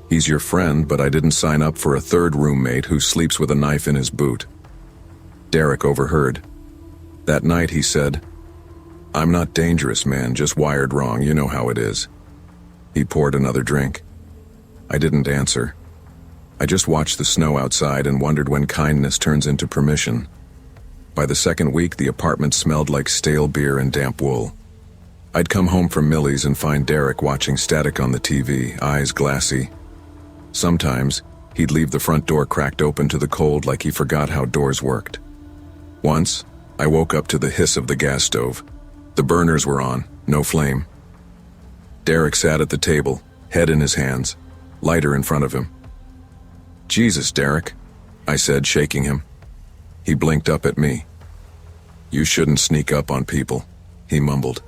"He's your friend, but I didn't sign up for a third roommate who sleeps with a knife in his boot." Derek overheard. That night he said, "I'm not dangerous, man, just wired wrong, you know how it is." He poured another drink. I didn't answer. I just watched the snow outside and wondered when kindness turns into permission. By the second week, the apartment smelled like stale beer and damp wool. I'd come home from Millie's and find Derek watching static on the TV, eyes glassy. Sometimes, he'd leave the front door cracked open to the cold like he forgot how doors worked. Once, I woke up to the hiss of the gas stove. The burners were on, no flame. Derek sat at the table, head in his hands, lighter in front of him. "Jesus, Derek," I said, shaking him. He blinked up at me. "You shouldn't sneak up on people," he mumbled.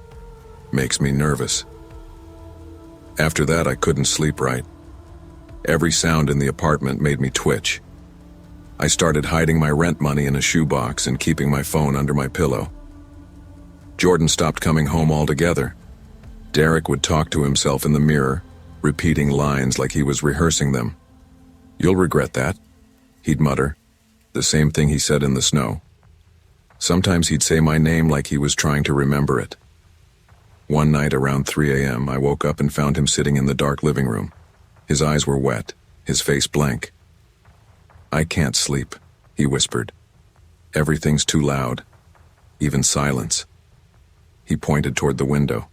"Makes me nervous." After that, I couldn't sleep right. Every sound in the apartment made me twitch. I started hiding my rent money in a shoebox and keeping my phone under my pillow. Jordan stopped coming home altogether. Derek would talk to himself in the mirror, repeating lines like he was rehearsing them. "You'll regret that," he'd mutter, the same thing he said in the snow. Sometimes he'd say my name like he was trying to remember it. One night around 3 a.m., I woke up and found him sitting in the dark living room. His eyes were wet, his face blank. "I can't sleep," he whispered. "Everything's too loud, even silence." He pointed toward the window.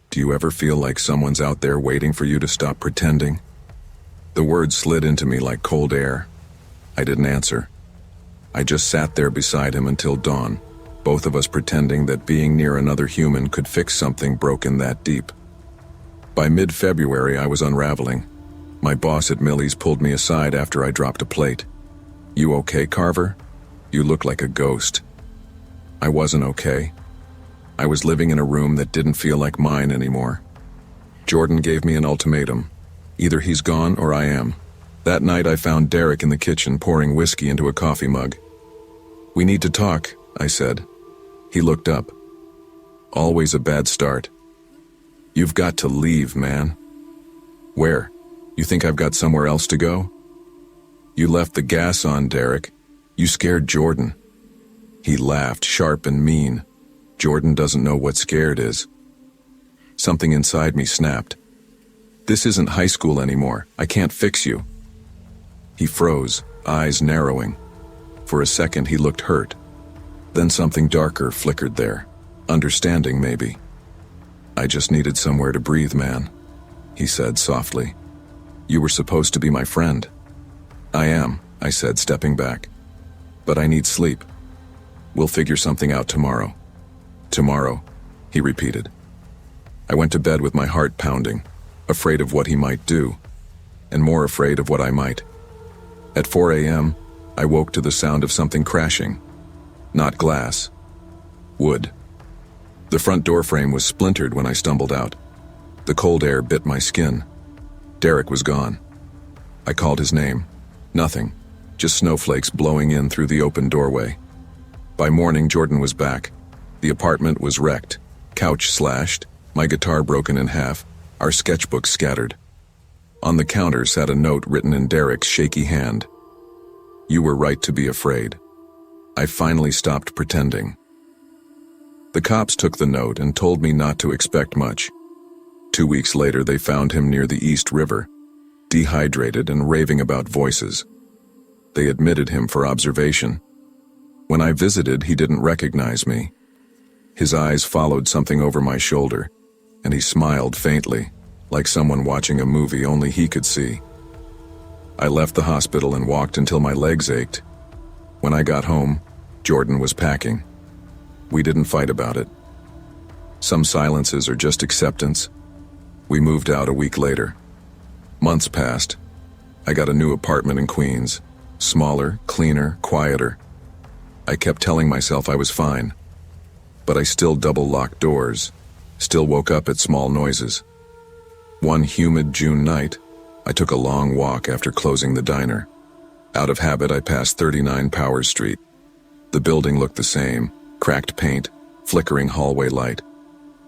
"Do you ever feel like someone's out there waiting for you to stop pretending?" The words slid into me like cold air. I didn't answer. I just sat there beside him until dawn, both of us pretending that being near another human could fix something broken that deep. By mid-February, I was unraveling. My boss at Millie's pulled me aside after I dropped a plate. "You okay, Carver? You look like a ghost." I wasn't okay. I was living in a room that didn't feel like mine anymore. Jordan gave me an ultimatum. Either he's gone or I am. That night I found Derek in the kitchen pouring whiskey into a coffee mug. "We need to talk," I said. He looked up. "Always a bad start." "You've got to leave, man." "Where? You think I've got somewhere else to go?" "You left the gas on, Derek. You scared Jordan." He laughed, sharp and mean. "Jordan doesn't know what scared is." Something inside me snapped. "This isn't high school anymore. I can't fix you." He froze, eyes narrowing. For a second he looked hurt. Then something darker flickered there. Understanding, maybe. "I just needed somewhere to breathe, man," he said softly. "You were supposed to be my friend." "I am," I said, stepping back. "But I need sleep. We'll figure something out tomorrow." "Tomorrow," he repeated. I went to bed with my heart pounding, afraid of what he might do, and more afraid of what I might. At 4 a.m., I woke to the sound of something crashing. Not glass. Wood. The front door frame was splintered when I stumbled out. The cold air bit my skin. Derek was gone. I called his name. Nothing. Just snowflakes blowing in through the open doorway. By morning, Jordan was back. The apartment was wrecked. Couch slashed, my guitar broken in half, our sketchbook scattered. On the counter sat a note written in Derek's shaky hand. "You were right to be afraid. I finally stopped pretending." The cops took the note and told me not to expect much. 2 weeks later, they found him near the East River, dehydrated and raving about voices. They admitted him for observation. When I visited, he didn't recognize me. His eyes followed something over my shoulder, and he smiled faintly, like someone watching a movie only he could see. I left the hospital and walked until my legs ached. When I got home, Jordan was packing. We didn't fight about it. Some silences are just acceptance. We moved out a week later. Months passed. I got a new apartment in Queens. Smaller, cleaner, quieter. I kept telling myself I was fine. But I still double-locked doors, still woke up at small noises. One humid June night, I took a long walk after closing the diner. Out of habit, I passed 39 Powers Street. The building looked the same, cracked paint, flickering hallway light.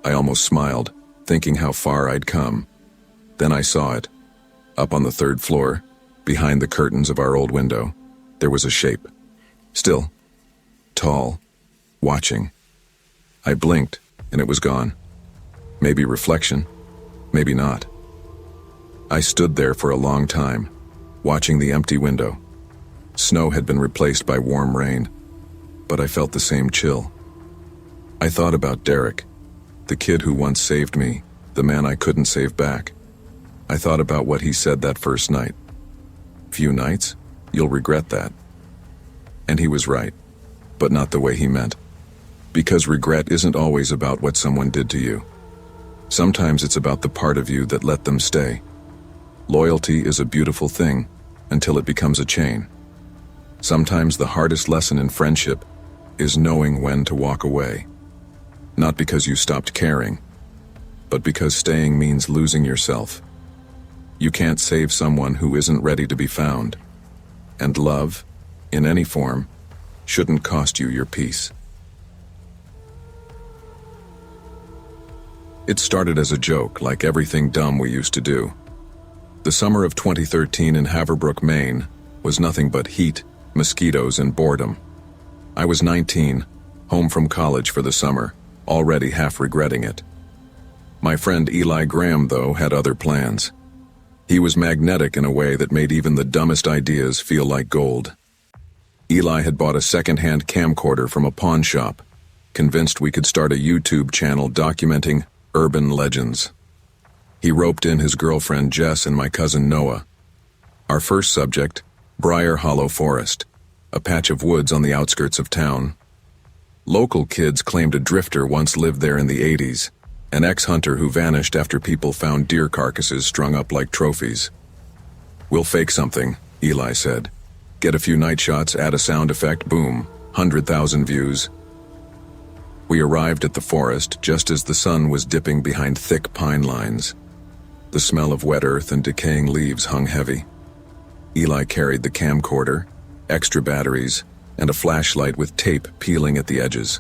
I almost smiled, thinking how far I'd come. Then I saw it. Up on the 3rd floor, behind the curtains of our old window, there was a shape. Still, tall, watching. I blinked, and it was gone. Maybe reflection, maybe not. I stood there for a long time, watching the empty window. Snow had been replaced by warm rain, but I felt the same chill. I thought about Derek, the kid who once saved me, the man I couldn't save back. I thought about what he said that first night. "Few nights, you'll regret that." And he was right, but not the way he meant. Because regret isn't always about what someone did to you. Sometimes it's about the part of you that let them stay. Loyalty is a beautiful thing until it becomes a chain. Sometimes the hardest lesson in friendship is knowing when to walk away. Not because you stopped caring, but because staying means losing yourself. You can't save someone who isn't ready to be found. And love, in any form, shouldn't cost you your peace. It started as a joke, like everything dumb we used to do. The summer of 2013 in Haverbrook, Maine, was nothing but heat, mosquitoes, and boredom. I was 19, home from college for the summer, already half regretting it. My friend Eli Graham, though, had other plans. He was magnetic in a way that made even the dumbest ideas feel like gold. Eli had bought a second-hand camcorder from a pawn shop, convinced we could start a YouTube channel documenting urban legends. He roped in his girlfriend Jess and my cousin Noah. Our first subject, Briar Hollow Forest, a patch of woods on the outskirts of town. Local kids claimed a drifter once lived there in the 80s, an ex-hunter who vanished after people found deer carcasses strung up like trophies. "We'll fake something," Eli said. "Get a few night shots, add a sound effect, boom, 100,000 views." We arrived at the forest just as the sun was dipping behind thick pine lines. The smell of wet earth and decaying leaves hung heavy. Eli carried the camcorder, extra batteries, and a flashlight with tape peeling at the edges.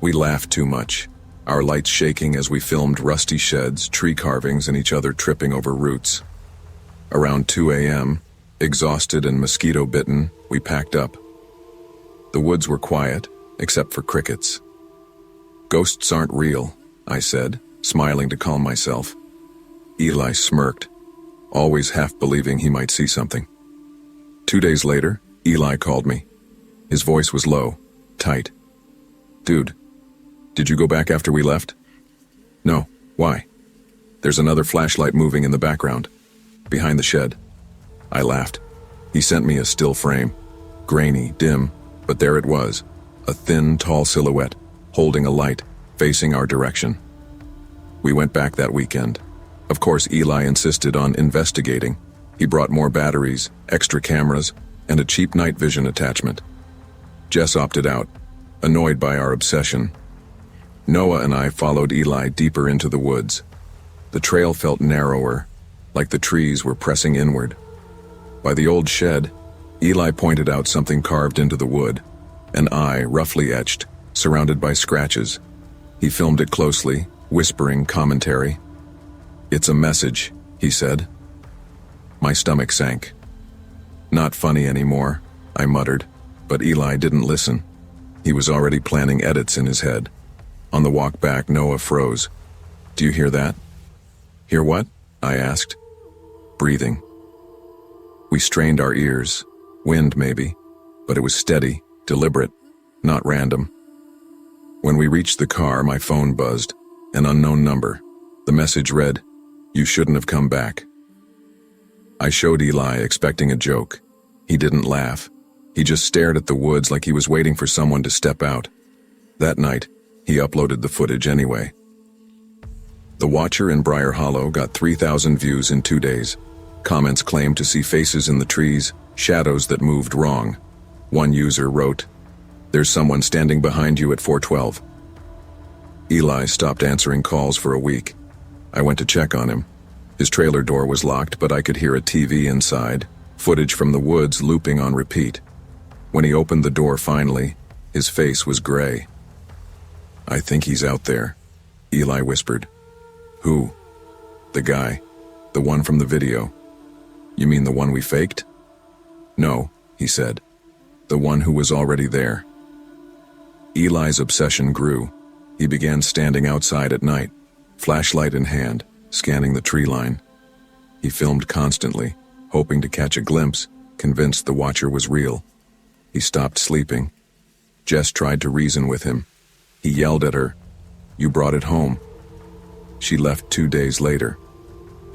We laughed too much, our lights shaking as we filmed rusty sheds, tree carvings, and each other tripping over roots. Around 2 a.m., exhausted and mosquito-bitten, we packed up. The woods were quiet, except for crickets. "Ghosts aren't real," I said, smiling to calm myself. Eli smirked, always half believing he might see something. 2 days later, Eli called me. His voice was low, tight. "Dude, did you go back after we left?" "No, why?" "There's another flashlight moving in the background, behind the shed." I laughed. He sent me a still frame, grainy, dim, but there it was, a thin, tall silhouette, holding a light, facing our direction. We went back that weekend. Of course, Eli insisted on investigating. He brought more batteries, extra cameras, and a cheap night vision attachment. Jess opted out, annoyed by our obsession. Noah and I followed Eli deeper into the woods. The trail felt narrower, like the trees were pressing inward. By the old shed, Eli pointed out something carved into the wood, an eye roughly etched, surrounded by scratches. He filmed it closely, whispering commentary. "It's a message," he said. My stomach sank. "Not funny anymore," I muttered, but Eli didn't listen. He was already planning edits in his head. On the walk back, Noah froze. "Do you hear that?" "Hear what?" I asked. "Breathing." We strained our ears. Wind, maybe, but it was steady, deliberate, not random. When we reached the car, my phone buzzed. An unknown number. The message read, "You shouldn't have come back." I showed Eli, expecting a joke. He didn't laugh. He just stared at the woods like he was waiting for someone to step out. That night, he uploaded the footage anyway. The Watcher in Briar Hollow got 3,000 views in 2 days. Comments claimed to see faces in the trees, shadows that moved wrong. One user wrote, "There's someone standing behind you at 412. Eli stopped answering calls for a week. I went to check on him. His trailer door was locked, but I could hear a TV inside, footage from the woods looping on repeat. When he opened the door finally, his face was gray. "I think he's out there," Eli whispered. "Who?" "The guy. The one from the video." "You mean the one we faked?" "No," he said. "The one who was already there." Eli's obsession grew. He began standing outside at night, flashlight in hand, scanning the tree line. He filmed constantly, hoping to catch a glimpse, convinced the Watcher was real. He stopped sleeping. Jess tried to reason with him. He yelled at her, "You brought it home." She left 2 days later.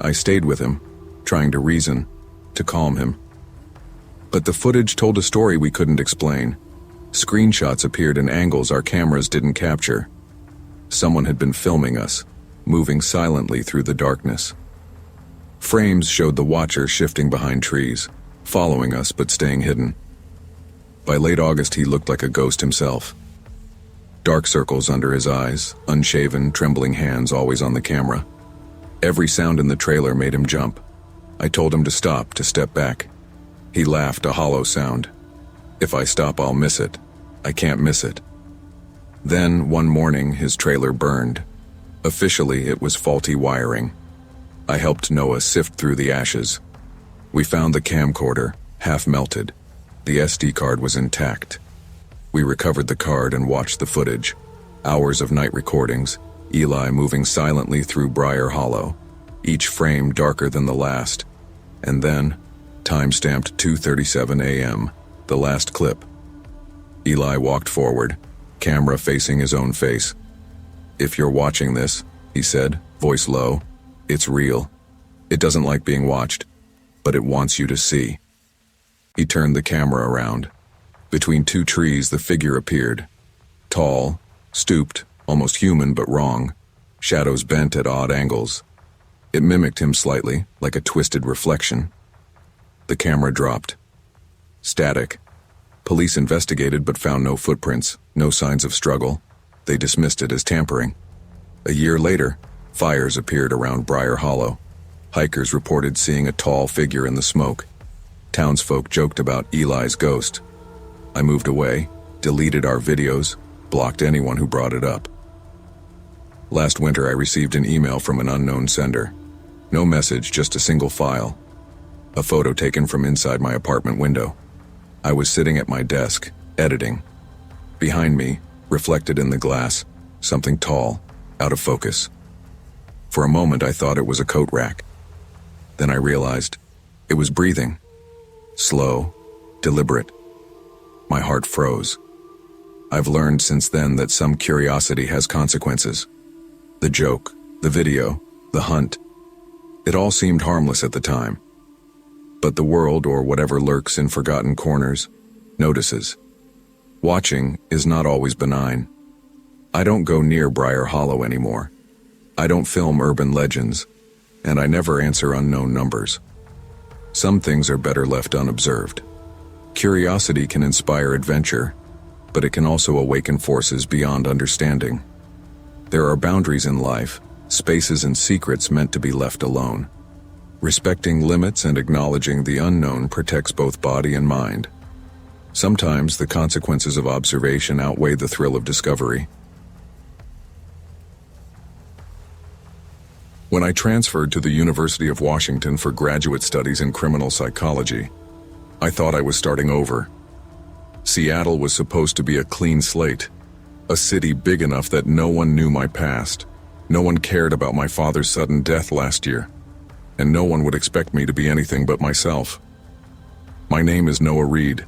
I stayed with him, trying to reason, to calm him. But the footage told a story we couldn't explain. Screenshots appeared in angles our cameras didn't capture. Someone had been filming us, moving silently through the darkness. Frames showed the Watcher shifting behind trees, following us but staying hidden. By late August, he looked like a ghost himself. Dark circles under his eyes, unshaven, trembling hands always on the camera. Every sound in the trailer made him jump. I told him to stop, to step back. He laughed, a hollow sound. "If I stop, I'll miss it. I can't miss it." Then, one morning, his trailer burned. Officially, it was faulty wiring. I helped Noah sift through the ashes. We found the camcorder, half melted. The SD card was intact. We recovered the card and watched the footage. Hours of night recordings, Eli moving silently through Briar Hollow, each frame darker than the last. And then, time-stamped 2:37 a.m., the last clip. Eli walked forward, camera facing his own face. "If you're watching this," he said, voice low, "it's real. It doesn't like being watched, but it wants you to see." He turned the camera around. Between two trees, the figure appeared. Tall, stooped, almost human but wrong, shadows bent at odd angles. It mimicked him slightly, like a twisted reflection. The camera dropped. Static. Police investigated but found no footprints, no signs of struggle. They dismissed it as tampering. A year later, fires appeared around Briar Hollow. Hikers reported seeing a tall figure in the smoke. Townsfolk joked about Eli's ghost. I moved away, deleted our videos, blocked anyone who brought it up. Last winter, I received an email from an unknown sender. No message, just a single file. A photo taken from inside my apartment window. I was sitting at my desk, editing. Behind me, reflected in the glass, something tall, out of focus. For a moment, I thought it was a coat rack. Then I realized it was breathing. Slow, deliberate. My heart froze. I've learned since then that some curiosity has consequences. The joke, the video, the hunt. It all seemed harmless at the time. But the world, or whatever lurks in forgotten corners, notices. Watching is not always benign. I don't go near Briar Hollow anymore. I don't film urban legends, and I never answer unknown numbers. Some things are better left unobserved. Curiosity can inspire adventure, but it can also awaken forces beyond understanding. There are boundaries in life, spaces and secrets meant to be left alone. Respecting limits and acknowledging the unknown protects both body and mind. Sometimes the consequences of observation outweigh the thrill of discovery. When I transferred to the University of Washington for graduate studies in criminal psychology, I thought I was starting over. Seattle was supposed to be a clean slate, a city big enough that no one knew my past, no one cared about my father's sudden death last year, and no one would expect me to be anything but myself. My name is Noah Reed,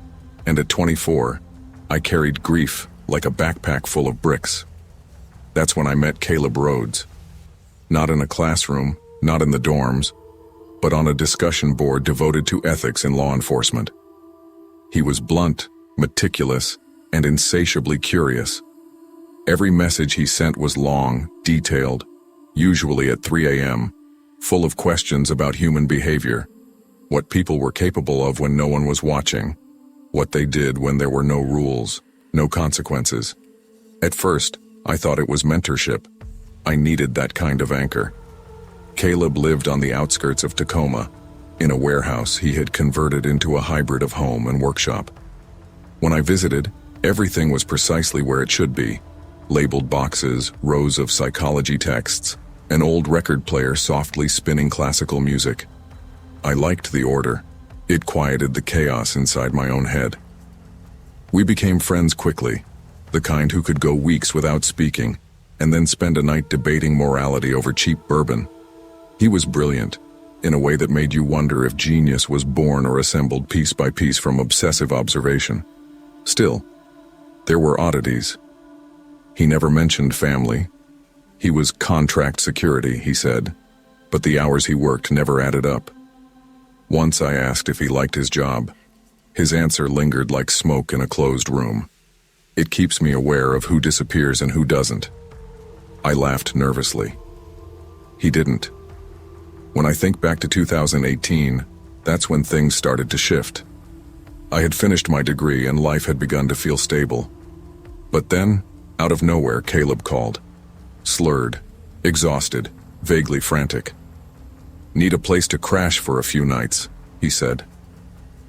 and at 24, I carried grief like a backpack full of bricks. That's when I met Caleb Rhodes. Not in a classroom, not in the dorms, but on a discussion board devoted to ethics in law enforcement. He was blunt, meticulous, and insatiably curious. Every message he sent was long, detailed, usually at 3 a.m., full of questions about human behavior, what people were capable of when no one was watching, what they did when there were no rules, no consequences. At first, I thought it was mentorship. I needed that kind of anchor. Caleb lived on the outskirts of Tacoma, in a warehouse he had converted into a hybrid of home and workshop. When I visited, everything was precisely where it should be. Labeled boxes, rows of psychology texts, an old record player softly spinning classical music. I liked the order. It quieted the chaos inside my own head. We became friends quickly, the kind who could go weeks without speaking, and then spend a night debating morality over cheap bourbon. He was brilliant, in a way that made you wonder if genius was born or assembled piece by piece from obsessive observation. Still, there were oddities. He never mentioned family. He was contract security, he said, but the hours he worked never added up. Once I asked if he liked his job. His answer lingered like smoke in a closed room. It keeps me aware of who disappears and who doesn't. I laughed nervously. He didn't. When I think back to 2018, that's when things started to shift. I had finished my degree and life had begun to feel stable. But then, out of nowhere, Caleb called. Slurred, exhausted, vaguely frantic. "Need a place to crash for a few nights," he said.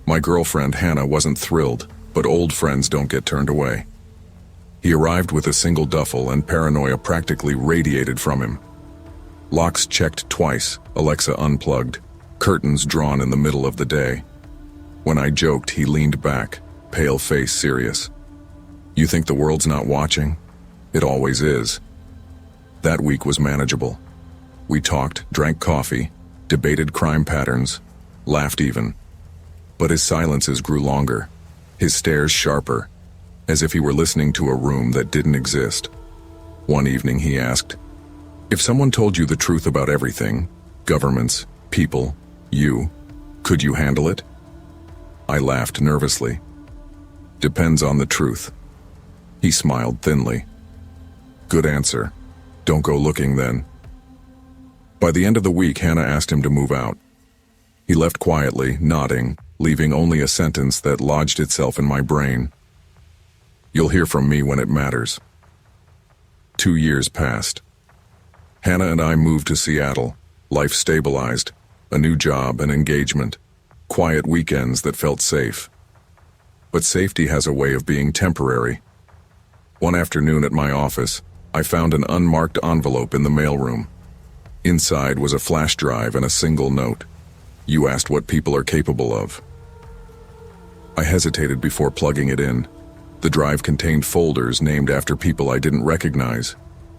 My girlfriend, Hannah, wasn't thrilled, but old friends don't get turned away. He arrived with a single duffel and paranoia practically radiated from him. Locks checked twice, Alexa unplugged, curtains drawn in the middle of the day. When I joked, he leaned back, pale face serious. "You think the world's not watching? It always is." That week was manageable. We talked, drank coffee, debated crime patterns, laughed even. But his silences grew longer, his stares sharper, as if he were listening to a room that didn't exist. One evening he asked, "If someone told you the truth about everything, governments, people, you, could you handle it?" I laughed nervously. "Depends on the truth." He smiled thinly. "Good answer. Don't go looking then." By the end of the week, Hannah asked him to move out. He left quietly, nodding, leaving only a sentence that lodged itself in my brain. "You'll hear from me when it matters." 2 years passed. Hannah and I moved to Seattle. Life stabilized. A new job, an engagement. Quiet weekends that felt safe. But safety has a way of being temporary. One afternoon at my office, I found an unmarked envelope in the mailroom. Inside was a flash drive and a single note. "You asked what people are capable of." I hesitated before plugging it in. The drive contained folders named after people I didn't recognize,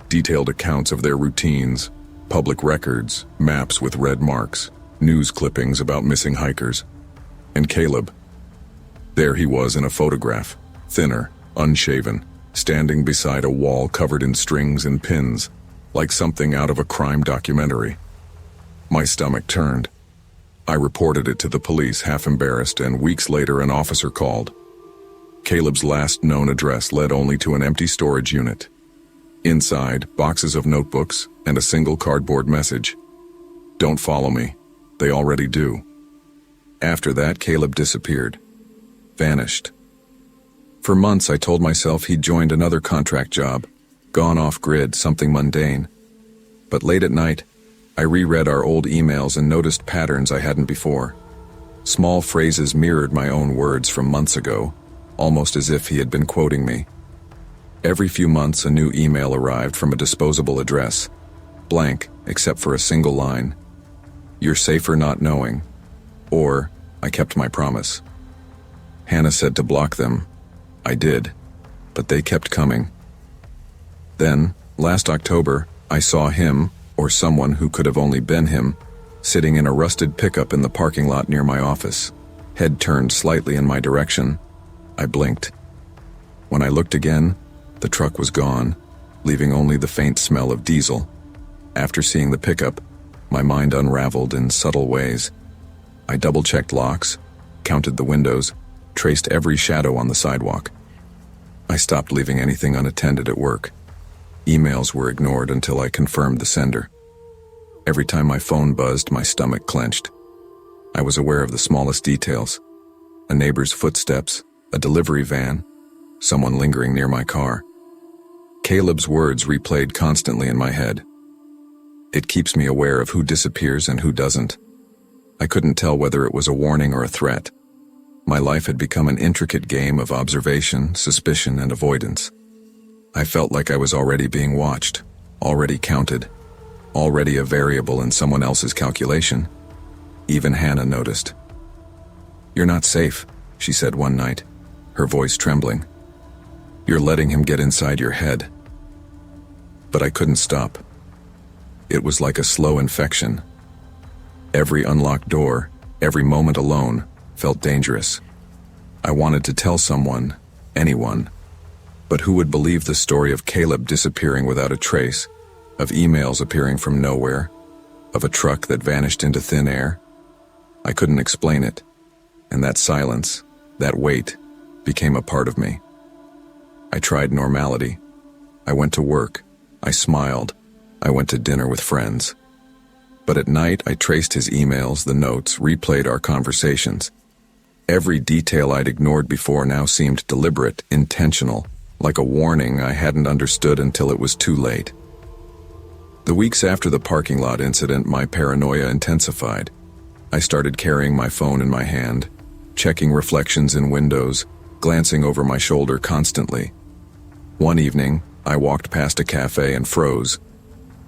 detailed accounts of their routines, public records, maps with red marks, news clippings about missing hikers. And Caleb. There he was in a photograph, thinner, unshaven, standing beside a wall covered in strings and pins, like something out of a crime documentary. My stomach turned. I reported it to the police, half embarrassed, and weeks later an officer called. Caleb's last known address led only to an empty storage unit. Inside, boxes of notebooks and a single cardboard message. "Don't follow me. They already do." After that, Caleb disappeared. Vanished. For months, I told myself he'd joined another contract job, gone off-grid, something mundane. But late at night, I reread our old emails and noticed patterns I hadn't before. Small phrases mirrored my own words from months ago, almost as if he had been quoting me. Every few months, a new email arrived from a disposable address, blank except for a single line. "You're safer not knowing," or "I kept my promise." Hannah said to block them. I did, but they kept coming. Then, last October, I saw him, or someone who could have only been him, sitting in a rusted pickup in the parking lot near my office, head turned slightly in my direction. I blinked. When I looked again, the truck was gone, leaving only the faint smell of diesel. After seeing the pickup, my mind unraveled in subtle ways. I double-checked locks, counted the windows, traced every shadow on the sidewalk. I stopped leaving anything unattended at work. Emails were ignored until I confirmed the sender. Every time my phone buzzed, my stomach clenched. I was aware of the smallest details. A neighbor's footsteps, a delivery van, someone lingering near my car. Caleb's words replayed constantly in my head. It keeps me aware of who disappears and who doesn't. I couldn't tell whether it was a warning or a threat. My life had become an intricate game of observation, suspicion, and avoidance. I felt like I was already being watched, already counted, already a variable in someone else's calculation. Even Hannah noticed. "You're not safe," she said one night, her voice trembling. "You're letting him get inside your head." But I couldn't stop. It was like a slow infection. Every unlocked door, every moment alone, felt dangerous. I wanted to tell someone, anyone. But who would believe the story of Caleb disappearing without a trace, of emails appearing from nowhere, of a truck that vanished into thin air? I couldn't explain it, and that silence, that weight, became a part of me. I tried normality. I went to work. I smiled. I went to dinner with friends. But at night, I traced his emails, the notes, replayed our conversations. Every detail I'd ignored before now seemed deliberate, intentional, like a warning I hadn't understood until it was too late. The weeks after the parking lot incident, my paranoia intensified. I started carrying my phone in my hand, checking reflections in windows, glancing over my shoulder constantly. One evening, I walked past a cafe and froze.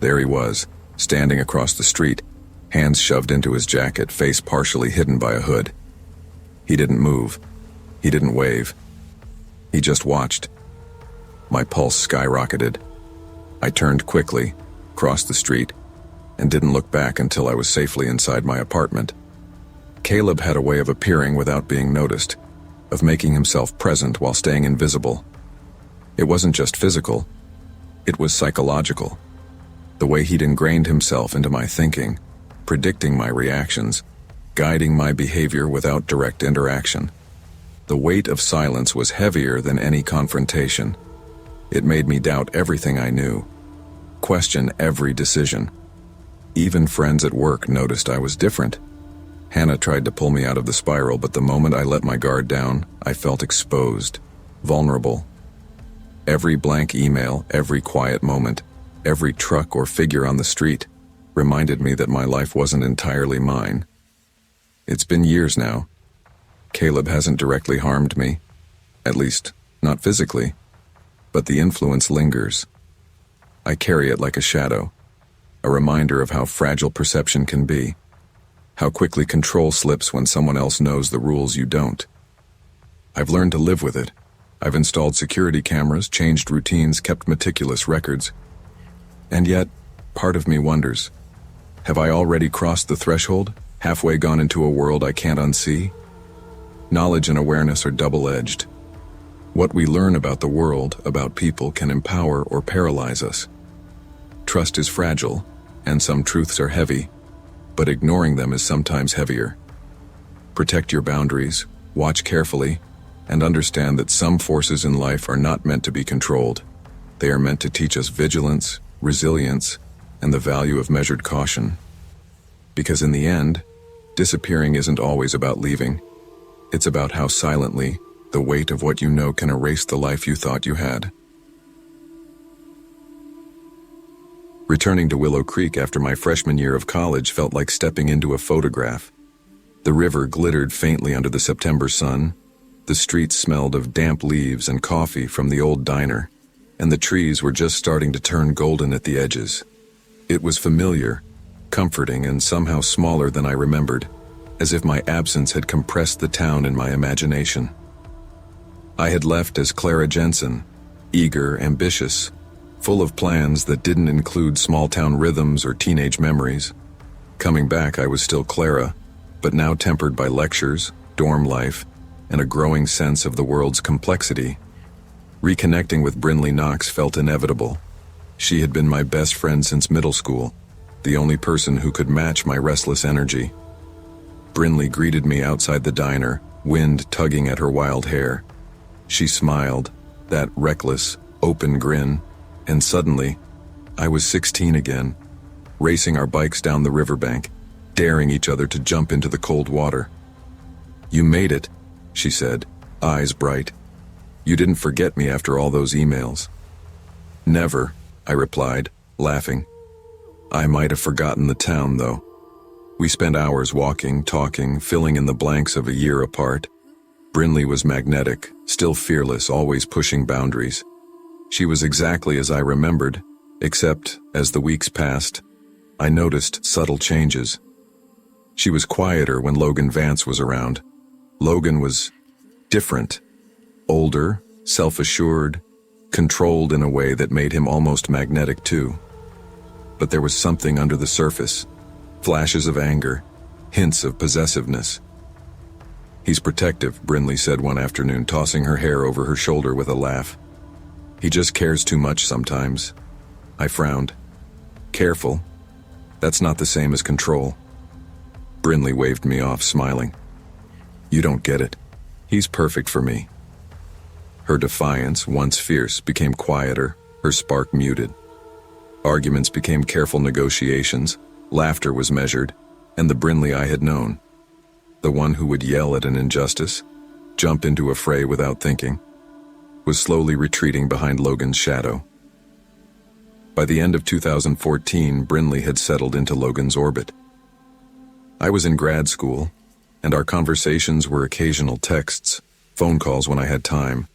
There he was, standing across the street, hands shoved into his jacket, face partially hidden by a hood. He didn't move. He didn't wave. He just watched. My pulse skyrocketed. I turned quickly, crossed the street, and didn't look back until I was safely inside my apartment. Caleb had a way of appearing without being noticed, of making himself present while staying invisible. It wasn't just physical, it was psychological. The way he'd ingrained himself into my thinking, predicting my reactions, guiding my behavior without direct interaction. The weight of silence was heavier than any confrontation. It made me doubt everything I knew, question every decision. Even friends at work noticed I was different. Hannah tried to pull me out of the spiral, but the moment I let my guard down, I felt exposed, vulnerable. Every blank email, every quiet moment, every truck or figure on the street reminded me that my life wasn't entirely mine. It's been years now. Caleb hasn't directly harmed me, at least not physically, but the influence lingers. I carry it like a shadow, a reminder of how fragile perception can be, how quickly control slips when someone else knows the rules you don't. I've learned to live with it. I've installed security cameras, changed routines, kept meticulous records. And yet, part of me wonders, have I already crossed the threshold, halfway gone into a world I can't unsee? Knowledge and awareness are double-edged. What we learn about the world, about people, can empower or paralyze us. Trust is fragile, and some truths are heavy, but ignoring them is sometimes heavier. Protect your boundaries, watch carefully, and understand that some forces in life are not meant to be controlled. They are meant to teach us vigilance, resilience, and the value of measured caution. Because in the end, disappearing isn't always about leaving. It's about how silently the weight of what you know can erase the life you thought you had. Returning to Willow Creek after my freshman year of college felt like stepping into a photograph. The river glittered faintly under the September sun. The streets smelled of damp leaves and coffee from the old diner, and the trees were just starting to turn golden at the edges. It was familiar, comforting, and somehow smaller than I remembered, as if my absence had compressed the town in my imagination. I had left as Clara Jensen, eager, ambitious, full of plans that didn't include small-town rhythms or teenage memories. Coming back, I was still Clara, but now tempered by lectures, dorm life, and a growing sense of the world's complexity. Reconnecting with Brinley Knox felt inevitable. She had been my best friend since middle school, the only person who could match my restless energy. Brinley greeted me outside the diner, wind tugging at her wild hair. She smiled, that reckless, open grin, and suddenly, I was 16 again, racing our bikes down the riverbank, daring each other to jump into the cold water. "You made it," she said, eyes bright. "You didn't forget me after all those emails." "Never," I replied, laughing. "I might have forgotten the town, though." We spent hours walking, talking, filling in the blanks of a year apart. Brinley was magnetic, still fearless, always pushing boundaries. She was exactly as I remembered, except, as the weeks passed, I noticed subtle changes. She was quieter when Logan Vance was around. Logan was different, older, self-assured, controlled in a way that made him almost magnetic too. But there was something under the surface, flashes of anger, hints of possessiveness. "He's protective," Brinley said one afternoon, tossing her hair over her shoulder with a laugh. "He just cares too much sometimes." I frowned. "Careful. That's not the same as control." Brinley waved me off, smiling. "You don't get it. He's perfect for me." Her defiance, once fierce, became quieter, her spark muted. Arguments became careful negotiations, laughter was measured, and the Brinley I had known, the one who would yell at an injustice, jump into a fray without thinking, was slowly retreating behind Logan's shadow. By the end of 2014, Brinley had settled into Logan's orbit. I was in grad school, and our conversations were occasional texts, phone calls when I had time.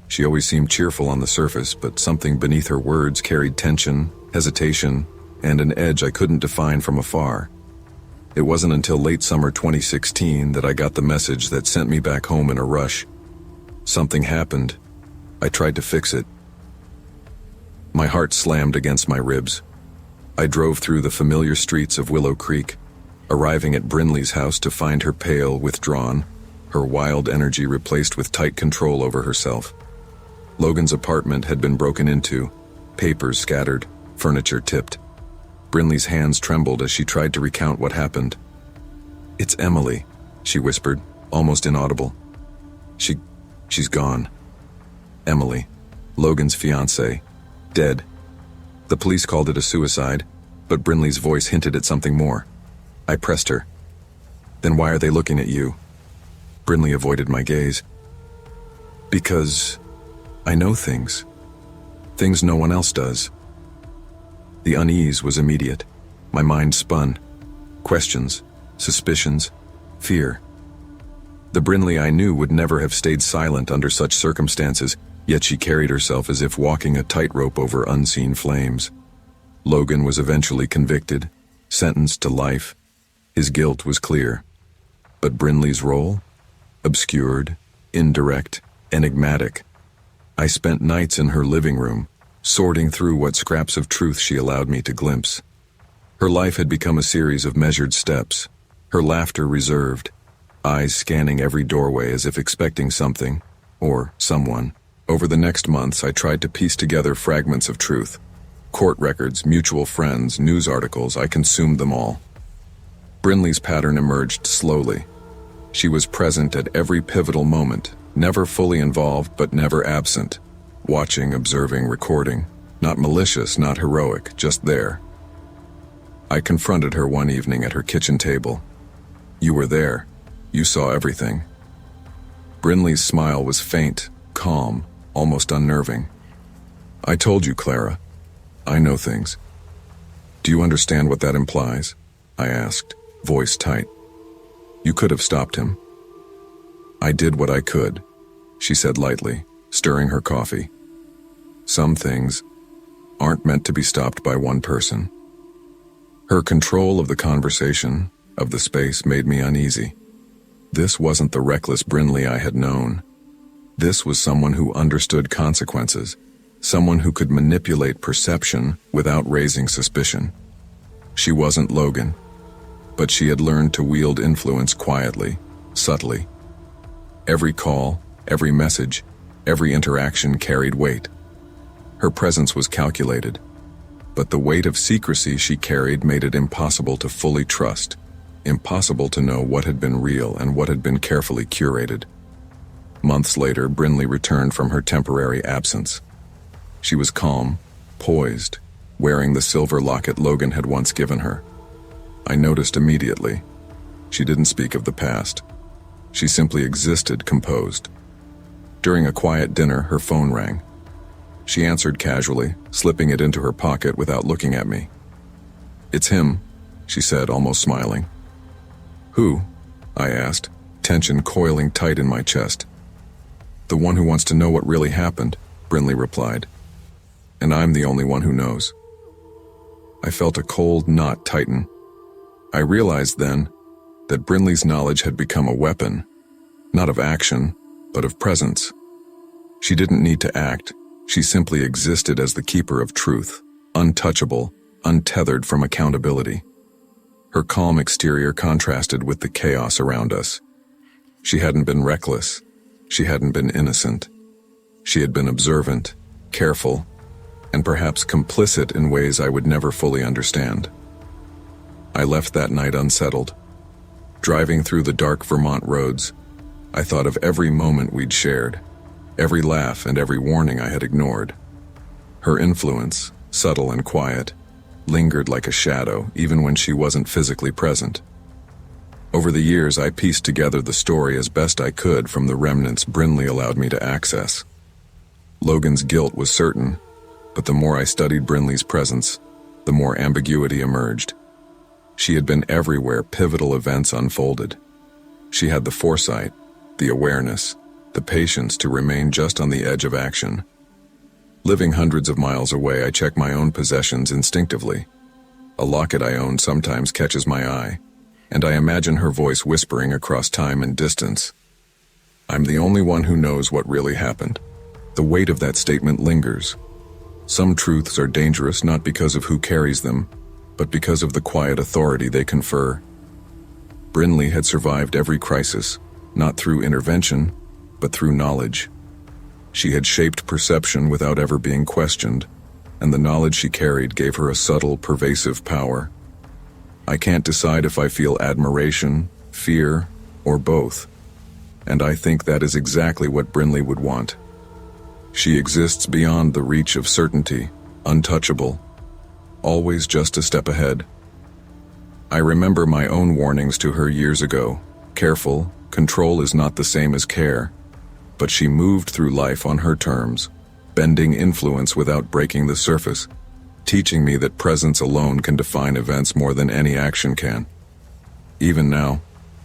She always seemed cheerful on the surface, but something beneath her words carried tension, hesitation, and an edge I couldn't define from afar. It wasn't until late summer 2016 that I got the message that sent me back home in a rush. Something happened. I tried to fix it. My heart slammed against my ribs. I drove through the familiar streets of Willow Creek, arriving at Brinley's house to find her pale, withdrawn, her wild energy replaced with tight control over herself. Logan's apartment had been broken into, papers scattered, furniture tipped. Brinley's hands trembled as she tried to recount what happened. "It's Emily," she whispered, almost inaudible. She's gone. Emily, Logan's fiancée, dead. The police called it a suicide, but Brinley's voice hinted at something more. I pressed her. "Then why are they looking at you?" Brinley avoided my gaze. "Because I know things. Things no one else does." The unease was immediate. My mind spun. Questions, suspicions, fear. The Brinley I knew would never have stayed silent under such circumstances, yet she carried herself as if walking a tightrope over unseen flames. Logan was eventually convicted, sentenced to life. His guilt was clear. But Brinley's role? Obscured, indirect, enigmatic. I spent nights in her living room, sorting through what scraps of truth she allowed me to glimpse. Her life had become a series of measured steps, her laughter reserved, eyes scanning every doorway as if expecting something, or someone. Over the next months, I tried to piece together fragments of truth. Court records, mutual friends, news articles, I consumed them all. Brinley's pattern emerged slowly. She was present at every pivotal moment, never fully involved but never absent. Watching, observing, recording. Not malicious, not heroic, just there. I confronted her one evening at her kitchen table. "You were there. You saw everything." Brinley's smile was faint, calm, almost unnerving. "I told you, Clara. I know things." "Do you understand what that implies?" I asked, voice tight. "You could have stopped him." "I did what I could," she said lightly, stirring her coffee. "Some things aren't meant to be stopped by one person." Her control of the conversation, of the space, made me uneasy. This wasn't the reckless Brinley I had known. This was someone who understood consequences, someone who could manipulate perception without raising suspicion. She wasn't Logan, but she had learned to wield influence quietly, subtly. Every call, every message, every interaction carried weight. Her presence was calculated, but the weight of secrecy she carried made it impossible to fully trust, impossible to know what had been real and what had been carefully curated. Months later, Brinley returned from her temporary absence. She was calm, poised, wearing the silver locket Logan had once given her. I noticed immediately. She didn't speak of the past. She simply existed, composed. During a quiet dinner, her phone rang. She answered casually, slipping it into her pocket without looking at me. "It's him," she said, almost smiling. "Who?" I asked, tension coiling tight in my chest. "The one who wants to know what really happened," Brinley replied. "And I'm the only one who knows." I felt a cold knot tighten. I realized then that Brinley's knowledge had become a weapon, not of action, but of presence. She didn't need to act. She simply existed as the keeper of truth, untouchable, untethered from accountability. Her calm exterior contrasted with the chaos around us. She hadn't been reckless. She hadn't been innocent. She had been observant, careful, and perhaps complicit in ways I would never fully understand. I left that night unsettled. Driving through the dark Vermont roads, I thought of every moment we'd shared, every laugh and every warning I had ignored. Her influence, subtle and quiet, lingered like a shadow even when she wasn't physically present. Over the years, I pieced together the story as best I could from the remnants Brinley allowed me to access. Logan's guilt was certain, but the more I studied Brinley's presence, the more ambiguity emerged. She had been everywhere pivotal events unfolded. She had the foresight, the awareness, the patience to remain just on the edge of action. Living hundreds of miles away, I check my own possessions instinctively. A locket I own sometimes catches my eye, and I imagine her voice whispering across time and distance. I'm the only one who knows what really happened. The weight of that statement lingers. Some truths are dangerous not because of who carries them, but because of the quiet authority they confer. Brinley had survived every crisis, not through intervention, but through knowledge. She had shaped perception without ever being questioned, and the knowledge she carried gave her a subtle, pervasive power. I can't decide if I feel admiration, fear, or both, and I think that is exactly what Brinley would want. She exists beyond the reach of certainty, untouchable, always just a step ahead. I remember my own warnings to her years ago. Careful, control is not the same as care. But she moved through life on her terms, bending influence without breaking the surface, teaching me that presence alone can define events more than any action can. Even now,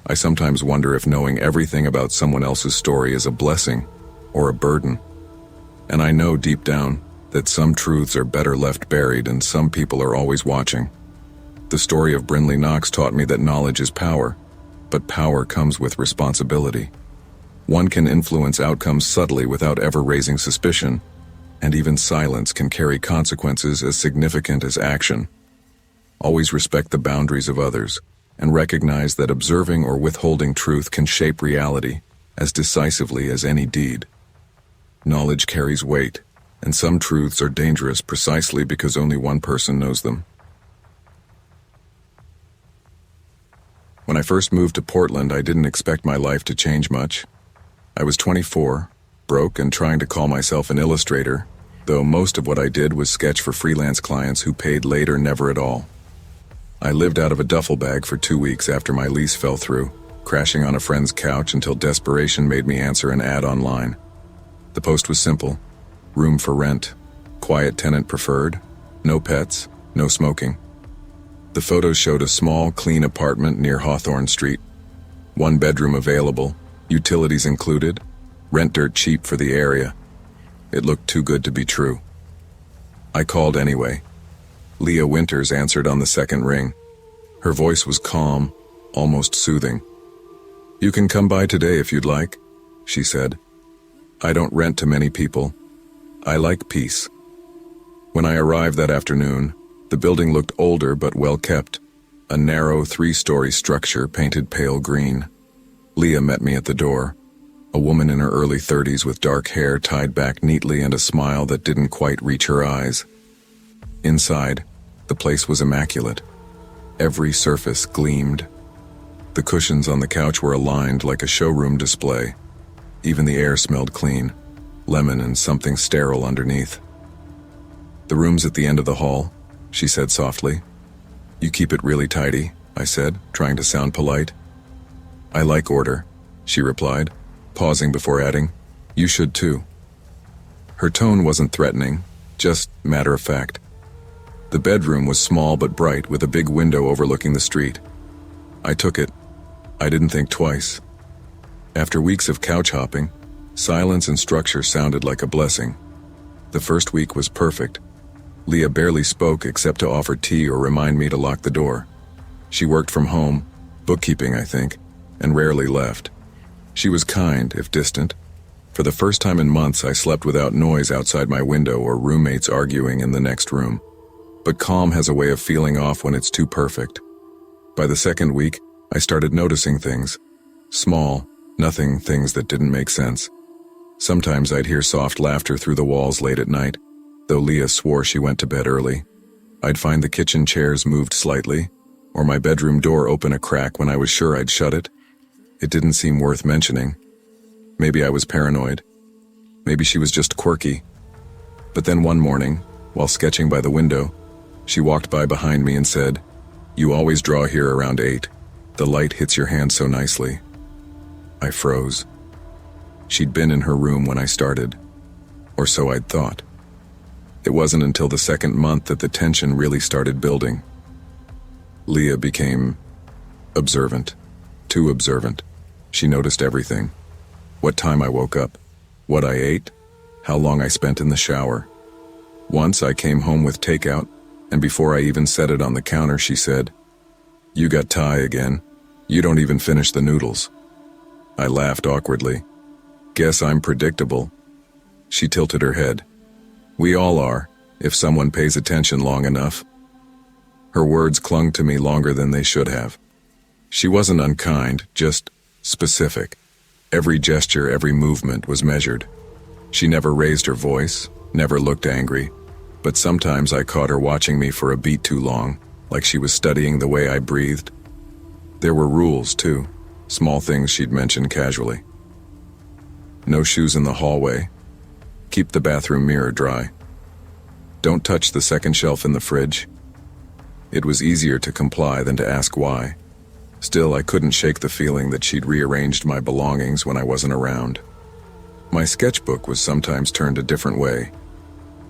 I sometimes wonder if knowing everything about someone else's story is a blessing or a burden. And I know deep down that some truths are better left buried and some people are always watching. The story of Brinley Knox taught me that knowledge is power, but power comes with responsibility. One can influence outcomes subtly without ever raising suspicion, and even silence can carry consequences as significant as action. Always respect the boundaries of others, and recognize that observing or withholding truth can shape reality as decisively as any deed. Knowledge carries weight, and some truths are dangerous precisely because only one person knows them. When I first moved to Portland, I didn't expect my life to change much. I was 24, broke and trying to call myself an illustrator, though most of what I did was sketch for freelance clients who paid late or never at all. I lived out of a duffel bag for 2 weeks after my lease fell through, crashing on a friend's couch until desperation made me answer an ad online. The post was simple: room for rent, quiet tenant preferred, no pets, no smoking. The photos showed a small, clean apartment near Hawthorne Street. 1 bedroom available, utilities included, rent dirt cheap for the area. It looked too good to be true. I called anyway. Leah Winters answered on the second ring. Her voice was calm, almost soothing. "You can come by today if you'd like," she said. "I don't rent to many people. I like peace." When I arrived that afternoon, the building looked older but well kept, a narrow 3-story structure painted pale green. Leah met me at the door, a woman in her early 30s with dark hair tied back neatly and a smile that didn't quite reach her eyes. Inside, the place was immaculate. Every surface gleamed. The cushions on the couch were aligned like a showroom display. Even the air smelled clean, lemon and something sterile underneath. "The room's at the end of the hall," she said softly. "You keep it really tidy," I said, trying to sound polite. "I like order," she replied, pausing before adding, "You should too." Her tone wasn't threatening, just matter of fact. The bedroom was small but bright, with a big window overlooking the street. I took it. I didn't think twice. After weeks of couch hopping, silence and structure sounded like a blessing. The first week was perfect. Leah barely spoke except to offer tea or remind me to lock the door. She worked from home, bookkeeping I think, and rarely left. She was kind, if distant. For the first time in months, I slept without noise outside my window or roommates arguing in the next room. But calm has a way of feeling off when it's too perfect. By the second week, I started noticing things. Small, nothing things that didn't make sense. Sometimes I'd hear soft laughter through the walls late at night, though Leah swore she went to bed early. I'd find the kitchen chairs moved slightly, or my bedroom door open a crack when I was sure I'd shut it. It didn't seem worth mentioning. Maybe I was paranoid. Maybe she was just quirky. But then one morning, while sketching by the window, she walked by behind me and said, "You always draw here around 8. The light hits your hand so nicely." I froze. She'd been in her room when I started, or so I'd thought. It wasn't until the second month that the tension really started building. Leah became observant, too observant. She noticed everything. What time I woke up, what I ate, how long I spent in the shower. Once I came home with takeout, and before I even set it on the counter, she said, "You got Thai again. You don't even finish the noodles." I laughed awkwardly. "Guess I'm predictable." She tilted her head. "We all are, if someone pays attention long enough." Her words clung to me longer than they should have. She wasn't unkind, just specific. Every gesture, every movement was measured. She never raised her voice, never looked angry, but sometimes I caught her watching me for a beat too long, like she was studying the way I breathed. There were rules, too, small things she'd mention casually. No shoes in the hallway. Keep the bathroom mirror dry. Don't touch the second shelf in the fridge. It was easier to comply than to ask why. Still, I couldn't shake the feeling that she'd rearranged my belongings when I wasn't around. My sketchbook was sometimes turned a different way.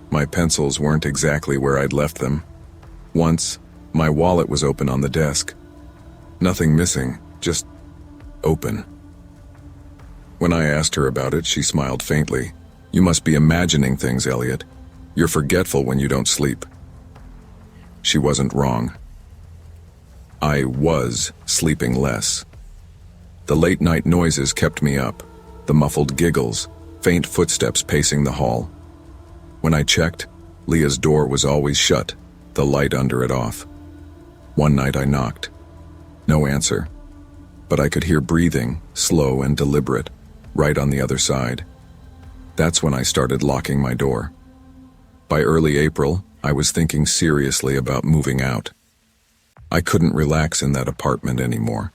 My pencils weren't exactly where I'd left them. Once, my wallet was open on the desk. Nothing missing, just open. When I asked her about it, she smiled faintly. "You must be imagining things, Elliot. You're forgetful when you don't sleep." She wasn't wrong. I was sleeping less. The late-night noises kept me up, the muffled giggles, faint footsteps pacing the hall. When I checked, Leah's door was always shut, the light under it off. One night I knocked. No answer. But I could hear breathing, slow and deliberate, right on the other side. That's when I started locking my door. By early April, I was thinking seriously about moving out. I couldn't relax in that apartment anymore.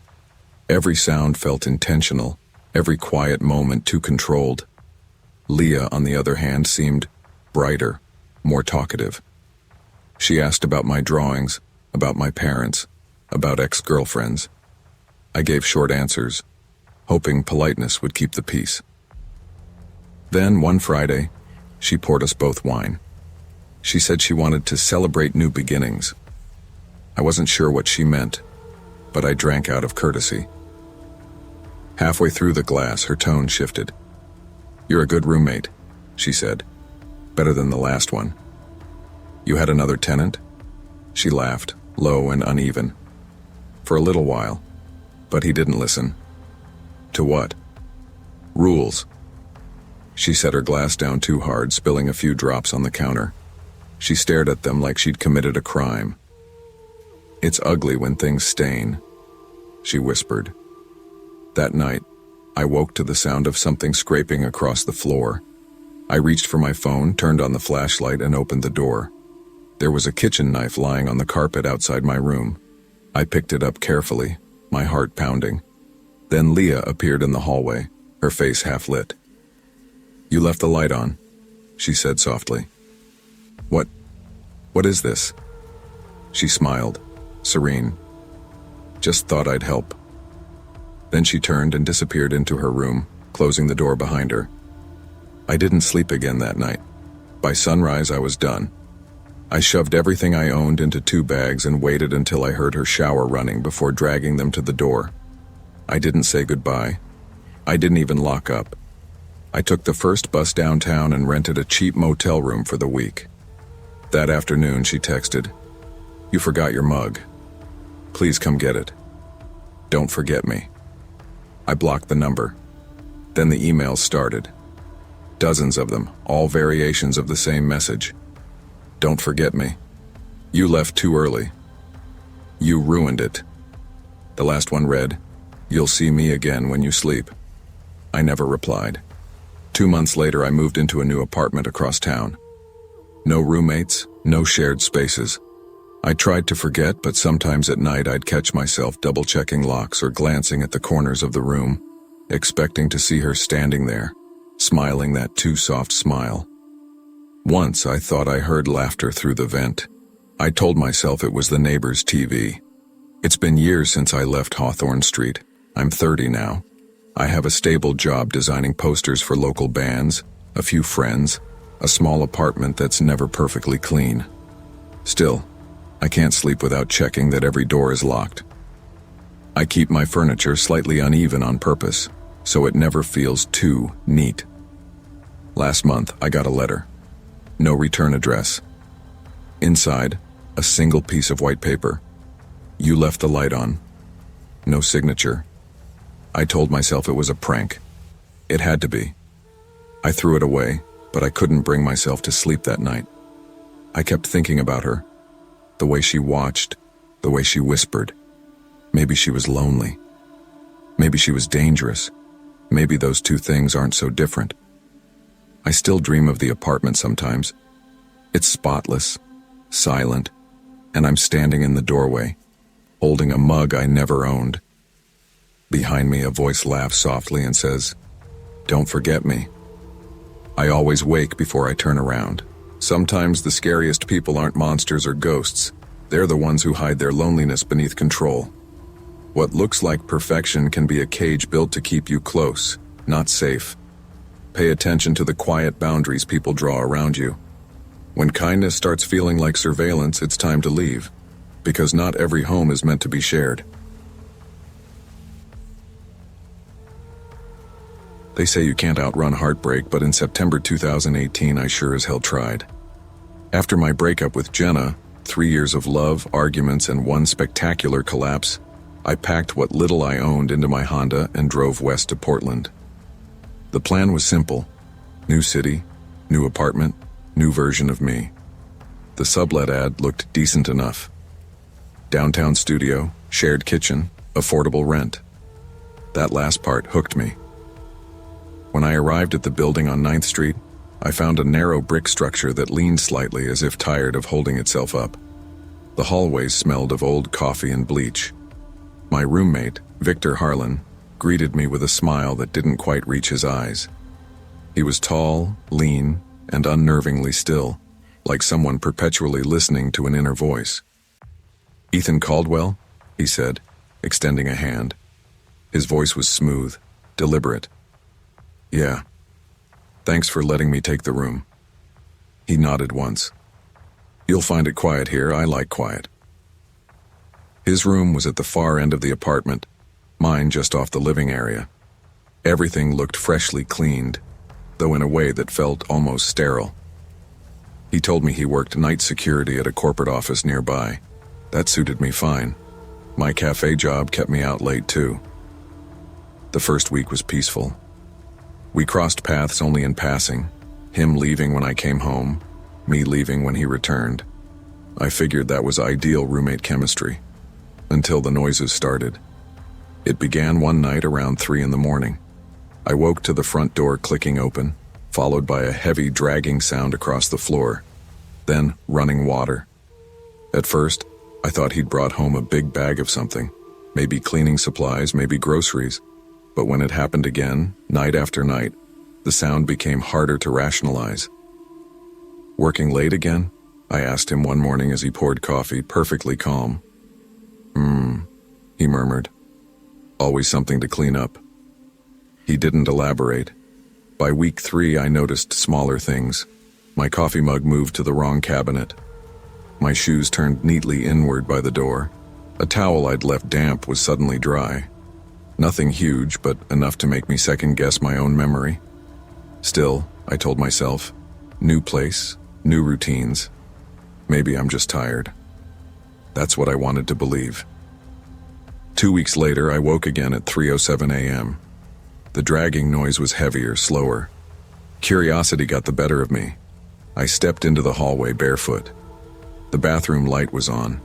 Every sound felt intentional, every quiet moment too controlled. Leah, on the other hand, seemed brighter, more talkative. She asked about my drawings, about my parents, about ex-girlfriends. I gave short answers, hoping politeness would keep the peace. Then, one Friday, she poured us both wine. She said she wanted to celebrate new beginnings. I wasn't sure what she meant, but I drank out of courtesy. Halfway through the glass, her tone shifted. "You're a good roommate," she said. "Better than the last one." "You had another tenant?" She laughed, low and uneven. "For a little while, but he didn't listen." "To what?" "Rules." She set her glass down too hard, spilling a few drops on the counter. She stared at them like she'd committed a crime. "It's ugly when things stain," she whispered. That night, I woke to the sound of something scraping across the floor. I reached for my phone, turned on the flashlight, and opened the door. There was a kitchen knife lying on the carpet outside my room. I picked it up carefully, my heart pounding. Then Leah appeared in the hallway, her face half lit. "You left the light on," she said softly. What is this?" She smiled, serene. "Just thought I'd help." Then she turned and disappeared into her room, closing the door behind her. I didn't sleep again that night. By sunrise, I was done. I shoved everything I owned into 2 bags and waited until I heard her shower running before dragging them to the door. I didn't say goodbye. I didn't even lock up. I took the first bus downtown and rented a cheap motel room for the week. That afternoon, she texted, "You forgot your mug. Please come get it. Don't forget me." I blocked the number. Then the emails started. Dozens of them, all variations of the same message. "Don't forget me. You left too early. You ruined it." The last one read, "You'll see me again when you sleep." I never replied. 2 months later, I moved into a new apartment across town. No roommates, no shared spaces. I tried to forget, but sometimes at night I'd catch myself double-checking locks or glancing at the corners of the room, expecting to see her standing there, smiling that too soft smile. Once I thought I heard laughter through the vent. I told myself it was the neighbor's TV. It's been years since I left Hawthorne Street. I'm 30 now. I have a stable job designing posters for local bands, a few friends, a small apartment that's never perfectly clean. Still, I can't sleep without checking that every door is locked. I keep my furniture slightly uneven on purpose, so it never feels too neat. Last month, I got a letter. No return address. Inside, a single piece of white paper. You left the light on. No signature. I told myself it was a prank. It had to be. I threw it away, but I couldn't bring myself to sleep that night. I kept thinking about her. The way she watched, the way she whispered. Maybe she was lonely. Maybe she was dangerous. Maybe those two things aren't so different. I still dream of the apartment sometimes. It's spotless, silent, and I'm standing in the doorway, holding a mug I never owned. Behind me, a voice laughs softly and says, "Don't forget me." I always wake before I turn around. Sometimes the scariest people aren't monsters or ghosts. They're the ones who hide their loneliness beneath control. What looks like perfection can be a cage built to keep you close, not safe. Pay attention to the quiet boundaries people draw around you. When kindness starts feeling like surveillance, it's time to leave, because not every home is meant to be shared. They say you can't outrun heartbreak, but in September 2018, I sure as hell tried. After my breakup with Jenna, 3 years of love, arguments, and one spectacular collapse, I packed what little I owned into my Honda and drove west to Portland. The plan was simple. New city, new apartment, new version of me. The sublet ad looked decent enough. Downtown studio, shared kitchen, affordable rent. That last part hooked me. When I arrived at the building on 9th Street, I found a narrow brick structure that leaned slightly as if tired of holding itself up. The hallways smelled of old coffee and bleach. My roommate, Victor Harlan, greeted me with a smile that didn't quite reach his eyes. He was tall, lean, and unnervingly still, like someone perpetually listening to an inner voice. "Ethan Caldwell?" he said, extending a hand. His voice was smooth, deliberate. "Yeah. Thanks for letting me take the room." He nodded once. "You'll find it quiet here. I like quiet." His room was at the far end of the apartment, mine just off the living area. Everything looked freshly cleaned, though in a way that felt almost sterile. He told me he worked night security at a corporate office nearby. That suited me fine. My cafe job kept me out late too. The first week was peaceful. We crossed paths only in passing, him leaving when I came home, me leaving when he returned. I figured that was ideal roommate chemistry, until the noises started. It began one night around 3 in the morning. I woke to the front door clicking open, followed by a heavy dragging sound across the floor, then running water. At first, I thought he'd brought home a big bag of something, maybe cleaning supplies, maybe groceries. But when it happened again, night after night, the sound became harder to rationalize. "Working late again?" I asked him one morning as he poured coffee, perfectly calm. He murmured. "Always something to clean up." He didn't elaborate. By week 3, I noticed smaller things. My coffee mug moved to the wrong cabinet. My shoes turned neatly inward by the door. A towel I'd left damp was suddenly dry. Nothing huge, but enough to make me second-guess my own memory. Still, I told myself, new place, new routines. Maybe I'm just tired. That's what I wanted to believe. 2 weeks later, I woke again at 3:07 a.m. The dragging noise was heavier, slower. Curiosity got the better of me. I stepped into the hallway barefoot. The bathroom light was on.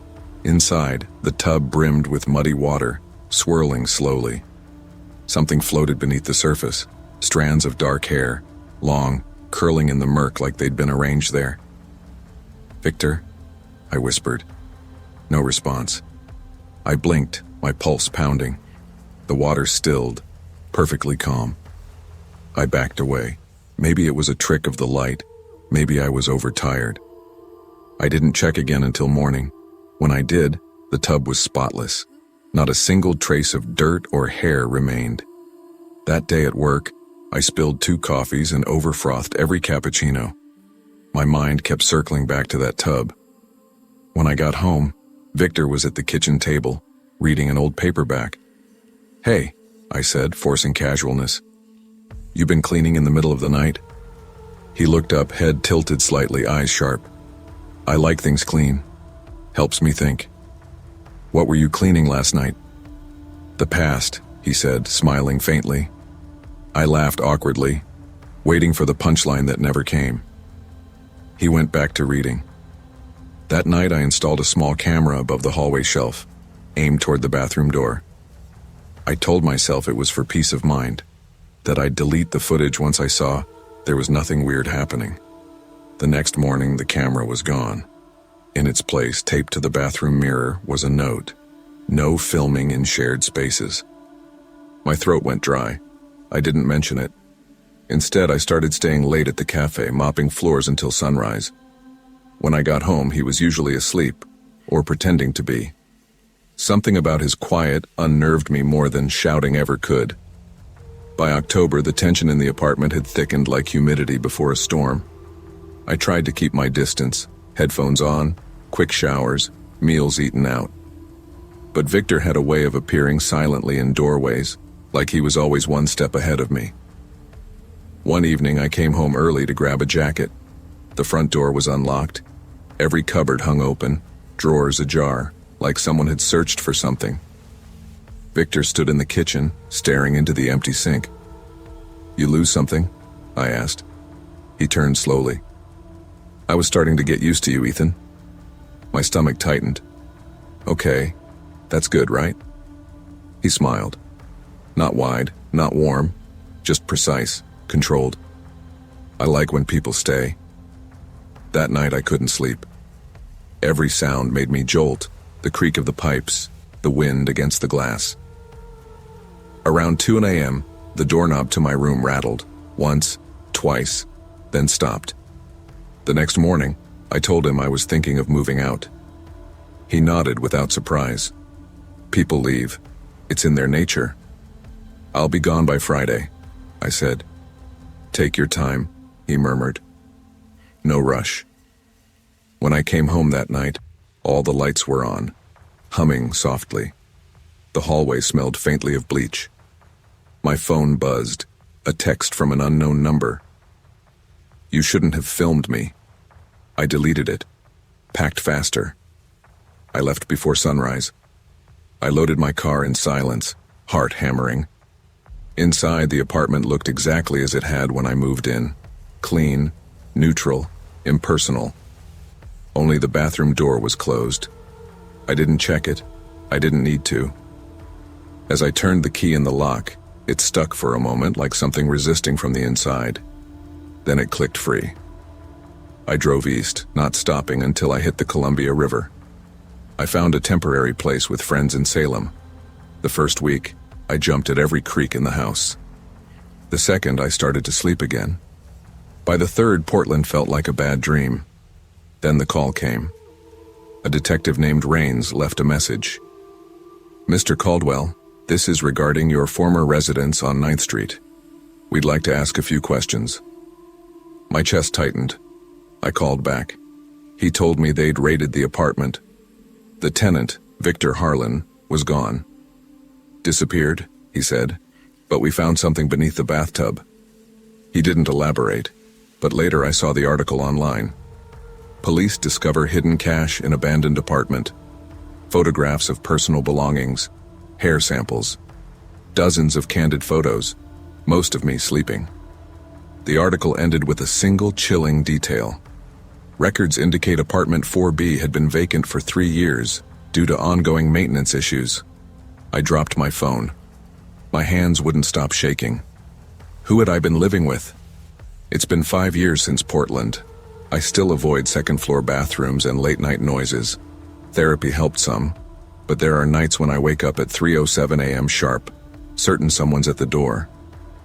Inside, the tub brimmed with muddy water, swirling slowly. Something floated beneath the surface, strands of dark hair, long, curling in the murk like they'd been arranged there. "Victor?" I whispered. No response. I blinked, my pulse pounding. The water stilled, perfectly calm. I backed away. Maybe it was a trick of the light. Maybe I was overtired. I didn't check again until morning. When I did, the tub was spotless. Not a single trace of dirt or hair remained. That day at work, I spilled 2 coffees and overfrothed every cappuccino. My mind kept circling back to that tub. When I got home, Victor was at the kitchen table, reading an old paperback. "Hey," I said, forcing casualness. "You been cleaning in the middle of the night?" He looked up, head tilted slightly, eyes sharp. "I like things clean. Helps me think." "What were you cleaning last night?" "The past," he said, smiling faintly. I laughed awkwardly, waiting for the punchline that never came. He went back to reading. That night I installed a small camera above the hallway shelf, aimed toward the bathroom door. I told myself it was for peace of mind, that I'd delete the footage once I saw there was nothing weird happening. The next morning, the camera was gone. In its place, taped to the bathroom mirror, was a note: "No filming in shared spaces." My throat went dry. I didn't mention it. Instead, I started staying late at the cafe, mopping floors until sunrise. When I got home, he was usually asleep, or pretending to be. Something about his quiet unnerved me more than shouting ever could. By October, the tension in the apartment had thickened like humidity before a storm. I tried to keep my distance, headphones on, quick showers, meals eaten out. But Victor had a way of appearing silently in doorways, like he was always one step ahead of me. One evening, I came home early to grab a jacket. The front door was unlocked. Every cupboard hung open, drawers ajar, like someone had searched for something. Victor stood in the kitchen, staring into the empty sink. "You lose something?" I asked. He turned slowly. "I was starting to get used to you, Ethan." My stomach tightened. "Okay, that's good, right?" He smiled. Not wide, not warm, just precise, controlled. "I like when people stay." That night I couldn't sleep. Every sound made me jolt, the creak of the pipes, the wind against the glass. Around 2 a.m., the doorknob to my room rattled, once, twice, then stopped. The next morning, I told him I was thinking of moving out. He nodded without surprise. "People leave. It's in their nature." "I'll be gone by Friday," I said. "Take your time," he murmured. "No rush." When I came home that night, all the lights were on, humming softly. The hallway smelled faintly of bleach. My phone buzzed, a text from an unknown number. "You shouldn't have filmed me." I deleted it, packed faster. I left before sunrise. I loaded my car in silence, heart hammering. Inside, the apartment looked exactly as it had when I moved in. Clean, neutral, impersonal. Only the bathroom door was closed. I didn't check it. I didn't need to. As I turned the key in the lock, it stuck for a moment like something resisting from the inside. Then it clicked free. I drove east, not stopping until I hit the Columbia River. I found a temporary place with friends in Salem. The first week, I jumped at every creek in the house. The second, I started to sleep again. By the third, Portland felt like a bad dream. Then the call came. A detective named Rains left a message. "Mr. Caldwell, this is regarding your former residence on 9th Street. We'd like to ask a few questions." My chest tightened. I called back. He told me they'd raided the apartment. The tenant, Victor Harlan, was gone. "Disappeared," he said, "but we found something beneath the bathtub." He didn't elaborate, but later I saw the article online. Police discover hidden cash in abandoned apartment. Photographs of personal belongings, hair samples, dozens of candid photos, most of me sleeping. The article ended with a single chilling detail. Records indicate apartment 4B had been vacant for 3 years due to ongoing maintenance issues. I dropped my phone. My hands wouldn't stop shaking. Who had I been living with? It's been 5 years since Portland. I still avoid second-floor bathrooms and late-night noises. Therapy helped some, but there are nights when I wake up at 3:07 a.m. sharp, certain someone's at the door.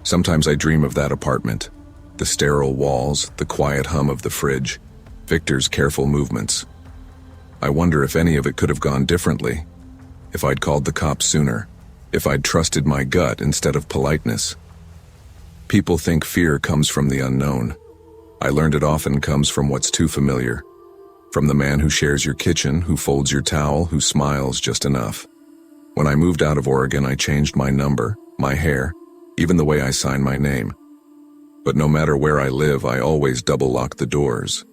Sometimes I dream of that apartment, the sterile walls, the quiet hum of the fridge, Victor's careful movements. I wonder if any of it could have gone differently, if I'd called the cops sooner, if I'd trusted my gut instead of politeness. People think fear comes from the unknown. I learned it often comes from what's too familiar. From the man who shares your kitchen, who folds your towel, who smiles just enough. When I moved out of Oregon, I changed my number, my hair, even the way I sign my name. But no matter where I live, I always double lock the doors.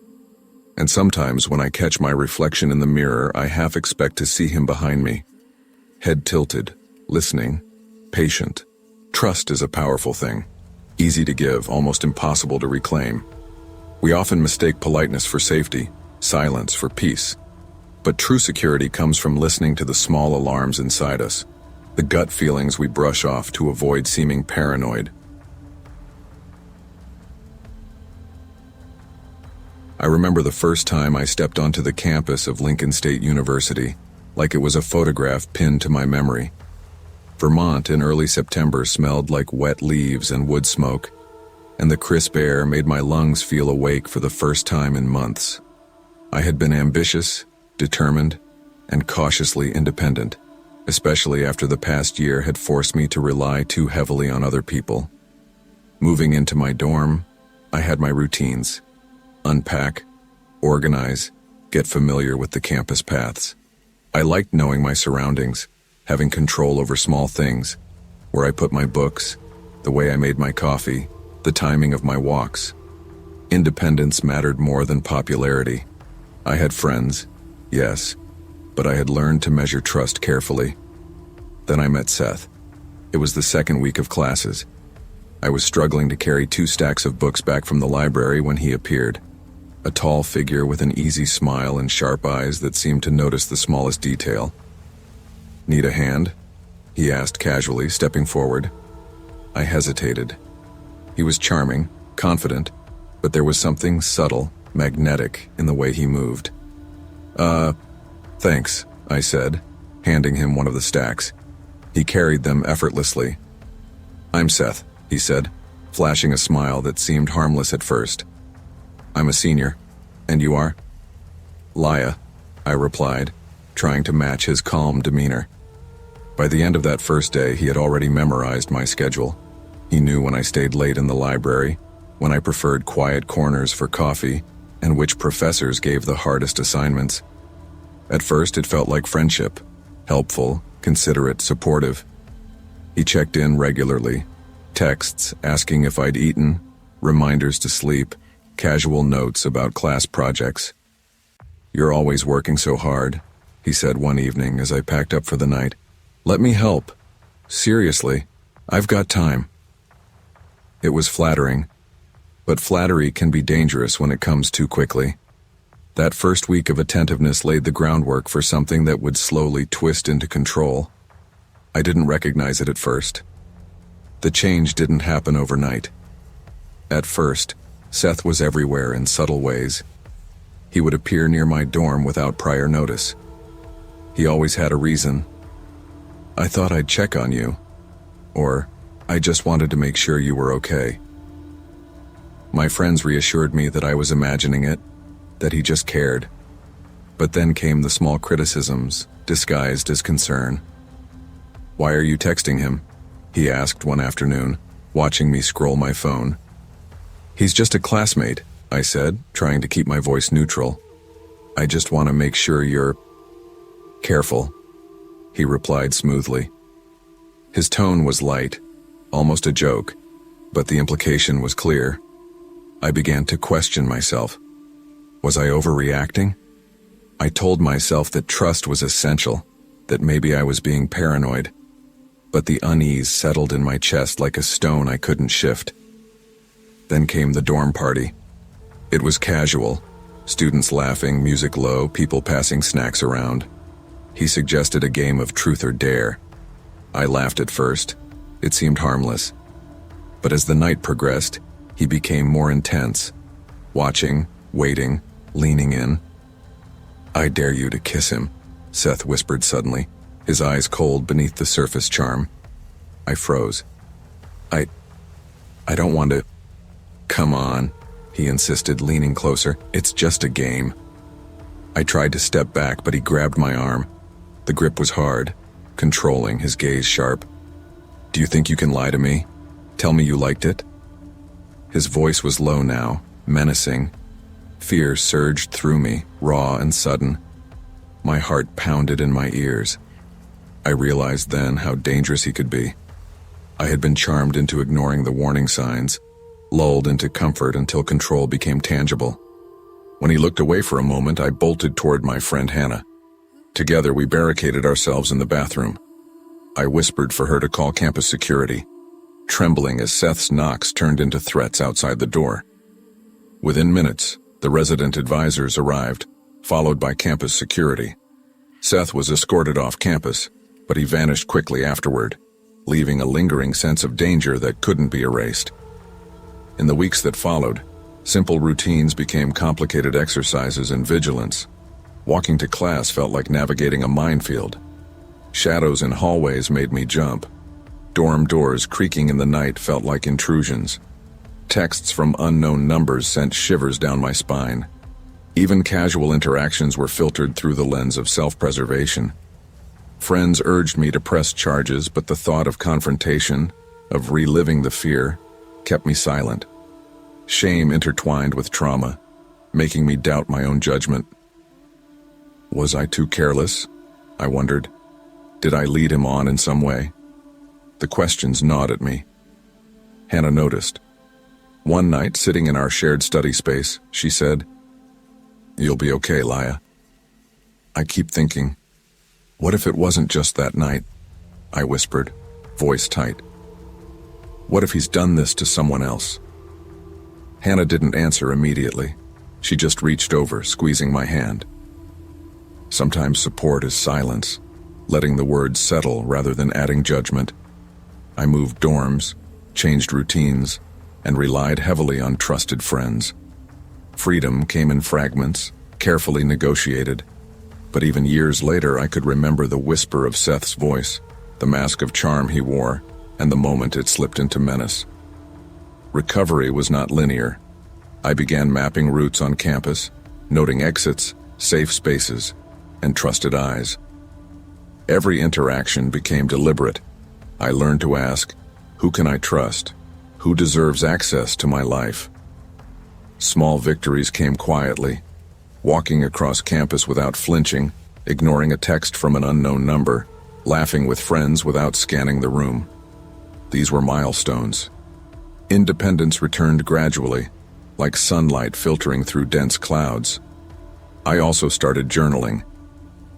And sometimes when I catch my reflection in the mirror, I half expect to see him behind me. Head tilted, listening, patient. Trust is a powerful thing. Easy to give, almost impossible to reclaim. We often mistake politeness for safety, silence for peace. But true security comes from listening to the small alarms inside us, the gut feelings we brush off to avoid seeming paranoid. I remember the first time I stepped onto the campus of Lincoln State University, like it was a photograph pinned to my memory. Vermont in early September smelled like wet leaves and wood smoke, and the crisp air made my lungs feel awake for the first time in months. I had been ambitious, determined, and cautiously independent, especially after the past year had forced me to rely too heavily on other people. Moving into my dorm, I had my routines: unpack, organize, get familiar with the campus paths. I liked knowing my surroundings, having control over small things, where I put my books, the way I made my coffee, the timing of my walks. Independence mattered more than popularity. I had friends, yes, but I had learned to measure trust carefully. Then I met Seth. It was the second week of classes. I was struggling to carry 2 stacks of books back from the library when he appeared. A tall figure with an easy smile and sharp eyes that seemed to notice the smallest detail. "Need a hand?" he asked casually, stepping forward. I hesitated. He was charming, confident, but there was something subtle, magnetic in the way he moved. Thanks," I said, handing him one of the stacks. He carried them effortlessly. "I'm Seth," he said, flashing a smile that seemed harmless at first. "I'm a senior. And you are?" "Laya," I replied, trying to match his calm demeanor. By the end of that first day, he had already memorized my schedule. He knew when I stayed late in the library, when I preferred quiet corners for coffee, and which professors gave the hardest assignments. At first, it felt like friendship, helpful, considerate, supportive. He checked in regularly, texts asking if I'd eaten, reminders to sleep, casual notes about class projects. "You're always working so hard," he said one evening as I packed up for the night. "Let me help. Seriously, I've got time." It was flattering, but flattery can be dangerous when it comes too quickly. That first week of attentiveness laid the groundwork for something that would slowly twist into control. I didn't recognize it at first. The change didn't happen overnight. At first, Seth was everywhere in subtle ways. He would appear near my dorm without prior notice. He always had a reason. "I thought I'd check on you," or "I just wanted to make sure you were okay." My friends reassured me that I was imagining it, that he just cared. But then came the small criticisms, disguised as concern. "Why are you texting him?" he asked one afternoon, watching me scroll my phone. "He's just a classmate," I said, trying to keep my voice neutral. "I just want to make sure you're careful," he replied smoothly. His tone was light, almost a joke, but the implication was clear. I began to question myself. Was I overreacting? I told myself that trust was essential, that maybe I was being paranoid. But the unease settled in my chest like a stone I couldn't shift. Then came the dorm party. It was casual, students laughing, music low, people passing snacks around. He suggested a game of truth or dare. I laughed at first. It seemed harmless. But as the night progressed, he became more intense, watching, waiting, leaning in. "I dare you to kiss him," Seth whispered suddenly, his eyes cold beneath the surface charm. I froze. I don't want to." "Come on," he insisted, leaning closer. "It's just a game." I tried to step back, but he grabbed my arm. The grip was hard, controlling, his gaze sharp. "Do you think you can lie to me? Tell me you liked it?" His voice was low now, menacing. Fear surged through me, raw and sudden. My heart pounded in my ears. I realized then how dangerous he could be. I had been charmed into ignoring the warning signs, lulled into comfort until control became tangible. When he looked away for a moment, I bolted toward my friend Hannah. Together, we barricaded ourselves in the bathroom. I whispered for her to call campus security, trembling as Seth's knocks turned into threats outside the door. Within minutes, the resident advisors arrived, followed by campus security. Seth was escorted off campus, but he vanished quickly afterward, leaving a lingering sense of danger that couldn't be erased. In the weeks that followed, simple routines became complicated exercises in vigilance. Walking to class felt like navigating a minefield. Shadows in hallways made me jump. Dorm doors creaking in the night felt like intrusions. Texts from unknown numbers sent shivers down my spine. Even casual interactions were filtered through the lens of self-preservation. Friends urged me to press charges, but the thought of confrontation, of reliving the fear, kept me silent. Shame intertwined with trauma, making me doubt my own judgment. Was I too careless? I wondered. Did I lead him on in some way? The questions gnawed at me. Hannah noticed. One night, sitting in our shared study space, she said, "You'll be okay, Laya." I keep thinking, what if it wasn't just that night? I whispered, voice tight. What if he's done this to someone else? Hannah didn't answer immediately. She just reached over, squeezing my hand. Sometimes support is silence, letting the words settle rather than adding judgment. I moved dorms, changed routines, and relied heavily on trusted friends. Freedom came in fragments, carefully negotiated, but even years later I could remember the whisper of Seth's voice, the mask of charm he wore, and the moment it slipped into menace. Recovery was not linear. I began mapping routes on campus, noting exits, safe spaces, and trusted eyes. Every interaction became deliberate. I learned to ask, who can I trust? Who deserves access to my life? Small victories came quietly, walking across campus without flinching, ignoring a text from an unknown number, laughing with friends without scanning the room. These were milestones. Independence returned gradually, like sunlight filtering through dense clouds. I also started journaling.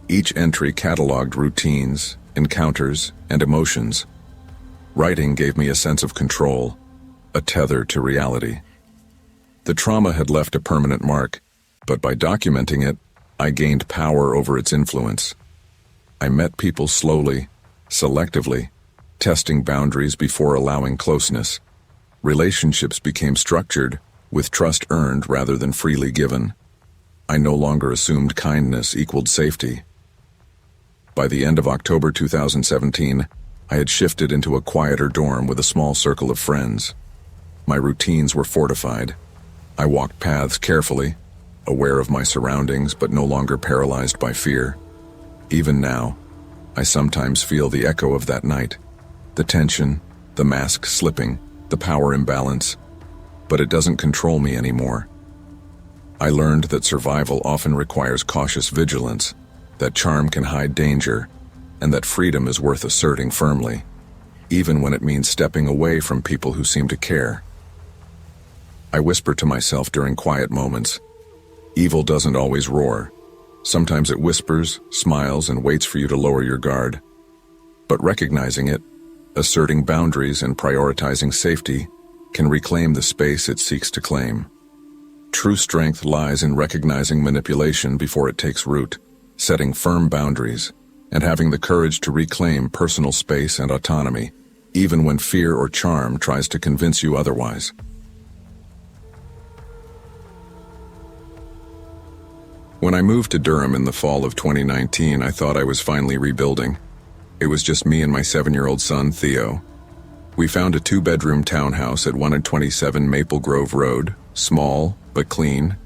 Each entry cataloged routines, encounters, and emotions. Writing gave me a sense of control, a tether to reality. The trauma had left a permanent mark, but by documenting it, I gained power over its influence. I met people slowly, selectively, testing boundaries before allowing closeness. Relationships became structured, with trust earned rather than freely given. I no longer assumed kindness equaled safety. By the end of October 2017, I had shifted into a quieter dorm with a small circle of friends. My routines were fortified. I walked paths carefully, aware of my surroundings but no longer paralyzed by fear. Even now, I sometimes feel the echo of that night. The tension, the mask slipping, the power imbalance. But it doesn't control me anymore. I learned that survival often requires cautious vigilance, that charm can hide danger, and that freedom is worth asserting firmly, even when it means stepping away from people who seem to care. I whisper to myself during quiet moments. Evil doesn't always roar. Sometimes it whispers, smiles, and waits for you to lower your guard. But recognizing it, asserting boundaries, and prioritizing safety can reclaim the space it seeks to claim. True strength lies in recognizing manipulation before it takes root, setting firm boundaries, and having the courage to reclaim personal space and autonomy, even when fear or charm tries to convince you otherwise. When I moved to Durham in the fall of 2019, I thought I was finally rebuilding. It was just me and my 7-year-old son, Theo. We found a 2-bedroom townhouse at 127 Maple Grove Road, small but clean,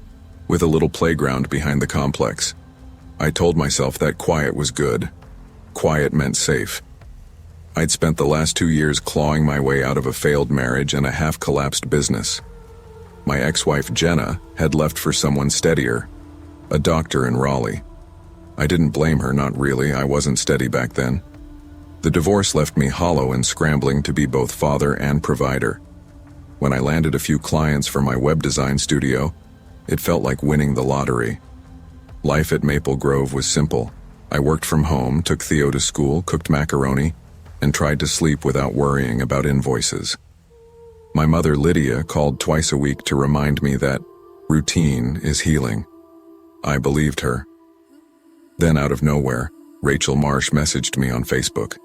with a little playground behind the complex. I told myself that quiet was good. Quiet meant safe. I'd spent the last 2 years clawing my way out of a failed marriage and a half-collapsed business. My ex-wife, Jenna, had left for someone steadier, a doctor in Raleigh. I didn't blame her, not really. I wasn't steady back then. The divorce left me hollow and scrambling to be both father and provider. When I landed a few clients for my web design studio, it felt like winning the lottery. Life at Maple Grove was simple. I worked from home, took Theo to school, cooked macaroni, and tried to sleep without worrying about invoices. My mother, Lydia, called twice a week to remind me that routine is healing. I believed her. Then, out of nowhere, Rachel Marsh messaged me on Facebook.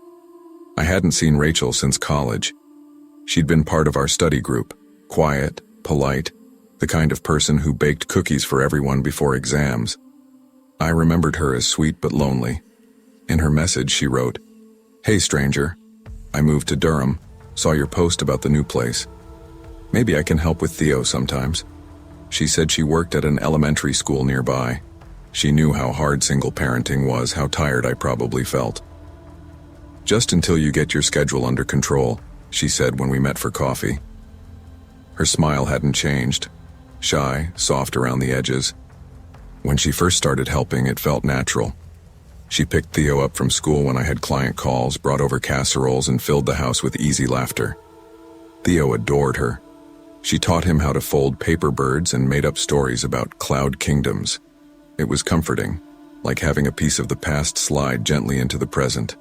I hadn't seen Rachel since college. She'd been part of our study group, quiet, polite, the kind of person who baked cookies for everyone before exams. I remembered her as sweet but lonely. In her message, she wrote, "Hey stranger, I moved to Durham, saw your post about the new place. Maybe I can help with Theo sometimes." She said she worked at an elementary school nearby. She knew how hard single parenting was, how tired I probably felt. "Just until you get your schedule under control," she said when we met for coffee. Her smile hadn't changed, shy, soft around the edges. When she first started helping, it felt natural. She picked Theo up from school when I had client calls, brought over casseroles, and filled the house with easy laughter. Theo adored her. She taught him how to fold paper birds and made up stories about cloud kingdoms. It was comforting, like having a piece of the past slide gently into the present.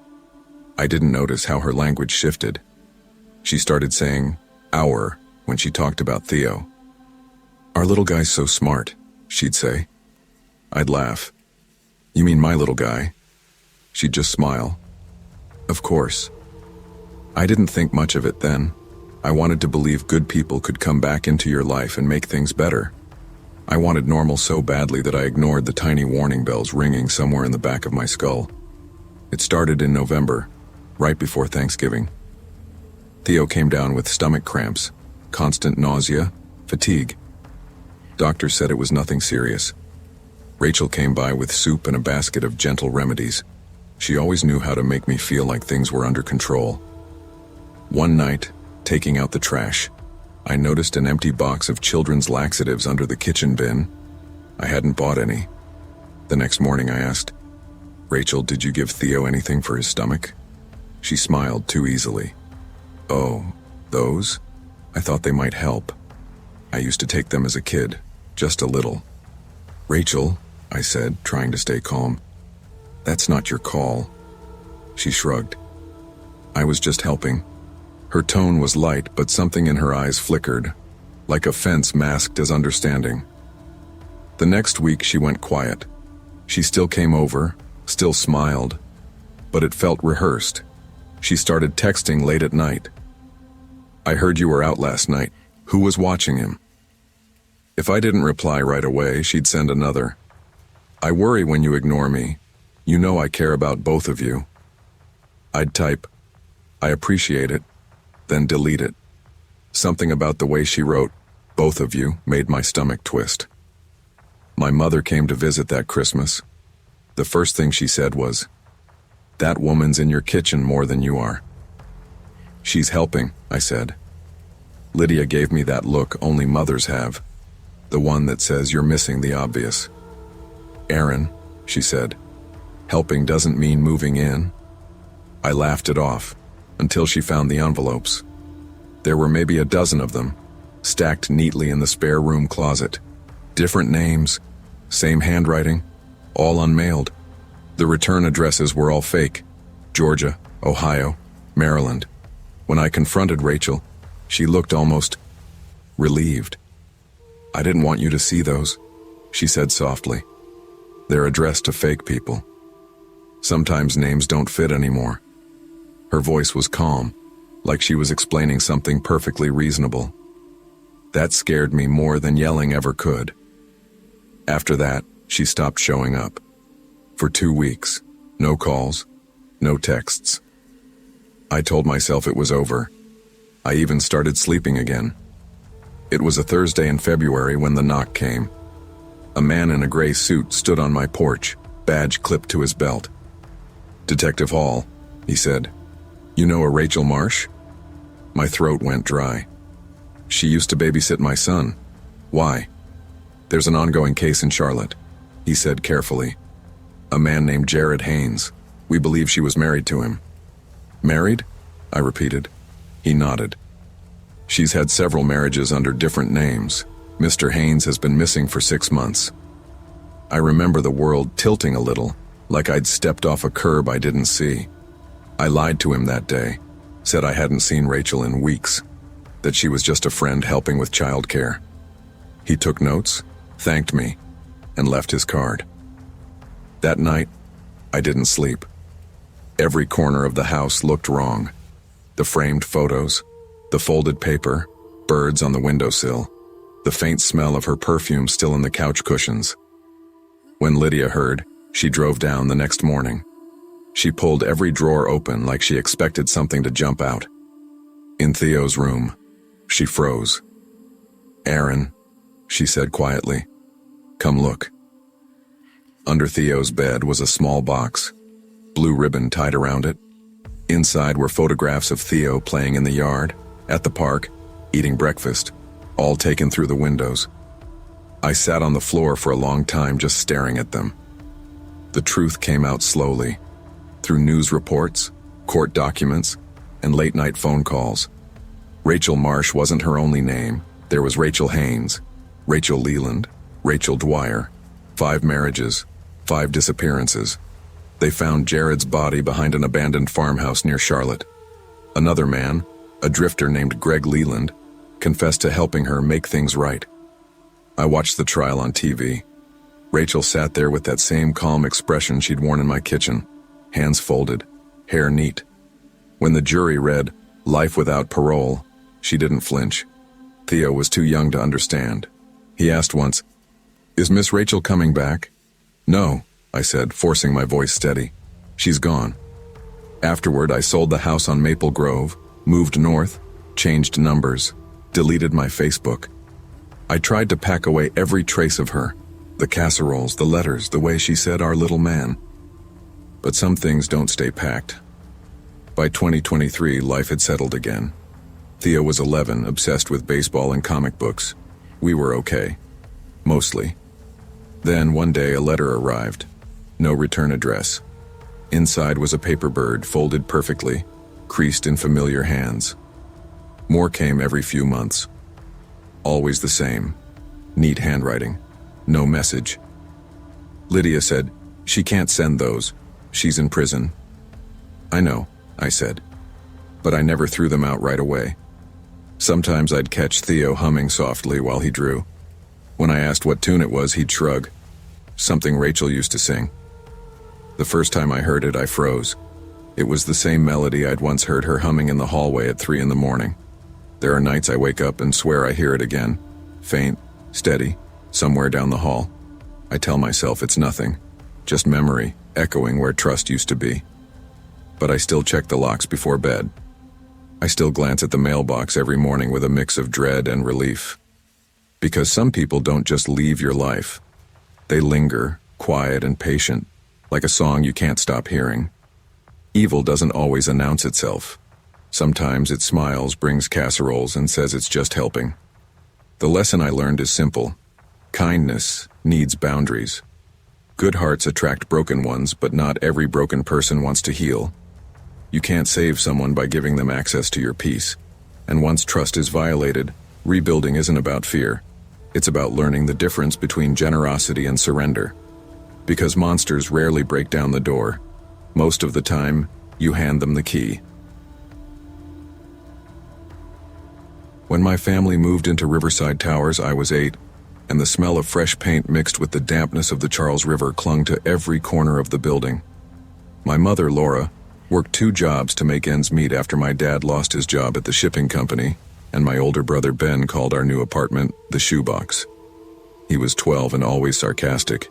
I didn't notice how her language shifted. She started saying "our" when she talked about Theo. "Our little guy's so smart," she'd say. I'd laugh. "You mean my little guy?" She'd just smile. Of course. I didn't think much of it then. I wanted to believe good people could come back into your life and make things better. I wanted normal so badly that I ignored the tiny warning bells ringing somewhere in the back of my skull. It started in November, right before Thanksgiving. Theo came down with stomach cramps, constant nausea, fatigue. Doctors said it was nothing serious. Rachel came by with soup and a basket of gentle remedies. She always knew how to make me feel like things were under control. One night, taking out the trash, I noticed an empty box of children's laxatives under the kitchen bin. I hadn't bought any. The next morning I asked, "Rachel, did you give Theo anything for his stomach?" She smiled too easily. "Oh, those? I thought they might help. I used to take them as a kid, just a little." "Rachel," I said, trying to stay calm, "that's not your call." She shrugged. "I was just helping." Her tone was light, but something in her eyes flickered, like a fence masked as understanding. The next week she went quiet. She still came over, still smiled, but it felt rehearsed. She started texting late at night. "I heard you were out last night. Who was watching him?" If I didn't reply right away, she'd send another. "I worry when you ignore me. You know I care about both of you." I'd type, "I appreciate it," then delete it. Something about the way she wrote, "both of you," made my stomach twist. My mother came to visit that Christmas. The first thing she said was, "That woman's in your kitchen more than you are." "She's helping," I said. Lydia gave me that look only mothers have, the one that says you're missing the obvious. "Aaron," she said, "helping doesn't mean moving in." I laughed it off, until she found the envelopes. There were maybe a dozen of them, stacked neatly in the spare room closet. Different names, same handwriting, all unmailed. The return addresses were all fake: Georgia, Ohio, Maryland. When I confronted Rachel, she looked almost relieved. "I didn't want you to see those," she said softly. "They're addressed to fake people. Sometimes names don't fit anymore." Her voice was calm, like she was explaining something perfectly reasonable. That scared me more than yelling ever could. After that, she stopped showing up. For 2 weeks, no calls, no texts. I told myself it was over. I even started sleeping again. It was a Thursday in February when the knock came. A man in a gray suit stood on my porch, badge clipped to his belt. "Detective Hall," he said. "You know a Rachel Marsh?" My throat went dry. "She used to babysit my son." "Why?" "There's an ongoing case in Charlotte," he said carefully. "A man named Jared Haynes. We believe she was married to him." Married? I repeated. He nodded. She's had several marriages under different names. Mr. Haynes has been missing for 6 months. I remember the world tilting a little, like I'd stepped off a curb I didn't see. I lied to him that day, said I hadn't seen Rachel in weeks, that she was just a friend helping with childcare. He took notes, thanked me, and left his card. That night, I didn't sleep. Every corner of the house looked wrong. The framed photos, the folded paper, birds on the windowsill, the faint smell of her perfume still in the couch cushions. When Lydia heard, she drove down the next morning. She pulled every drawer open like she expected something to jump out. In Theo's room, she froze. "Aaron," she said quietly, "come look." Under Theo's bed was a small box, blue ribbon tied around it. Inside were photographs of Theo playing in the yard, at the park, eating breakfast, all taken through the windows. I sat on the floor for a long time just staring at them. The truth came out slowly, through news reports, court documents, and late-night phone calls. Rachel Marsh wasn't her only name. There was Rachel Haynes, Rachel Leland, Rachel Dwyer, 5 marriages, 5 disappearances. They found Jared's body behind an abandoned farmhouse near Charlotte. Another man, a drifter named Greg Leland, confessed to helping her make things right. I watched the trial on TV. Rachel sat there with that same calm expression she'd worn in my kitchen, hands folded, hair neat. When the jury read, "Life without parole," she didn't flinch. Theo was too young to understand. He asked once, "Is Miss Rachel coming back?" "No," I said, forcing my voice steady. "She's gone." Afterward, I sold the house on Maple Grove, moved north, changed numbers, deleted my Facebook. I tried to pack away every trace of her, the casseroles, the letters, the way she said "our little man." But some things don't stay packed. By 2023, life had settled again. Theo was 11, obsessed with baseball and comic books. We were okay. Mostly. Then, one day, a letter arrived. No return address. Inside was a paper bird, folded perfectly, creased in familiar hands. More came every few months. Always the same. Neat handwriting. No message. Lydia said, "She can't send those. She's in prison." "I know," I said. But I never threw them out right away. Sometimes I'd catch Theo humming softly while he drew. When I asked what tune it was, he'd shrug. Something Rachel used to sing. The first time I heard it, I froze. It was the same melody I'd once heard her humming in the hallway at 3 a.m. There are nights I wake up and swear I hear it again. Faint, steady, somewhere down the hall. I tell myself it's nothing. Just memory, echoing where trust used to be. But I still check the locks before bed. I still glance at the mailbox every morning with a mix of dread and relief. Because some people don't just leave your life. They linger, quiet and patient, like a song you can't stop hearing. Evil doesn't always announce itself. Sometimes it smiles, brings casseroles, and says it's just helping. The lesson I learned is simple. Kindness needs boundaries. Good hearts attract broken ones, but not every broken person wants to heal. You can't save someone by giving them access to your peace. And once trust is violated, rebuilding isn't about fear. It's about learning the difference between generosity and surrender. Because monsters rarely break down the door. Most of the time, you hand them the key. When my family moved into Riverside Towers, I was 8, and the smell of fresh paint mixed with the dampness of the Charles River clung to every corner of the building. My mother, Laura, worked 2 jobs to make ends meet after my dad lost his job at the shipping company, and my older brother Ben called our new apartment the shoebox. He was 12 and always sarcastic,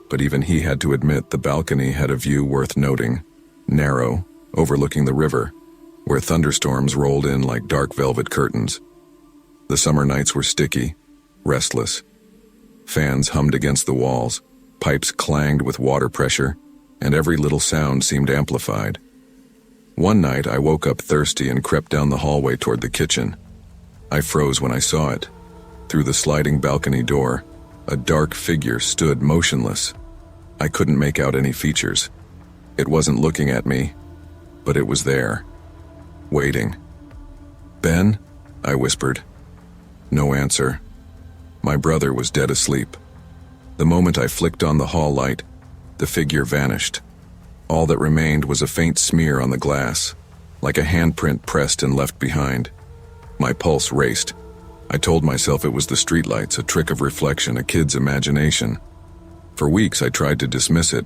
but even he had to admit the balcony had a view worth noting, narrow, overlooking the river, where thunderstorms rolled in like dark velvet curtains. The summer nights were sticky, restless. Fans hummed against the walls, pipes clanged with water pressure, and every little sound seemed amplified. One night I woke up thirsty and crept down the hallway toward the kitchen. I froze when I saw it. Through the sliding balcony door, a dark figure stood motionless. I couldn't make out any features. It wasn't looking at me, but it was there, waiting. "Ben?" I whispered. No answer. My brother was dead asleep. The moment I flicked on the hall light, the figure vanished. All that remained was a faint smear on the glass, like a handprint pressed and left behind. My pulse raced. I told myself it was the streetlights, a trick of reflection, a kid's imagination. For weeks I tried to dismiss it,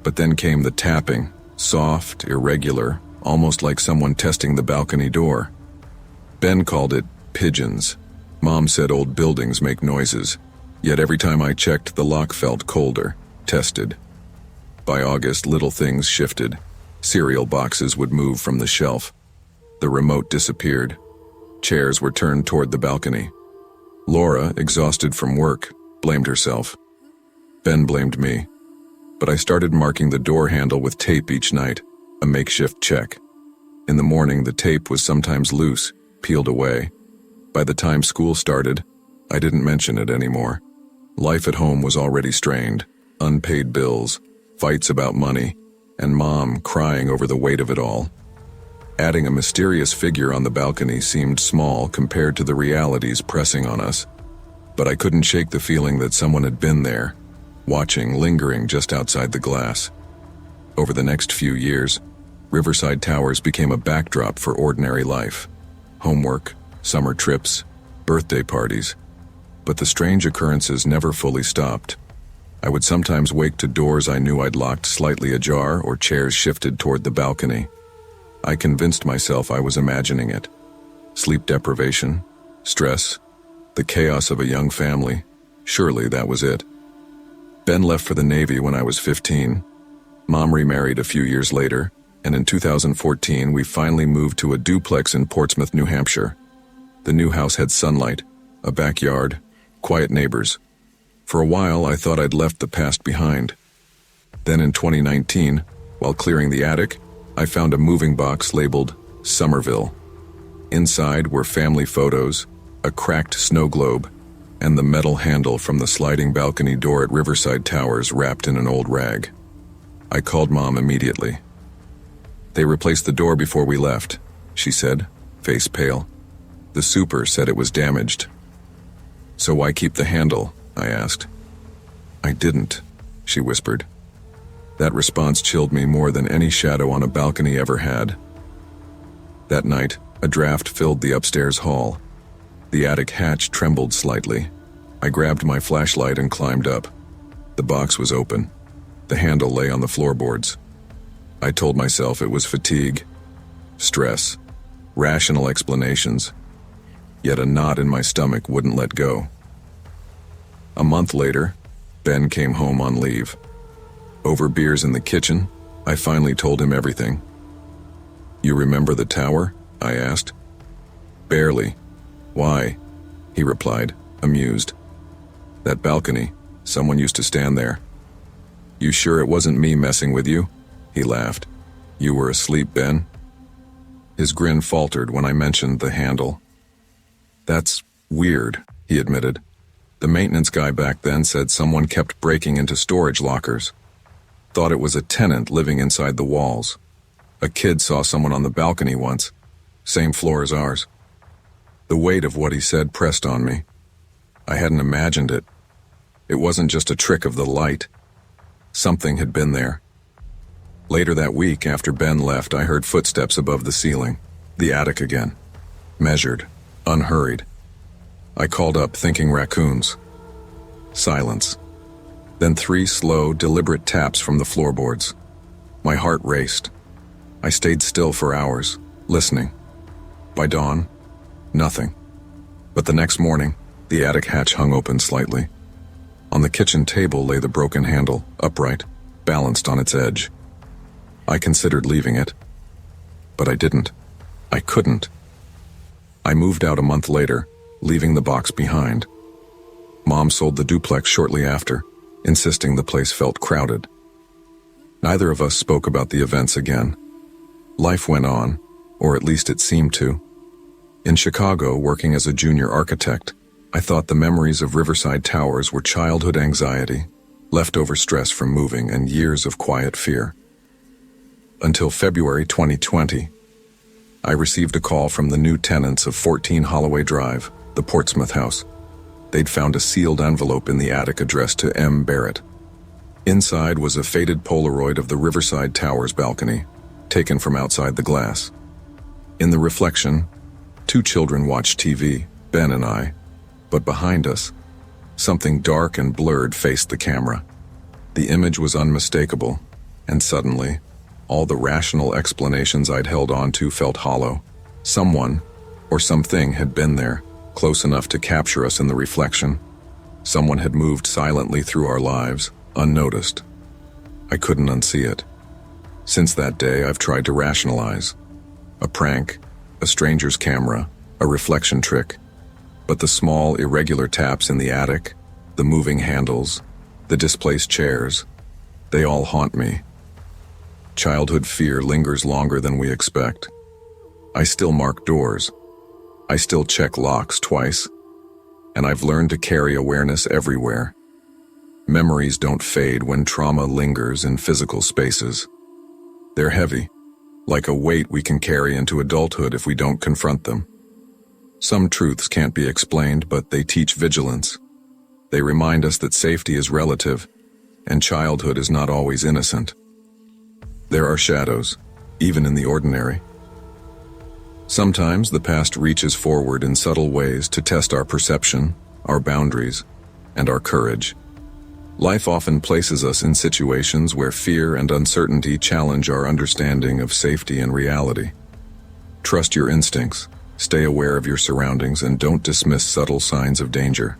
but then came the tapping, soft, irregular, almost like someone testing the balcony door. Ben called it pigeons. Mom said old buildings make noises, yet every time I checked, the lock felt colder, tested. By August, little things shifted. Cereal boxes would move from the shelf. The remote disappeared. Chairs were turned toward the balcony. Laura, exhausted from work, blamed herself. Ben blamed me. But I started marking the door handle with tape each night, a makeshift check. In the morning, the tape was sometimes loose, peeled away. By the time school started, I didn't mention it anymore. Life at home was already strained. Unpaid bills, fights about money, and Mom crying over the weight of it all. Adding a mysterious figure on the balcony seemed small compared to the realities pressing on us. But I couldn't shake the feeling that someone had been there, watching, lingering just outside the glass. Over the next few years, Riverside Towers became a backdrop for ordinary life. Homework, summer trips, birthday parties. But the strange occurrences never fully stopped. I would sometimes wake to doors I knew I'd locked slightly ajar or chairs shifted toward the balcony. I convinced myself I was imagining it. Sleep deprivation, stress, the chaos of a young family. Surely that was it. Ben left for the Navy when I was 15. Mom remarried a few years later, and in 2014 we finally moved to a duplex in Portsmouth, New Hampshire. The new house had sunlight, a backyard, quiet neighbors. For a while, I thought I'd left the past behind. Then in 2019, while clearing the attic, I found a moving box labeled Somerville. Inside were family photos, a cracked snow globe, and the metal handle from the sliding balcony door at Riverside Towers wrapped in an old rag. I called Mom immediately. "They replaced the door before we left," she said, face pale. "The super said it was damaged." "So why keep the handle?" I asked. "I didn't," she whispered. That response chilled me more than any shadow on a balcony ever had. That night, a draft filled the upstairs hall. The attic hatch trembled slightly. I grabbed my flashlight and climbed up. The box was open. The handle lay on the floorboards. I told myself it was fatigue, stress, rational explanations. Yet a knot in my stomach wouldn't let go. A month later, Ben came home on leave. Over beers in the kitchen, I finally told him everything. "You remember the tower?" I asked. "Barely. Why?" he replied, amused. "That balcony, someone used to stand there." "You sure it wasn't me messing with you?" He laughed. "You were asleep, Ben." His grin faltered when I mentioned the handle. "That's weird," he admitted. "The maintenance guy back then said someone kept breaking into storage lockers. Thought it was a tenant living inside the walls. A kid saw someone on the balcony once, same floor as ours." The weight of what he said pressed on me. I hadn't imagined it. It wasn't just a trick of the light. Something had been there. Later that week, after Ben left, I heard footsteps above the ceiling, the attic again. Measured, unhurried. I called up, thinking raccoons. Silence. Then 3 slow, deliberate taps from the floorboards. My heart raced. I stayed still for hours, listening. By dawn, nothing. But the next morning, the attic hatch hung open slightly. On the kitchen table lay the broken handle, upright, balanced on its edge. I considered leaving it, but I didn't. I couldn't. I moved out a month later, leaving the box behind. Mom sold the duplex shortly after, insisting the place felt crowded. Neither of us spoke about the events again. Life went on, or at least it seemed to. In Chicago, working as a junior architect, I thought the memories of Riverside Towers were childhood anxiety, leftover stress from moving, and years of quiet fear. Until February 2020. I received a call from the new tenants of 14 Holloway Drive, the Portsmouth house. They'd found a sealed envelope in the attic addressed to M. Barrett. Inside was a faded Polaroid of the Riverside Towers balcony, taken from outside the glass. In the reflection, 2 children watched TV, Ben and I, but behind us, something dark and blurred faced the camera. The image was unmistakable, and suddenly, all the rational explanations I'd held on to felt hollow. Someone, or something, had been there, close enough to capture us in the reflection. Someone had moved silently through our lives, unnoticed. I couldn't unsee it. Since that day, I've tried to rationalize. A prank, a stranger's camera, a reflection trick. But the small, irregular taps in the attic, the moving handles, the displaced chairs, they all haunt me. Childhood fear lingers longer than we expect. I still mark doors. I still check locks twice. And I've learned to carry awareness everywhere. Memories don't fade when trauma lingers in physical spaces. They're heavy, like a weight we can carry into adulthood if we don't confront them. Some truths can't be explained, but they teach vigilance. They remind us that safety is relative, and childhood is not always innocent. There are shadows, even in the ordinary. Sometimes the past reaches forward in subtle ways to test our perception, our boundaries, and our courage. Life often places us in situations where fear and uncertainty challenge our understanding of safety and reality. Trust your instincts, stay aware of your surroundings, and don't dismiss subtle signs of danger.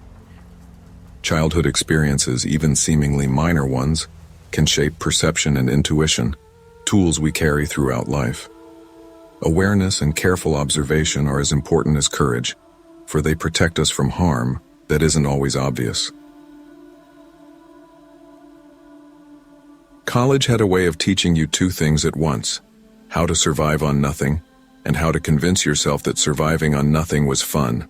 Childhood experiences, even seemingly minor ones, can shape perception and intuition, tools we carry throughout life. Awareness and careful observation are as important as courage, for they protect us from harm that isn't always obvious. College had a way of teaching you 2 things at once: how to survive on nothing, and how to convince yourself that surviving on nothing was fun.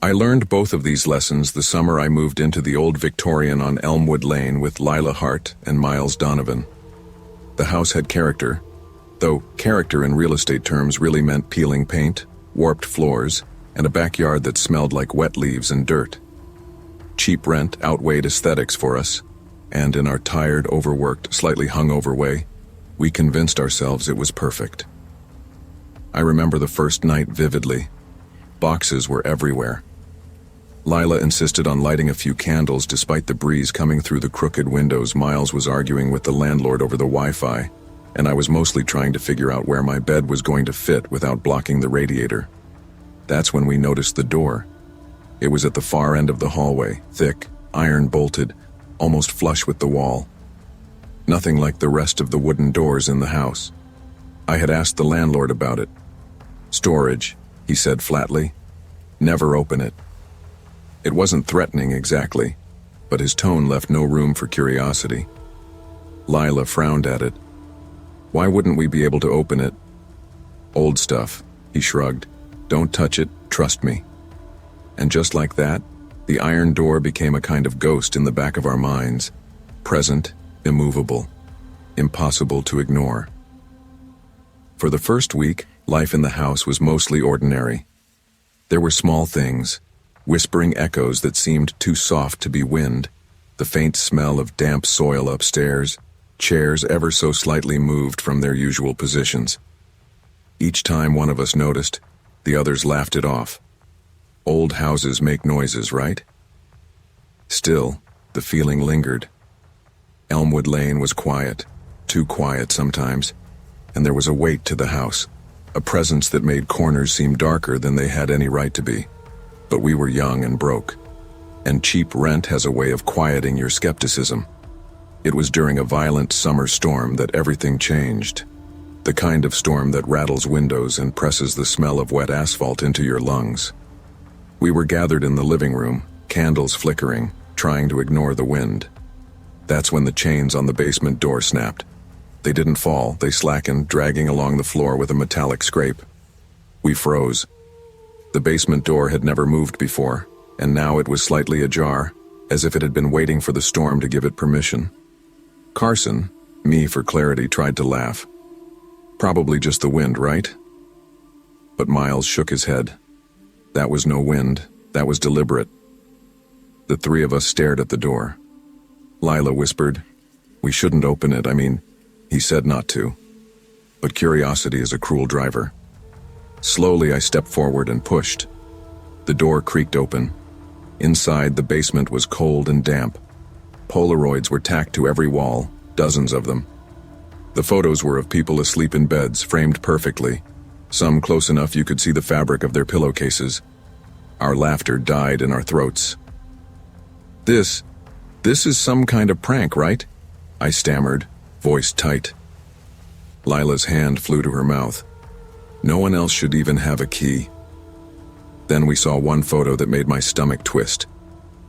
I learned both of these lessons the summer I moved into the old Victorian on Elmwood Lane with Lila Hart and Miles Donovan. The house had character, though character in real estate terms really meant peeling paint, warped floors, and a backyard that smelled like wet leaves and dirt. Cheap rent outweighed aesthetics for us, and in our tired, overworked, slightly hungover way, we convinced ourselves it was perfect. I remember the first night vividly. Boxes were everywhere. Lila insisted on lighting a few candles despite the breeze coming through the crooked windows. Miles was arguing with the landlord over the Wi-Fi, and I was mostly trying to figure out where my bed was going to fit without blocking the radiator. That's when we noticed the door. It was at the far end of the hallway, thick, iron-bolted, almost flush with the wall. Nothing like the rest of the wooden doors in the house. I had asked the landlord about it. "Storage," he said flatly. "Never open it." It wasn't threatening exactly, but his tone left no room for curiosity. Lila frowned at it. "Why wouldn't we be able to open it?" "Old stuff," he shrugged. "Don't touch it, trust me." And just like that, the iron door became a kind of ghost in the back of our minds, present, immovable, impossible to ignore. For the first week, life in the house was mostly ordinary. There were small things, whispering echoes that seemed too soft to be wind, the faint smell of damp soil upstairs, chairs ever so slightly moved from their usual positions. Each time one of us noticed, the others laughed it off. Old houses make noises, right? Still, the feeling lingered. Elmwood Lane was quiet, too quiet sometimes, and there was a weight to the house, a presence that made corners seem darker than they had any right to be. But we were young and broke, and cheap rent has a way of quieting your skepticism. It was during a violent summer storm that everything changed, the kind of storm that rattles windows and presses the smell of wet asphalt into your lungs. We were gathered in the living room, candles flickering, trying to ignore the wind. That's when the chains on the basement door snapped. They didn't fall, they slackened, dragging along the floor with a metallic scrape. We froze. The basement door had never moved before, and now it was slightly ajar, as if it had been waiting for the storm to give it permission. Carson, me for clarity, tried to laugh. "Probably just the wind, right?" But Miles shook his head. That was no wind. That was deliberate. The three of us stared at the door. Lila whispered, "We shouldn't open it. He said not to. But curiosity is a cruel driver." Slowly, I stepped forward and pushed. The door creaked open. Inside, the basement was cold and damp. Polaroids were tacked to every wall, dozens of them. The photos were of people asleep in beds, framed perfectly, some close enough you could see the fabric of their pillowcases. Our laughter died in our throats. This is some kind of prank, right?" I stammered, voice tight. Lila's hand flew to her mouth. "No one else should even have a key." Then we saw one photo that made my stomach twist.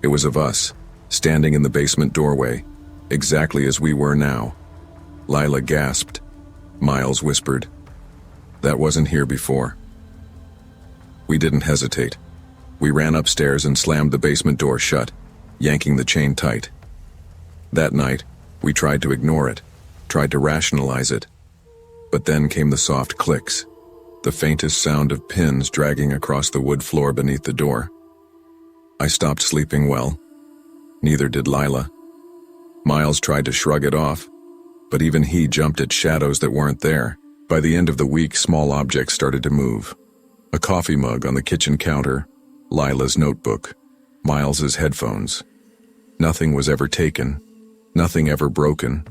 It was of us, standing in the basement doorway, exactly as we were now. Lila gasped. Miles whispered, "That wasn't here before." We didn't hesitate. We ran upstairs and slammed the basement door shut, yanking the chain tight. That night, we tried to ignore it, tried to rationalize it. But then came the soft clicks, the faintest sound of pins dragging across the wood floor beneath the door. I stopped sleeping well. Neither did Lila. Miles tried to shrug it off, but even he jumped at shadows that weren't there. By the end of the week, small objects started to move. A coffee mug on the kitchen counter, Lila's notebook, Miles's headphones. Nothing was ever taken, nothing ever broken,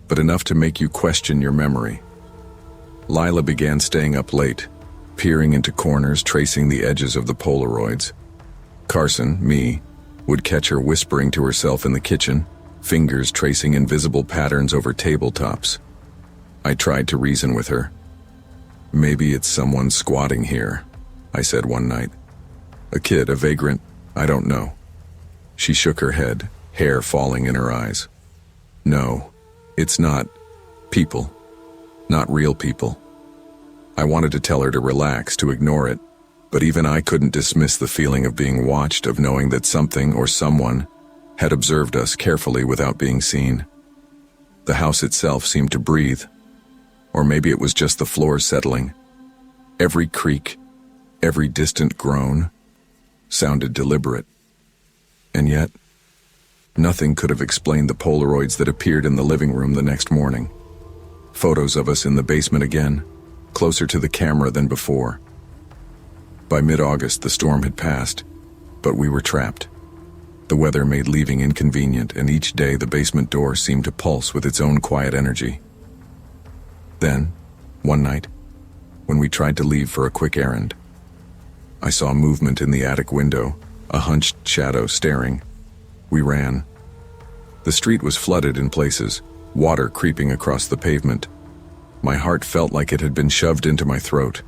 but enough to make you question your memory. Lila began staying up late, peering into corners, tracing the edges of the Polaroids. Carson, me, would catch her whispering to herself in the kitchen, fingers tracing invisible patterns over tabletops. I tried to reason with her. "Maybe it's someone squatting here," I said one night. "A kid, a vagrant, I don't know." She shook her head, hair falling in her eyes. "No, it's not people. Not real people." I wanted to tell her to relax, to ignore it, but even I couldn't dismiss the feeling of being watched, of knowing that something or someone had observed us carefully without being seen. The house itself seemed to breathe, or maybe it was just the floor settling. Every creak, every distant groan, sounded deliberate. And yet, nothing could have explained the Polaroids that appeared in the living room the next morning. Photos of us in the basement again, closer to the camera than before. By mid-August, the storm had passed, but we were trapped. The weather made leaving inconvenient, and each day the basement door seemed to pulse with its own quiet energy. Then, one night, when we tried to leave for a quick errand, I saw movement in the attic window, a hunched shadow staring. We ran. The street was flooded in places, water creeping across the pavement. My heart felt like it had been shoved into my throat.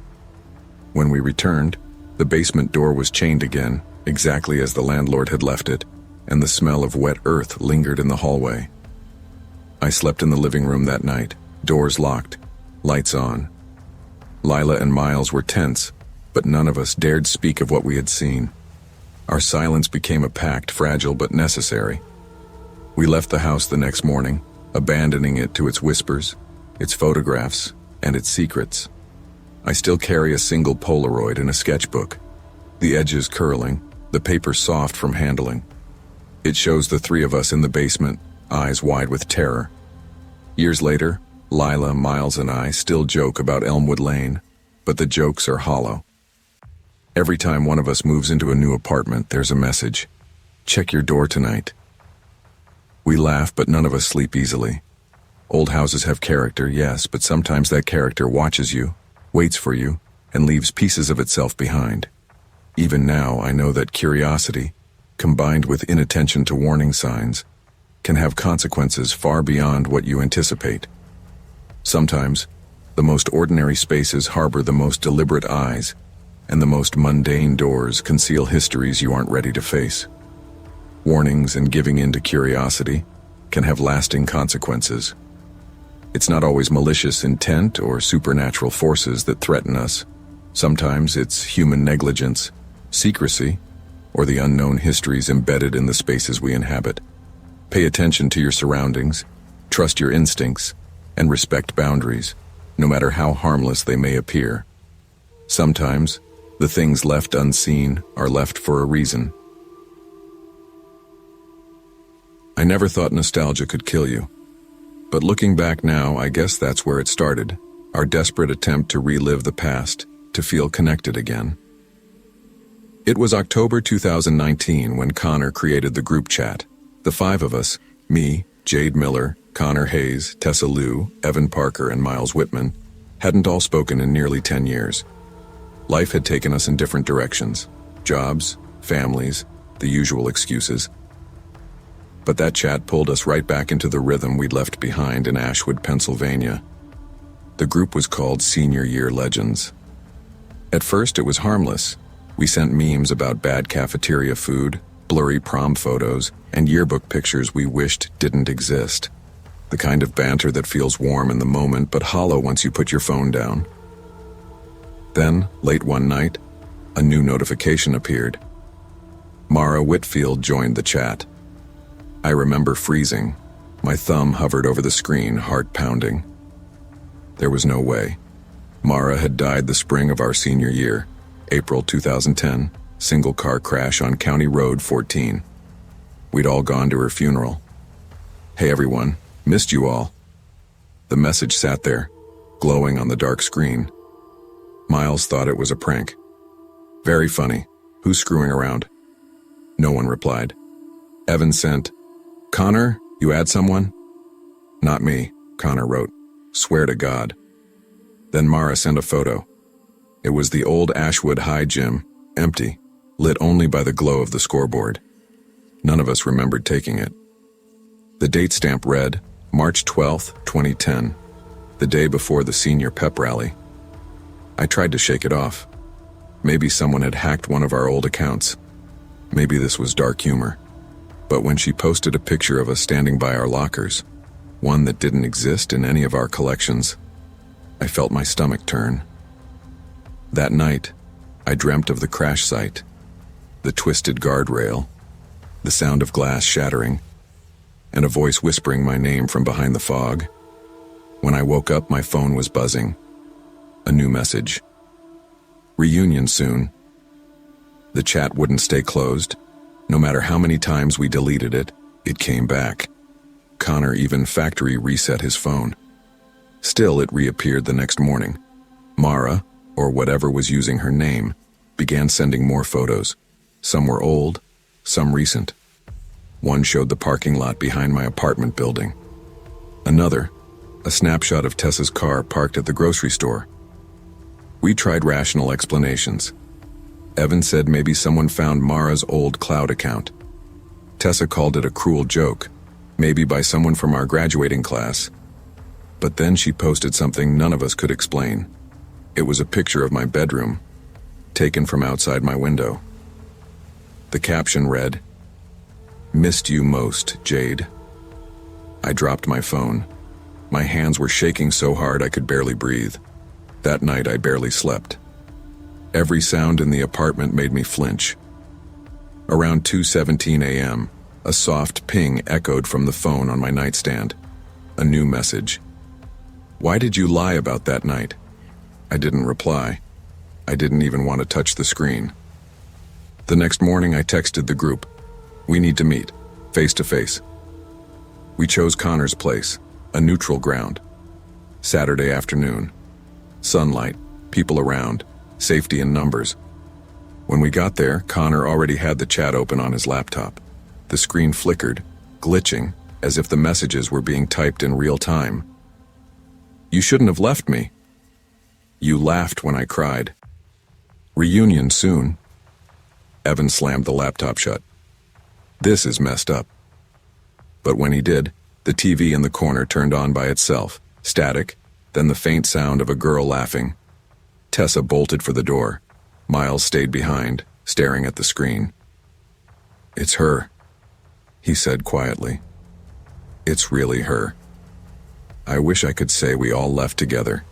When we returned, the basement door was chained again, exactly as the landlord had left it, and the smell of wet earth lingered in the hallway. I slept in the living room that night, doors locked, lights on. Lila and Miles were tense, but none of us dared speak of what we had seen. Our silence became a pact, fragile but necessary. We left the house the next morning, abandoning it to its whispers, its photographs, and its secrets. I still carry a single Polaroid in a sketchbook, the edges curling, the paper soft from handling. It shows the three of us in the basement, eyes wide with terror. Years later, Lila, Miles, and I still joke about Elmwood Lane, but the jokes are hollow. Every time one of us moves into a new apartment, there's a message. "Check your door tonight." We laugh, but none of us sleep easily. Old houses have character, yes, but sometimes that character watches you, waits for you, and leaves pieces of itself behind. Even now, I know that curiosity, combined with inattention to warning signs, can have consequences far beyond what you anticipate. Sometimes, the most ordinary spaces harbor the most deliberate eyes, and the most mundane doors conceal histories you aren't ready to face. Warnings and giving in to curiosity can have lasting consequences. It's not always malicious intent or supernatural forces that threaten us. Sometimes it's human negligence, secrecy, or the unknown histories embedded in the spaces we inhabit. Pay attention to your surroundings, trust your instincts, and respect boundaries, no matter how harmless they may appear. Sometimes, the things left unseen are left for a reason. I never thought nostalgia could kill you. But looking back now, I guess that's where it started. Our desperate attempt to relive the past, to feel connected again. It was October 2019 when Connor created the group chat. The five of us, me, Jade Miller, Connor Hayes, Tessa Liu, Evan Parker, and Miles Whitman, hadn't all spoken in nearly 10 years. Life had taken us in different directions. Jobs, families, the usual excuses. But that chat pulled us right back into the rhythm we'd left behind in Ashwood, Pennsylvania. The group was called Senior Year Legends. At first, it was harmless. We sent memes about bad cafeteria food, blurry prom photos, and yearbook pictures we wished didn't exist. The kind of banter that feels warm in the moment but hollow once you put your phone down. Then, late one night, a new notification appeared. Mara Whitfield joined the chat. I remember freezing. My thumb hovered over the screen, heart pounding. There was no way. Mara had died the spring of our senior year, April 2010, single car crash on County Road 14. We'd all gone to her funeral. Hey everyone, missed you all. The message sat there, glowing on the dark screen. Miles thought it was a prank. Very funny. Who's screwing around? No one replied. Evan sent, Connor, you add someone? Not me, Connor wrote. Swear to God. Then Mara sent a photo. It was the old Ashwood High gym, empty, lit only by the glow of the scoreboard. None of us remembered taking it. The date stamp read, March 12th, 2010, the day before the senior pep rally. I tried to shake it off. Maybe someone had hacked one of our old accounts. Maybe this was dark humor. But when she posted a picture of us standing by our lockers, one that didn't exist in any of our collections, I felt my stomach turn. That night, I dreamt of the crash site, the twisted guardrail, the sound of glass shattering, and a voice whispering my name from behind the fog. When I woke up, my phone was buzzing. A new message. Reunion soon. The chat wouldn't stay closed. No matter how many times we deleted it, it came back. Connor even factory reset his phone. Still, it reappeared the next morning. Mara, or whatever was using her name, began sending more photos. Some were old, some recent. One showed the parking lot behind my apartment building. Another, a snapshot of Tessa's car parked at the grocery store. We tried rational explanations. Evan said maybe someone found Mara's old cloud account. Tessa called it a cruel joke, maybe by someone from our graduating class. But then she posted something none of us could explain. It was a picture of my bedroom, taken from outside my window. The caption read, Missed you most, Jade. I dropped my phone. My hands were shaking so hard I could barely breathe. That night I barely slept. Every sound in the apartment made me flinch. Around 2:17 a.m., a soft ping echoed from the phone on my nightstand. A new message. Why did you lie about that night? I didn't reply. I didn't even want to touch the screen. The next morning I texted the group. We need to meet, face to face. We chose Connor's place, a neutral ground. Saturday afternoon. Sunlight, people around, safety in numbers. When we got there, Connor already had the chat open on his laptop. The screen flickered, glitching, as if the messages were being typed in real time. You shouldn't have left me. You laughed when I cried. Reunion soon. Evan slammed the laptop shut. This is messed up. But when he did, the TV in the corner turned on by itself, static, then the faint sound of a girl laughing. Tessa bolted for the door. Miles stayed behind, staring at the screen. It's her, he said quietly. It's really her. I wish I could say we all left together.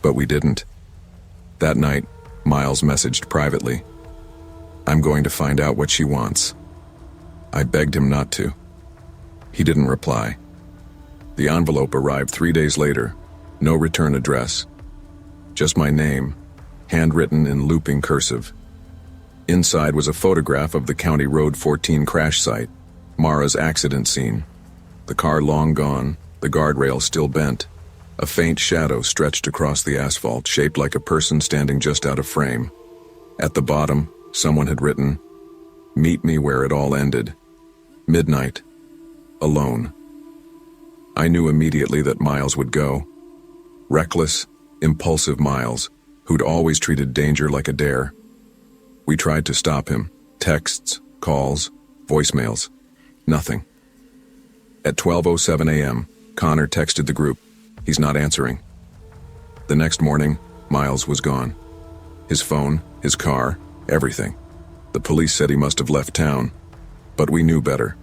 But we didn't. That night, Miles messaged privately. I'm going to find out what she wants. I begged him not to. He didn't reply. The envelope arrived 3 days later. No return address. Just my name, handwritten in looping cursive. Inside was a photograph of the County Road 14 crash site, Mara's accident scene. The car long gone, the guardrail still bent. A faint shadow stretched across the asphalt, shaped like a person standing just out of frame. At the bottom, someone had written, "Meet me where it all ended. Midnight. Alone." I knew immediately that Miles would go. Reckless, impulsive Miles, who'd always treated danger like a dare. We tried to stop him. Texts, calls, voicemails. Nothing. At 12:07 a.m., Connor texted the group, "He's not answering." The next morning, Miles was gone. His phone, his car, everything. The police said he must have left town. But we knew better.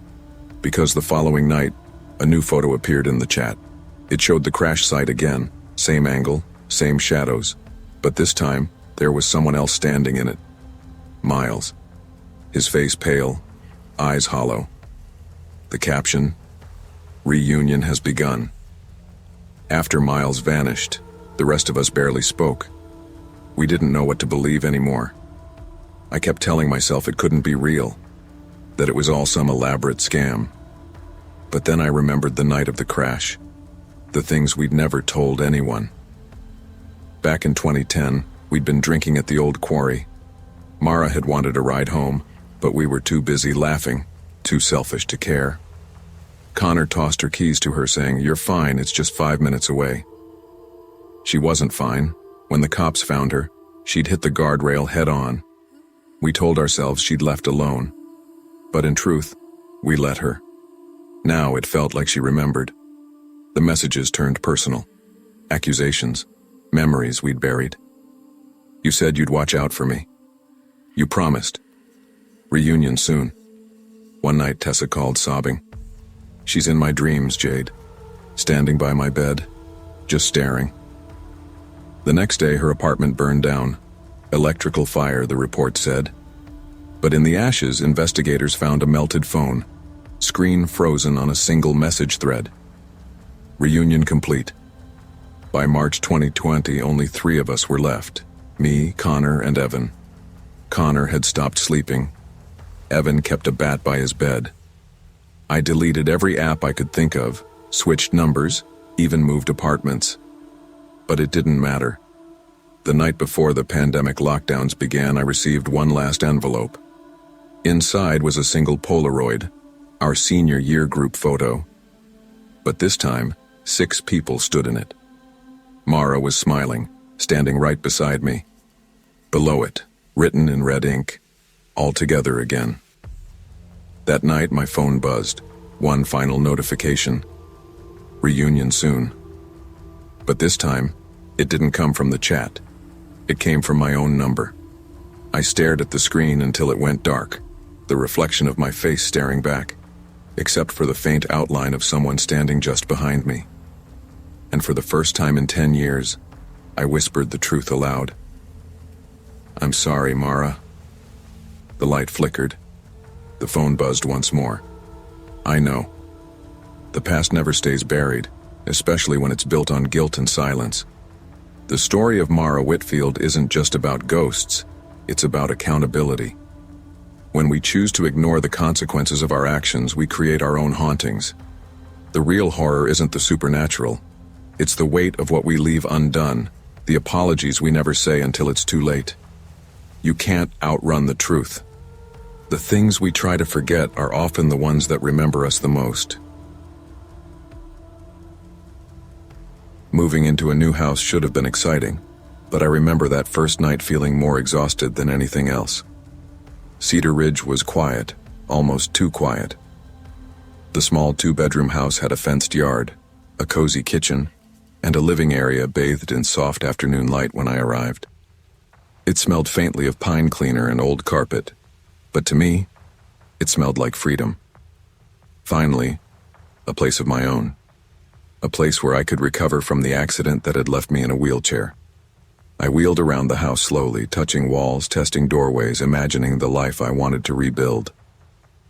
Because the following night, a new photo appeared in the chat. It showed the crash site again, same angle, same shadows. But this time, there was someone else standing in it. Miles. His face pale, eyes hollow. The caption, "Reunion has begun." After Miles vanished, the rest of us barely spoke. We didn't know what to believe anymore. I kept telling myself it couldn't be real, that it was all some elaborate scam. But then I remembered the night of the crash, the things we'd never told anyone. Back in 2010, we'd been drinking at the old quarry. Mara had wanted a ride home, but we were too busy laughing, too selfish to care. Connor tossed her keys to her, saying, "You're fine, it's just 5 minutes away." She wasn't fine. When the cops found her, she'd hit the guardrail head on. We told ourselves she'd left alone. But in truth, we let her. Now it felt like she remembered. The messages turned personal. Accusations, memories we'd buried. "You said you'd watch out for me. You promised. Reunion soon." One night Tessa called sobbing. "She's in my dreams, Jade. Standing by my bed, just staring." The next day her apartment burned down. Electrical fire, the report said. But in the ashes, investigators found a melted phone, screen frozen on a single message thread. Reunion complete. By March 2020, only 3 of us were left. Me, Connor, and Evan. Connor had stopped sleeping. Evan kept a bat by his bed. I deleted every app I could think of, switched numbers, even moved apartments. But it didn't matter. The night before the pandemic lockdowns began, I received one last envelope. Inside was a single Polaroid, our senior year group photo. But this time, 6 people stood in it. Mara was smiling, standing right beside me. Below it, written in red ink, "All together again." That night my phone buzzed, one final notification. "Reunion soon." But this time, it didn't come from the chat. It came from my own number. I stared at the screen until it went dark, the reflection of my face staring back, except for the faint outline of someone standing just behind me. And for the first time in 10 years, I whispered the truth aloud. "I'm sorry, Mara." The light flickered. The phone buzzed once more. I know. The past never stays buried, especially when it's built on guilt and silence. The story of Mara Whitfield isn't just about ghosts, it's about accountability. When we choose to ignore the consequences of our actions, we create our own hauntings. The real horror isn't the supernatural. It's the weight of what we leave undone, the apologies we never say until it's too late. You can't outrun the truth. The things we try to forget are often the ones that remember us the most. Moving into a new house should have been exciting, but I remember that first night feeling more exhausted than anything else. Cedar Ridge was quiet, almost too quiet. The small 2-bedroom house had a fenced yard, a cozy kitchen, and a living area bathed in soft afternoon light when I arrived. It smelled faintly of pine cleaner and old carpet, but to me, it smelled like freedom. Finally, a place of my own. A place where I could recover from the accident that had left me in a wheelchair. I wheeled around the house slowly, touching walls, testing doorways, imagining the life I wanted to rebuild.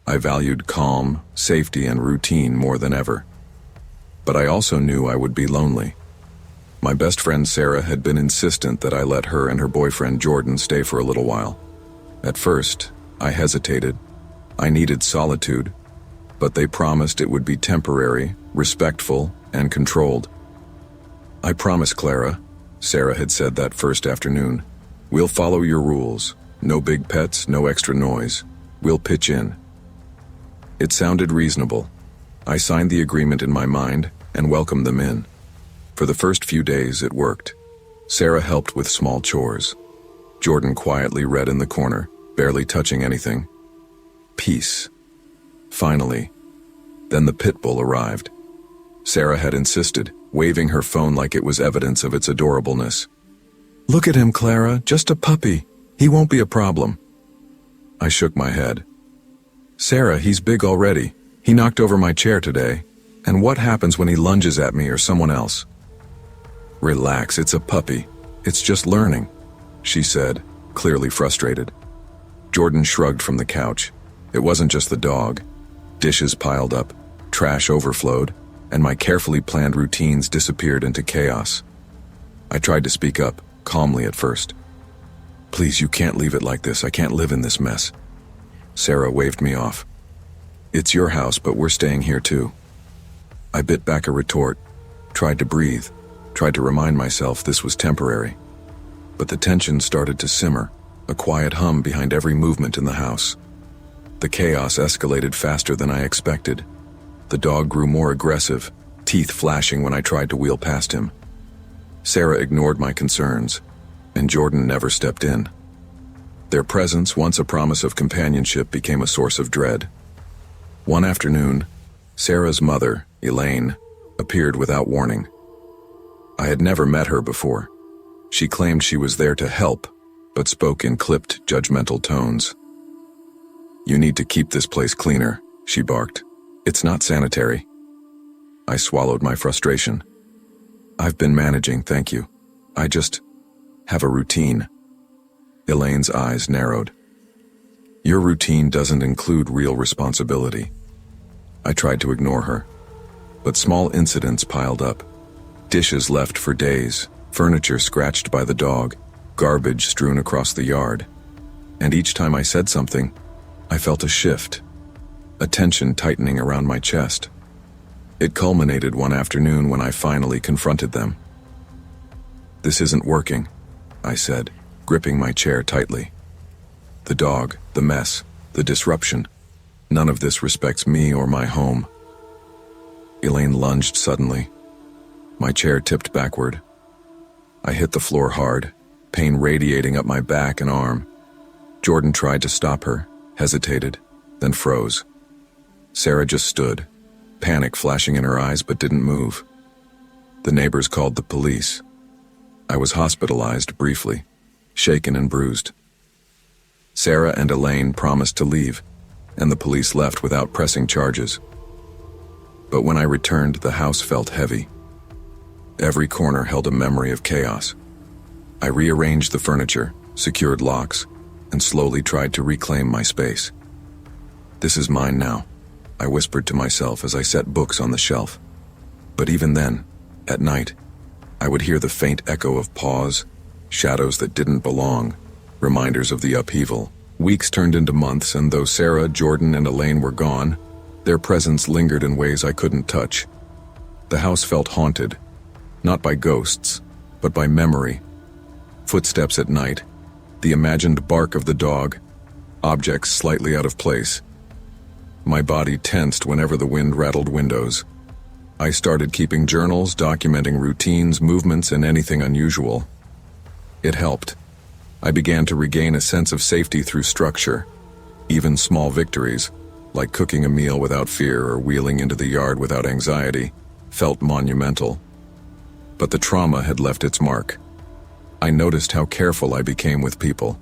I valued calm, safety, and routine more than ever. But I also knew I would be lonely. My best friend Sarah had been insistent that I let her and her boyfriend Jordan stay for a little while. At first, I hesitated. I needed solitude, but they promised it would be temporary, respectful, and controlled. "I promise, Clara," Sarah had said that first afternoon. "We'll follow your rules. No big pets, no extra noise. We'll pitch in." It sounded reasonable. I signed the agreement in my mind and welcomed them in. For the first few days, it worked. Sarah helped with small chores. Jordan quietly read in the corner, barely touching anything. Peace. Finally. Then the pit bull arrived. Sarah had insisted, waving her phone like it was evidence of its adorableness. "Look at him, Clara, just a puppy. He won't be a problem." I shook my head. "Sarah, he's big already. He knocked over my chair today. And what happens when he lunges at me or someone else?" "Relax, it's a puppy. It's just learning," she said, clearly frustrated. Jordan shrugged from the couch. It wasn't just the dog. Dishes piled up, trash overflowed, and my carefully planned routines disappeared into chaos. I tried to speak up, calmly at first. "Please, you can't leave it like this. I can't live in this mess." Sarah waved me off. "It's your house, but we're staying here too." I bit back a retort, tried to breathe, tried to remind myself this was temporary. But the tension started to simmer, a quiet hum behind every movement in the house. The chaos escalated faster than I expected. The dog grew more aggressive, teeth flashing when I tried to wheel past him. Sarah ignored my concerns, and Jordan never stepped in. Their presence, once a promise of companionship, became a source of dread. One afternoon, Sarah's mother, Elaine, appeared without warning. I had never met her before. She claimed she was there to help, but spoke in clipped, judgmental tones. "You need to keep this place cleaner," she barked. "It's not sanitary." I swallowed my frustration. "I've been managing, thank you. I just have a routine." Elaine's eyes narrowed. "Your routine doesn't include real responsibility." I tried to ignore her, but small incidents piled up. Dishes left for days, furniture scratched by the dog, garbage strewn across the yard. And each time I said something, I felt a shift, a tension tightening around my chest. It culminated one afternoon when I finally confronted them. "This isn't working," I said, gripping my chair tightly. "The dog, the mess, the disruption. None of this respects me or my home." Elaine lunged suddenly. My chair tipped backward. I hit the floor hard, pain radiating up my back and arm. Jordan tried to stop her, hesitated, then froze. Sarah just stood, panic flashing in her eyes but didn't move. The neighbors called the police. I was hospitalized briefly, shaken and bruised. Sarah and Elaine promised to leave, and the police left without pressing charges. But when I returned, the house felt heavy. Every corner held a memory of chaos. I rearranged the furniture, secured locks, and slowly tried to reclaim my space. "This is mine now," I whispered to myself as I set books on the shelf. But even then, at night, I would hear the faint echo of paws, shadows that didn't belong, reminders of the upheaval. Weeks turned into months, and though Sarah, Jordan, and Elaine were gone, their presence lingered in ways I couldn't touch. The house felt haunted, not by ghosts, but by memory. Footsteps at night, the imagined bark of the dog, objects slightly out of place. My body tensed whenever the wind rattled windows. I started keeping journals, documenting routines, movements, and anything unusual. It helped. I began to regain a sense of safety through structure. Even small victories, like cooking a meal without fear or wheeling into the yard without anxiety, felt monumental. But the trauma had left its mark. I noticed how careful I became with people,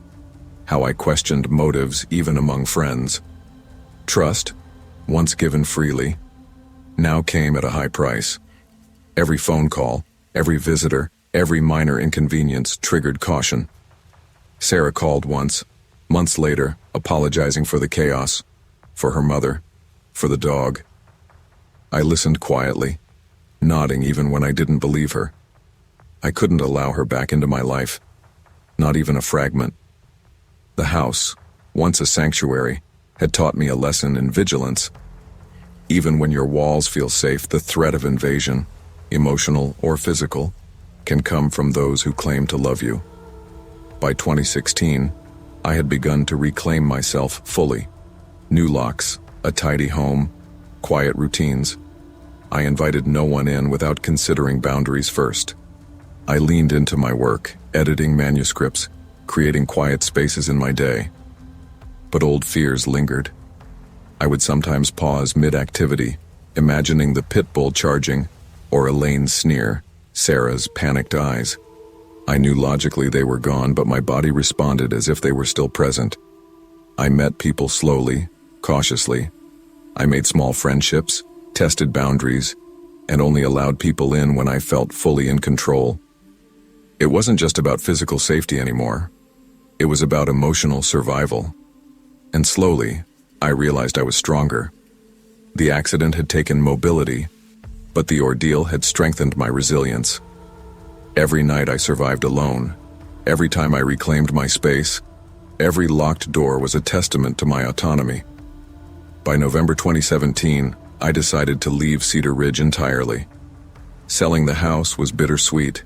how I questioned motives even among friends. Trust, once given freely, now came at a high price. Every phone call, every visitor, every minor inconvenience triggered caution. Sarah called once, months later, apologizing for the chaos, for her mother, for the dog. I listened quietly, nodding even when I didn't believe her. I couldn't allow her back into my life, not even a fragment. The house, once a sanctuary, had taught me a lesson in vigilance. Even when your walls feel safe, the threat of invasion, emotional or physical, can come from those who claim to love you. By 2016, I had begun to reclaim myself fully. New locks, a tidy home, quiet routines. I invited no one in without considering boundaries first. I leaned into my work, editing manuscripts, creating quiet spaces in my day. But old fears lingered. I would sometimes pause mid-activity, imagining the pit bull charging, or Elaine's sneer, Sarah's panicked eyes. I knew logically they were gone, but my body responded as if they were still present. I met people slowly, cautiously. I made small friendships, tested boundaries, and only allowed people in when I felt fully in control. It wasn't just about physical safety anymore. It was about emotional survival. And slowly, I realized I was stronger. The accident had taken mobility, but the ordeal had strengthened my resilience. Every night I survived alone. Every time I reclaimed my space, every locked door was a testament to my autonomy. By November 2017, I decided to leave Cedar Ridge entirely. Selling the house was bittersweet.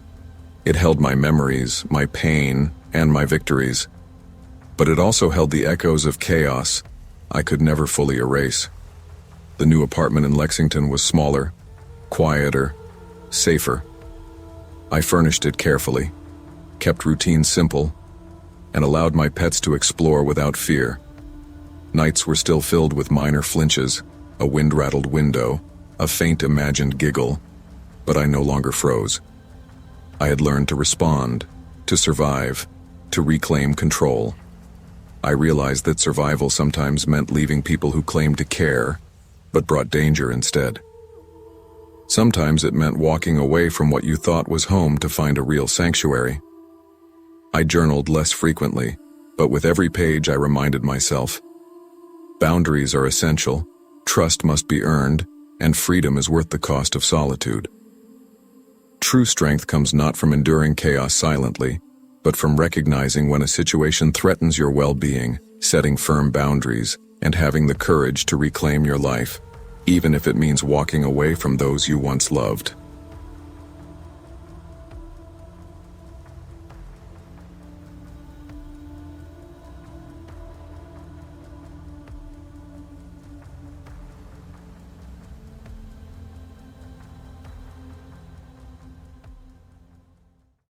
It held my memories, my pain, and my victories. But it also held the echoes of chaos I could never fully erase. The new apartment in Lexington was smaller, quieter, safer. I furnished it carefully, kept routines simple, and allowed my pets to explore without fear. Nights were still filled with minor flinches, a wind-rattled window, a faint imagined giggle, but I no longer froze. I had learned to respond, to survive, to reclaim control. I realized that survival sometimes meant leaving people who claimed to care, but brought danger instead. Sometimes it meant walking away from what you thought was home to find a real sanctuary. I journaled less frequently, but with every page I reminded myself, boundaries are essential, trust must be earned, and freedom is worth the cost of solitude. True strength comes not from enduring chaos silently, but from recognizing when a situation threatens your well-being, setting firm boundaries, and having the courage to reclaim your life, even if it means walking away from those you once loved.